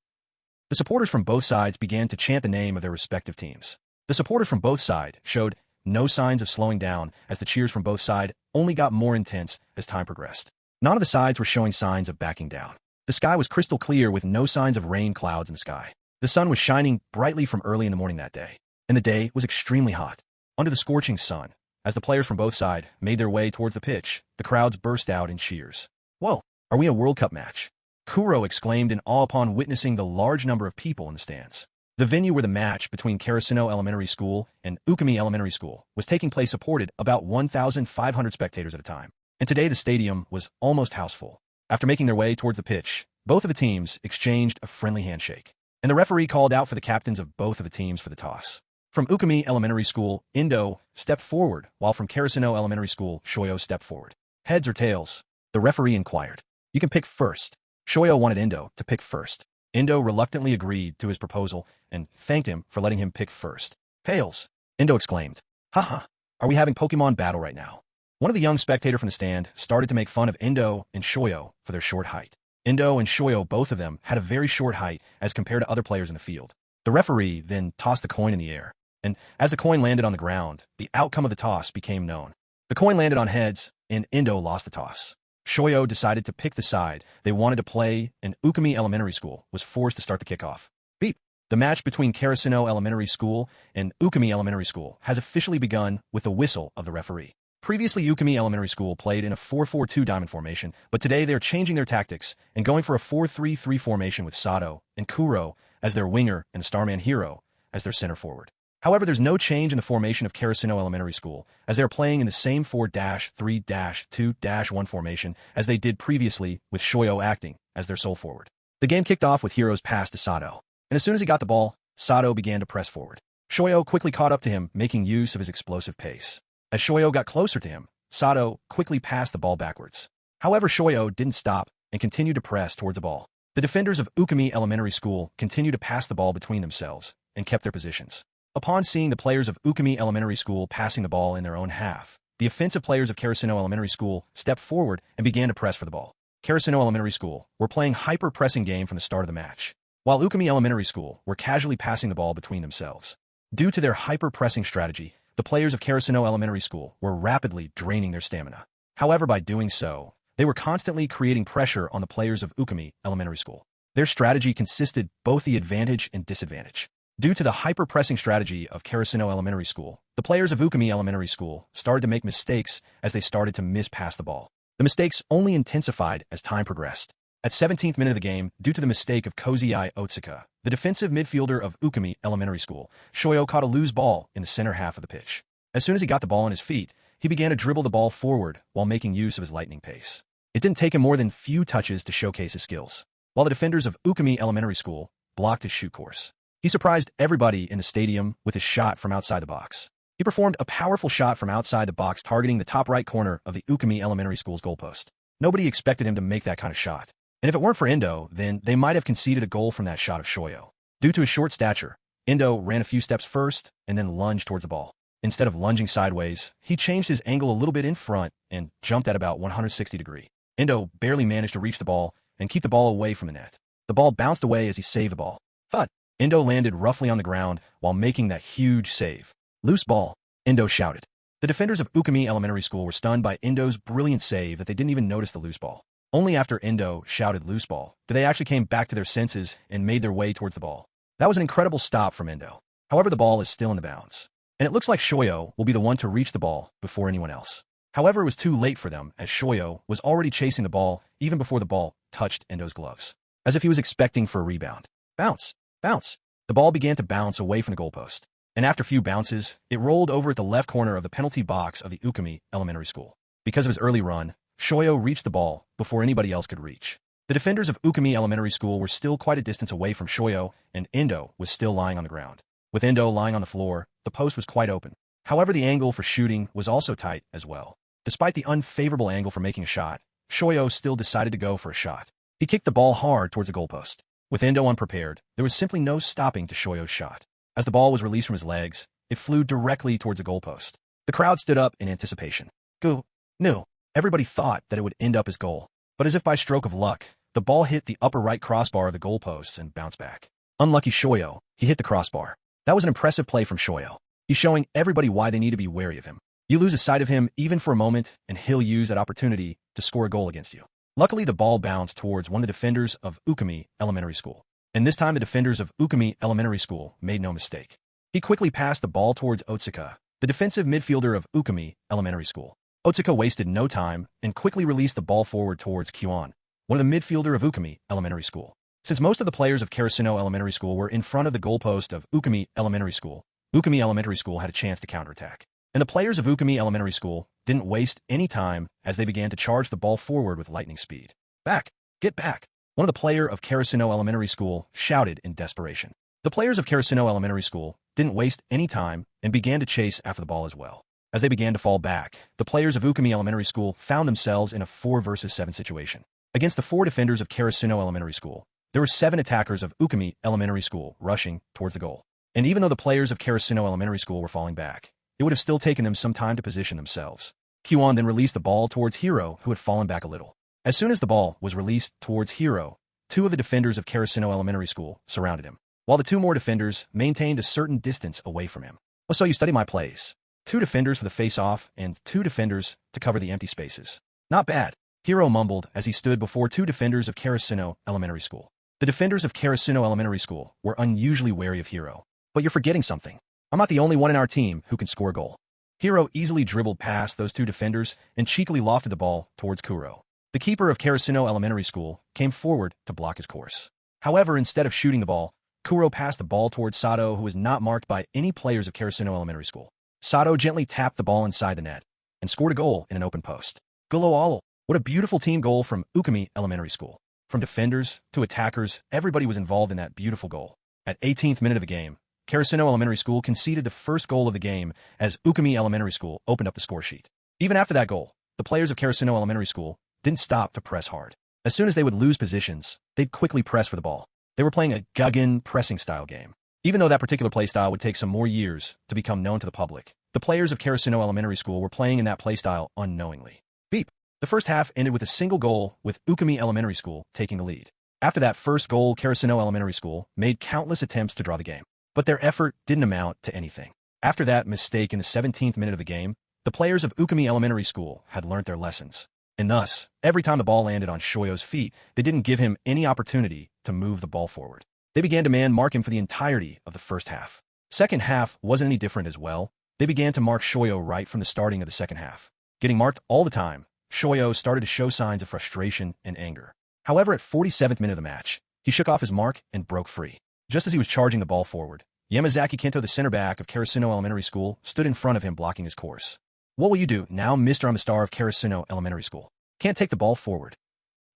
The supporters from both sides began to chant the name of their respective teams. The supporters from both sides showed no signs of slowing down as the cheers from both sides only got more intense as time progressed. None of the sides were showing signs of backing down. The sky was crystal clear with no signs of rain clouds in the sky. The sun was shining brightly from early in the morning that day, and the day was extremely hot. Under the scorching sun, as the players from both sides made their way towards the pitch, the crowds burst out in cheers. Whoa, are we a World Cup match? Kuro exclaimed in awe upon witnessing the large number of people in the stands. The venue where the match between Karasuno Elementary School and Ukami Elementary School was taking place supported about 1,500 spectators at a time, and today the stadium was almost houseful. After making their way towards the pitch, both of the teams exchanged a friendly handshake, and the referee called out for the captains of both of the teams for the toss. From Ukami Elementary School, Indo stepped forward, while from Karasuno Elementary School, Shoyo stepped forward. Heads or tails? The referee inquired. You can pick first. Shoyo wanted Indo to pick first. Indo reluctantly agreed to his proposal and thanked him for letting him pick first. Tails! Indo exclaimed. Haha, are we having Pokemon battle right now? One of the young spectators from the stand started to make fun of Indo and Shoyo for their short height. Indo and Shoyo, both of them, had a very short height as compared to other players in the field. The referee then tossed the coin in the air, and as the coin landed on the ground, the outcome of the toss became known. The coin landed on heads, and Indo lost the toss. Shoyo decided to pick the side they wanted to play, and Ukami Elementary School was forced to start the kickoff. Beep! The match between Karasuno Elementary School and Ukami Elementary School has officially begun with the whistle of the referee. Previously, Ukami Elementary School played in a 4-4-2 diamond formation, but today they are changing their tactics and going for a 4-3-3 formation with Sato and Kuro as their winger and the starman Hiro as their center forward. However, there's no change in the formation of Karasuno Elementary School, as they are playing in the same 4-3-2-1 formation as they did previously, with Shoyo acting as their sole forward. The game kicked off with Hiro's pass to Sato, and as soon as he got the ball, Sato began to press forward. Shoyo quickly caught up to him, making use of his explosive pace. As Shoyo got closer to him, Sato quickly passed the ball backwards. However, Shoyo didn't stop and continued to press towards the ball. The defenders of Ukami Elementary School continued to pass the ball between themselves and kept their positions. Upon seeing the players of Ukami Elementary School passing the ball in their own half, the offensive players of Karasuno Elementary School stepped forward and began to press for the ball. Karasuno Elementary School were playing hyper-pressing game from the start of the match, while Ukami Elementary School were casually passing the ball between themselves. Due to their hyper-pressing strategy, the players of Karasuno Elementary School were rapidly draining their stamina. However, by doing so, they were constantly creating pressure on the players of Ukami Elementary School. Their strategy consisted both the advantage and disadvantage. Due to the hyper-pressing strategy of Karasuno Elementary School, the players of Ukami Elementary School started to make mistakes as they started to mispass the ball. The mistakes only intensified as time progressed. At 17th minute of the game, due to the mistake of Kozai Otsuka, the defensive midfielder of Ukami Elementary School, Shoyo caught a loose ball in the center half of the pitch. As soon as he got the ball on his feet, he began to dribble the ball forward while making use of his lightning pace. It didn't take him more than few touches to showcase his skills, while the defenders of Ukami Elementary School blocked his shoot course. He surprised everybody in the stadium with his shot from outside the box. He performed a powerful shot from outside the box targeting the top right corner of the Ukami Elementary School's goalpost. Nobody expected him to make that kind of shot. And if it weren't for Endo, then they might have conceded a goal from that shot of Shoyo. Due to his short stature, Endo ran a few steps first and then lunged towards the ball. Instead of lunging sideways, he changed his angle a little bit in front and jumped at about 160 degrees. Endo barely managed to reach the ball and keep the ball away from the net. The ball bounced away as he saved the ball. Thud! Endo landed roughly on the ground while making that huge save. Loose ball, Endo shouted. The defenders of Ukami Elementary School were stunned by Endo's brilliant save that they didn't even notice the loose ball. Only after Endo shouted loose ball did they actually came back to their senses and made their way towards the ball. That was an incredible stop from Endo. However, the ball is still in the bounds, and it looks like Shoyo will be the one to reach the ball before anyone else. However, it was too late for them as Shoyo was already chasing the ball even before the ball touched Endo's gloves, as if he was expecting for a rebound. Bounce! Bounce! The ball began to bounce away from the goalpost, and after a few bounces, it rolled over at the left corner of the penalty box of the Ukami Elementary School. Because of his early run, Shoyo reached the ball before anybody else could reach. The defenders of Ukami Elementary School were still quite a distance away from Shoyo, and Endo was still lying on the ground. With Endo lying on the floor, the post was quite open. However, the angle for shooting was also tight as well. Despite the unfavorable angle for making a shot, Shoyo still decided to go for a shot. He kicked the ball hard towards the goalpost. With Endo unprepared, there was simply no stopping to Shoyo's shot. As the ball was released from his legs, it flew directly towards the goalpost. The crowd stood up in anticipation. Go! No! Everybody thought that it would end up as goal, but as if by stroke of luck, the ball hit the upper right crossbar of the goalposts and bounced back. Unlucky Shoyo, he hit the crossbar. That was an impressive play from Shoyo. He's showing everybody why they need to be wary of him. You lose a sight of him even for a moment, and he'll use that opportunity to score a goal against you. Luckily, the ball bounced towards one of the defenders of Ukami Elementary School, and this time the defenders of Ukami Elementary School made no mistake. He quickly passed the ball towards Otsuka, the defensive midfielder of Ukami Elementary School. Otsuka wasted no time and quickly released the ball forward towards Kyuan, one of the midfielder of Ukami Elementary School. Since most of the players of Karasuno Elementary School were in front of the goalpost of Ukami Elementary School had a chance to counterattack. And the players of Ukami Elementary School didn't waste any time as they began to charge the ball forward with lightning speed. Back! Get back! One of the players of Karasuno Elementary School shouted in desperation. The players of Karasuno Elementary School didn't waste any time and began to chase after the ball as well. As they began to fall back, the players of Ukami Elementary School found themselves in a 4 versus 7 situation. Against the 4 defenders of Karasuno Elementary School, there were 7 attackers of Ukami Elementary School rushing towards the goal. And even though the players of Karasuno Elementary School were falling back, it would have still taken them some time to position themselves. Kyuan then released the ball towards Hiro, who had fallen back a little. As soon as the ball was released towards Hiro, 2 of the defenders of Karasuno Elementary School surrounded him, while the 2 more defenders maintained a certain distance away from him. Oh, so you study my plays. 2 defenders for the face-off and 2 defenders to cover the empty spaces. Not bad, Hiro mumbled as he stood before 2 defenders of Karasuno Elementary School. The defenders of Karasuno Elementary School were unusually wary of Hiro. But you're forgetting something. I'm not the only one in our team who can score a goal. Hiro easily dribbled past those two defenders and cheekily lofted the ball towards Kuro. The keeper of Karasuno Elementary School came forward to block his course. However, instead of shooting the ball, Kuro passed the ball towards Sato, who was not marked by any players of Karasuno Elementary School. Sato gently tapped the ball inside the net and scored a goal in an open post. Golo, what a beautiful team goal from Ukami Elementary School. From defenders to attackers, everybody was involved in that beautiful goal. At 18th minute of the game, Karasuno Elementary School conceded the first goal of the game as Ukami Elementary School opened up the score sheet. Even after that goal, the players of Karasuno Elementary School didn't stop to press hard. As soon as they would lose positions, they'd quickly press for the ball. They were playing a Guggen pressing style game. Even though that particular playstyle would take some more years to become known to the public, the players of Karasuno Elementary School were playing in that playstyle unknowingly. Beep. The first half ended with a single goal, with Ukami Elementary School taking the lead. After that first goal, Karasuno Elementary School made countless attempts to draw the game, but their effort didn't amount to anything. After that mistake in the 17th minute of the game, the players of Ukami Elementary School had learned their lessons. And thus, every time the ball landed on Shoyo's feet, they didn't give him any opportunity to move the ball forward. They began to man-mark him for the entirety of the first half. Second half wasn't any different as well. They began to mark Shoyo right from the starting of the second half. Getting marked all the time, Shoyo started to show signs of frustration and anger. However, at 47th minute of the match, he shook off his mark and broke free. Just as he was charging the ball forward, Yamazaki Kento, the center back of Karasuno Elementary School, stood in front of him blocking his course. What will you do now, Mr. I'm a star of Karasuno Elementary School? Can't take the ball forward.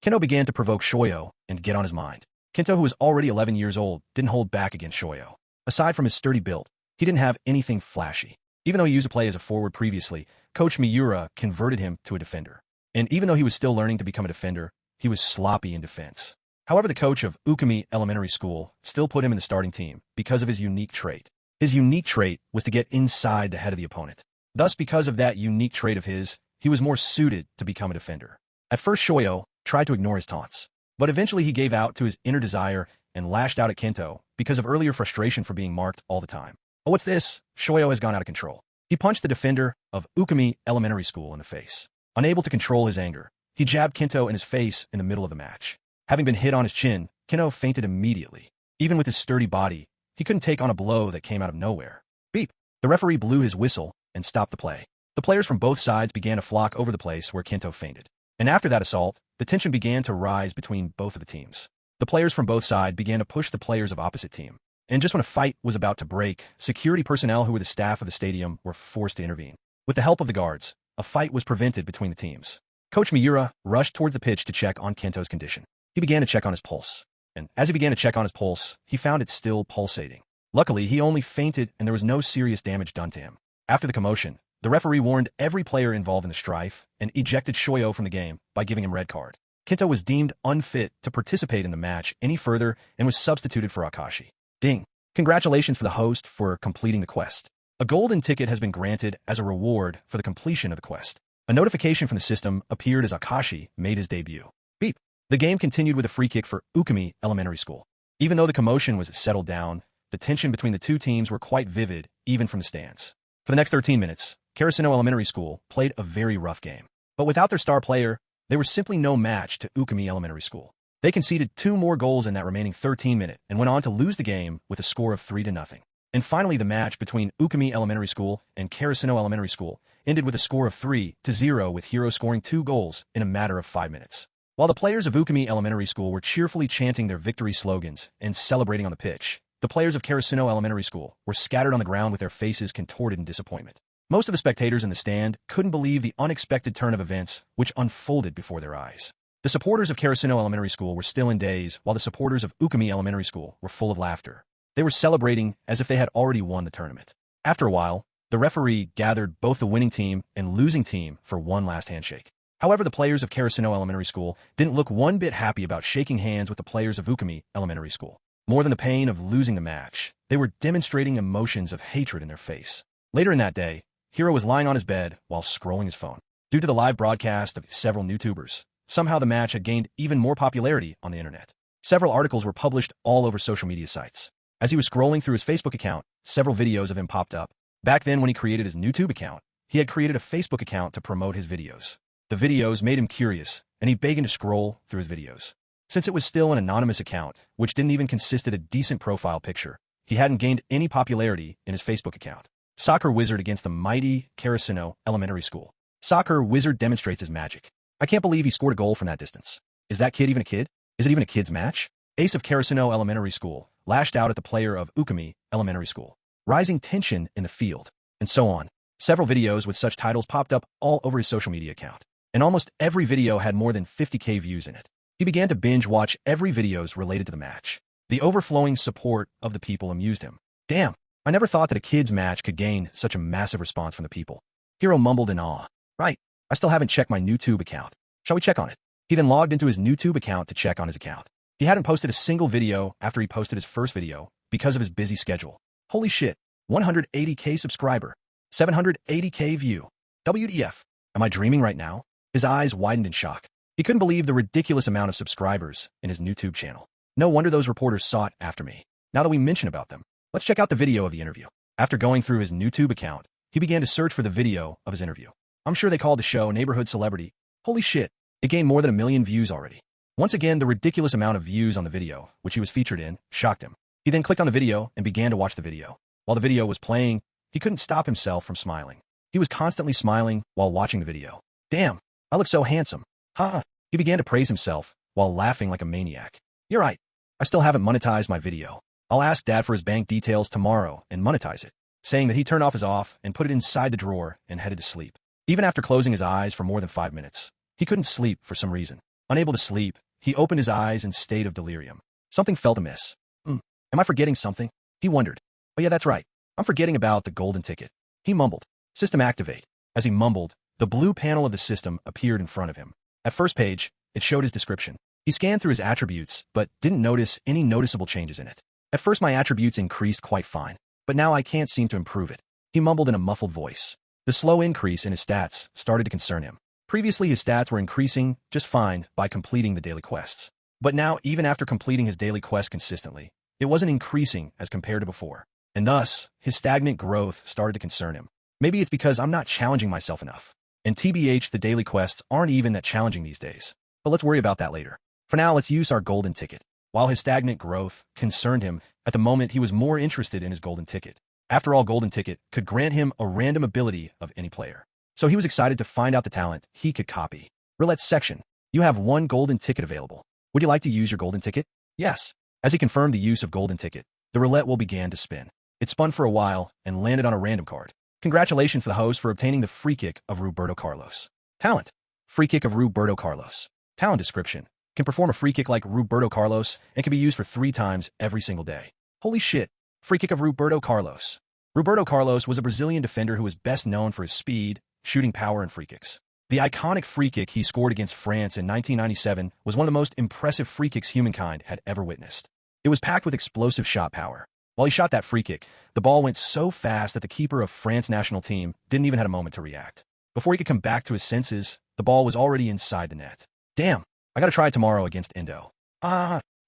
Kento began to provoke Shoyo and get on his mind. Kento, who was already 11 years old, didn't hold back against Shoyo. Aside from his sturdy build, he didn't have anything flashy. Even though he used to play as a forward previously, Coach Miura converted him to a defender. And even though he was still learning to become a defender, he was sloppy in defense. However, the coach of Ukami Elementary School still put him in the starting team because of his unique trait. His unique trait was to get inside the head of the opponent. Thus, because of that unique trait of his, he was more suited to become a defender. At first, Shoyo tried to ignore his taunts, but eventually he gave out to his inner desire and lashed out at Kento because of earlier frustration for being marked all the time. Oh, what's this? Shoyo has gone out of control. He punched the defender of Ukami Elementary School in the face. Unable to control his anger, he jabbed Kento in his face in the middle of the match. Having been hit on his chin, Kento fainted immediately. Even with his sturdy body, he couldn't take on a blow that came out of nowhere. Beep! The referee blew his whistle and stopped the play. The players from both sides began to flock over the place where Kento fainted. And after that assault, the tension began to rise between both of the teams. The players from both sides began to push the players of opposite team. And just when a fight was about to break, security personnel who were the staff of the stadium were forced to intervene. With the help of the guards, a fight was prevented between the teams. Coach Miura rushed towards the pitch to check on Kento's condition. He began to check on his pulse. And as he began to check on his pulse, he found it still pulsating. Luckily, he only fainted and there was no serious damage done to him. After the commotion, the referee warned every player involved in the strife and ejected Shoyo from the game by giving him red card. Kento was deemed unfit to participate in the match any further and was substituted for Akashi. Ding! Congratulations for the host for completing the quest. A golden ticket has been granted as a reward for the completion of the quest. A notification from the system appeared as Akashi made his debut. Beep! The game continued with a free kick for Ukami Elementary School. Even though the commotion was settled down, the tension between the two teams were quite vivid, even from the stands. For the next 13 minutes, Karasuno Elementary School played a very rough game. But without their star player, they were simply no match to Ukami Elementary School. They conceded 2 more goals in that remaining 13 minute and went on to lose the game with a score of 3-0. And finally, the match between Ukami Elementary School and Karasuno Elementary School ended with a score of 3-0, with Hiro scoring 2 goals in a matter of 5 minutes. While the players of Ukami Elementary School were cheerfully chanting their victory slogans and celebrating on the pitch, the players of Karasuno Elementary School were scattered on the ground with their faces contorted in disappointment. Most of the spectators in the stand couldn't believe the unexpected turn of events which unfolded before their eyes. The supporters of Karasuno Elementary School were still in daze, while the supporters of Ukami Elementary School were full of laughter. They were celebrating as if they had already won the tournament. After a while, the referee gathered both the winning team and losing team for one last handshake. However, the players of Karasuno Elementary School didn't look one bit happy about shaking hands with the players of Ukami Elementary School. More than the pain of losing the match, they were demonstrating emotions of hatred in their face. Later in that day, Hiro was lying on his bed while scrolling his phone. Due to the live broadcast of several YouTubers, somehow the match had gained even more popularity on the internet. Several articles were published all over social media sites. As he was scrolling through his Facebook account, several videos of him popped up. Back then, when he created his YouTube account, he had created a Facebook account to promote his videos. The videos made him curious, and he began to scroll through his videos. Since it was still an anonymous account, which didn't even consist of a decent profile picture, he hadn't gained any popularity in his Facebook account. Soccer Wizard against the mighty Carasino Elementary School. Soccer Wizard demonstrates his magic. I can't believe he scored a goal from that distance. Is that kid even a kid? Is it even a kid's match? Ace of Carasino Elementary School lashed out at the player of Ukami Elementary School. Rising tension in the field, and so on. Several videos with such titles popped up all over his social media account, and almost every video had more than 50K views in it. He began to binge watch every videos related to the match. The overflowing support of the people amused him. Damn, I never thought that a kid's match could gain such a massive response from the people. Hiro mumbled in awe. Right, I still haven't checked my YouTube account. Shall we check on it? He then logged into his YouTube account to check on his account. He hadn't posted a single video after he posted his first video because of his busy schedule. Holy shit, 180K subscriber, 780K view. WTF? Am I dreaming right now? His eyes widened in shock. He couldn't believe the ridiculous amount of subscribers in his YouTube channel. No wonder those reporters sought after me. Now that we mention about them, let's check out the video of the interview. After going through his YouTube account, he began to search for the video of his interview. I'm sure they called the show Neighborhood Celebrity. Holy shit, it gained more than 1 million views already. Once again, the ridiculous amount of views on the video, which he was featured in, shocked him. He then clicked on the video and began to watch the video. While the video was playing, he couldn't stop himself from smiling. He was constantly smiling while watching the video. Damn, I look so handsome. Ha! He began to praise himself while laughing like a maniac. You're right. I still haven't monetized my video. I'll ask Dad for his bank details tomorrow and monetize it. Saying that he turned off his off and put it inside the drawer and headed to sleep. Even after closing his eyes for more than 5 minutes, he couldn't sleep for some reason. Unable to sleep, he opened his eyes in a state of delirium. Something felt amiss. Am I forgetting something? He wondered. Oh yeah, that's right. I'm forgetting about the golden ticket. He mumbled. System activate. As he mumbled, the blue panel of the system appeared in front of him. At first page, it showed his description. He scanned through his attributes, but didn't notice any noticeable changes in it. At first my attributes increased quite fine, but now I can't seem to improve it. He mumbled in a muffled voice. The slow increase in his stats started to concern him. Previously, his stats were increasing just fine by completing the daily quests. But now, even after completing his daily quest consistently, it wasn't increasing as compared to before. And thus, his stagnant growth started to concern him. Maybe it's because I'm not challenging myself enough. And TBH, the daily quests aren't even that challenging these days. But let's worry about that later. For now, let's use our golden ticket. While his stagnant growth concerned him, at the moment he was more interested in his golden ticket. After all, golden ticket could grant him a random ability of any player. So he was excited to find out the talent he could copy. Roulette section. You have 1 golden ticket available. Would you like to use your golden ticket? Yes. As he confirmed the use of golden ticket, the roulette will begin to spin. It spun for a while and landed on a random card. Congratulations to the host for obtaining the free kick of Roberto Carlos. Talent. Free kick of Roberto Carlos. Talent description. Can perform a free kick like Roberto Carlos and can be used for 3 times every single day. Holy shit. Free kick of Roberto Carlos. Roberto Carlos was a Brazilian defender who was best known for his speed, shooting power, and free kicks. The iconic free kick he scored against France in 1997 was one of the most impressive free kicks humankind had ever witnessed. It was packed with explosive shot power. While he shot that free kick, the ball went so fast that the keeper of France national team didn't even have a moment to react. Before he could come back to his senses, the ball was already inside the net. Damn, I gotta try it tomorrow against Indo.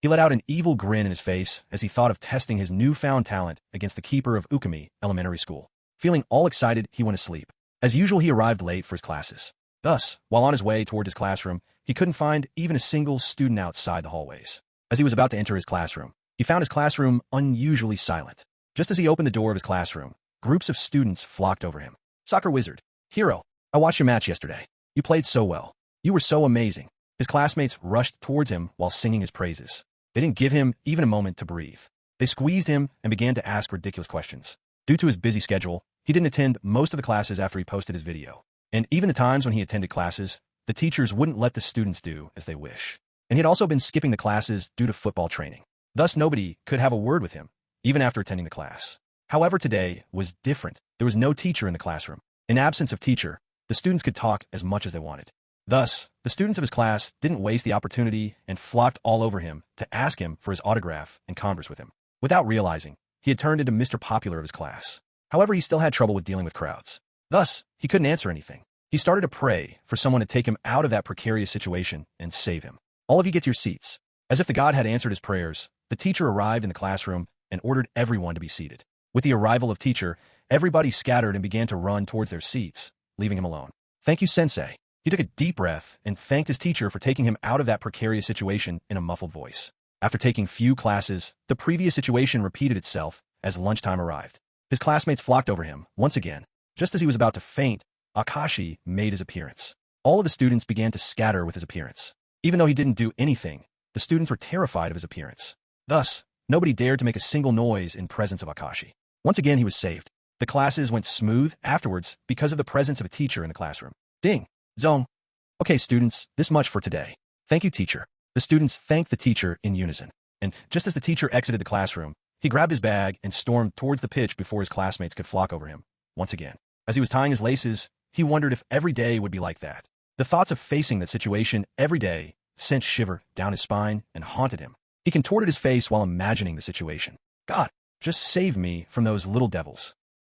He let out an evil grin in his face as he thought of testing his newfound talent against the keeper of Ukami Elementary School. Feeling all excited, he went to sleep. As usual, he arrived late for his classes. Thus, while on his way toward his classroom, he couldn't find even a single student outside the hallways. As he was about to enter his classroom, he found his classroom unusually silent. Just as he opened the door of his classroom, groups of students flocked over him. Soccer Wizard. Hiro, I watched your match yesterday. You played so well. You were so amazing. His classmates rushed towards him while singing his praises. They didn't give him even a moment to breathe. They squeezed him and began to ask ridiculous questions. Due to his busy schedule, he didn't attend most of the classes after he posted his video. And even the times when he attended classes, the teachers wouldn't let the students do as they wish. And he had also been skipping the classes due to football training. Thus, nobody could have a word with him, even after attending the class. However, today was different. There was no teacher in the classroom. In absence of teacher, the students could talk as much as they wanted. Thus, the students of his class didn't waste the opportunity and flocked all over him to ask him for his autograph and converse with him. Without realizing, he had turned into Mr. Popular of his class. However, he still had trouble with dealing with crowds. Thus, he couldn't answer anything. He started to pray for someone to take him out of that precarious situation and save him. All of you get to your seats. As if the God had answered his prayers, the teacher arrived in the classroom and ordered everyone to be seated. With the arrival of teacher, everybody scattered and began to run towards their seats, leaving him alone. Thank you, Sensei. He took a deep breath and thanked his teacher for taking him out of that precarious situation in a muffled voice. After taking few classes, the previous situation repeated itself as lunchtime arrived. His classmates flocked over him, once again. Just as he was about to faint, Akashi made his appearance. All of the students began to scatter with his appearance. Even though he didn't do anything, the students were terrified of his appearance. Thus, nobody dared to make a single noise in presence of Akashi. Once again, he was saved. The classes went smooth afterwards because of the presence of a teacher in the classroom. Ding! Zong! Okay, students, this much for today. Thank you, teacher. The students thanked the teacher in unison. And just as the teacher exited the classroom, he grabbed his bag and stormed towards the pitch before his classmates could flock over him. Once again, as he was tying his laces, he wondered if every day would be like that. The thoughts of facing that situation every day sent shiver down his spine and haunted him. He contorted his face while imagining the situation. God, just save me from those little devils.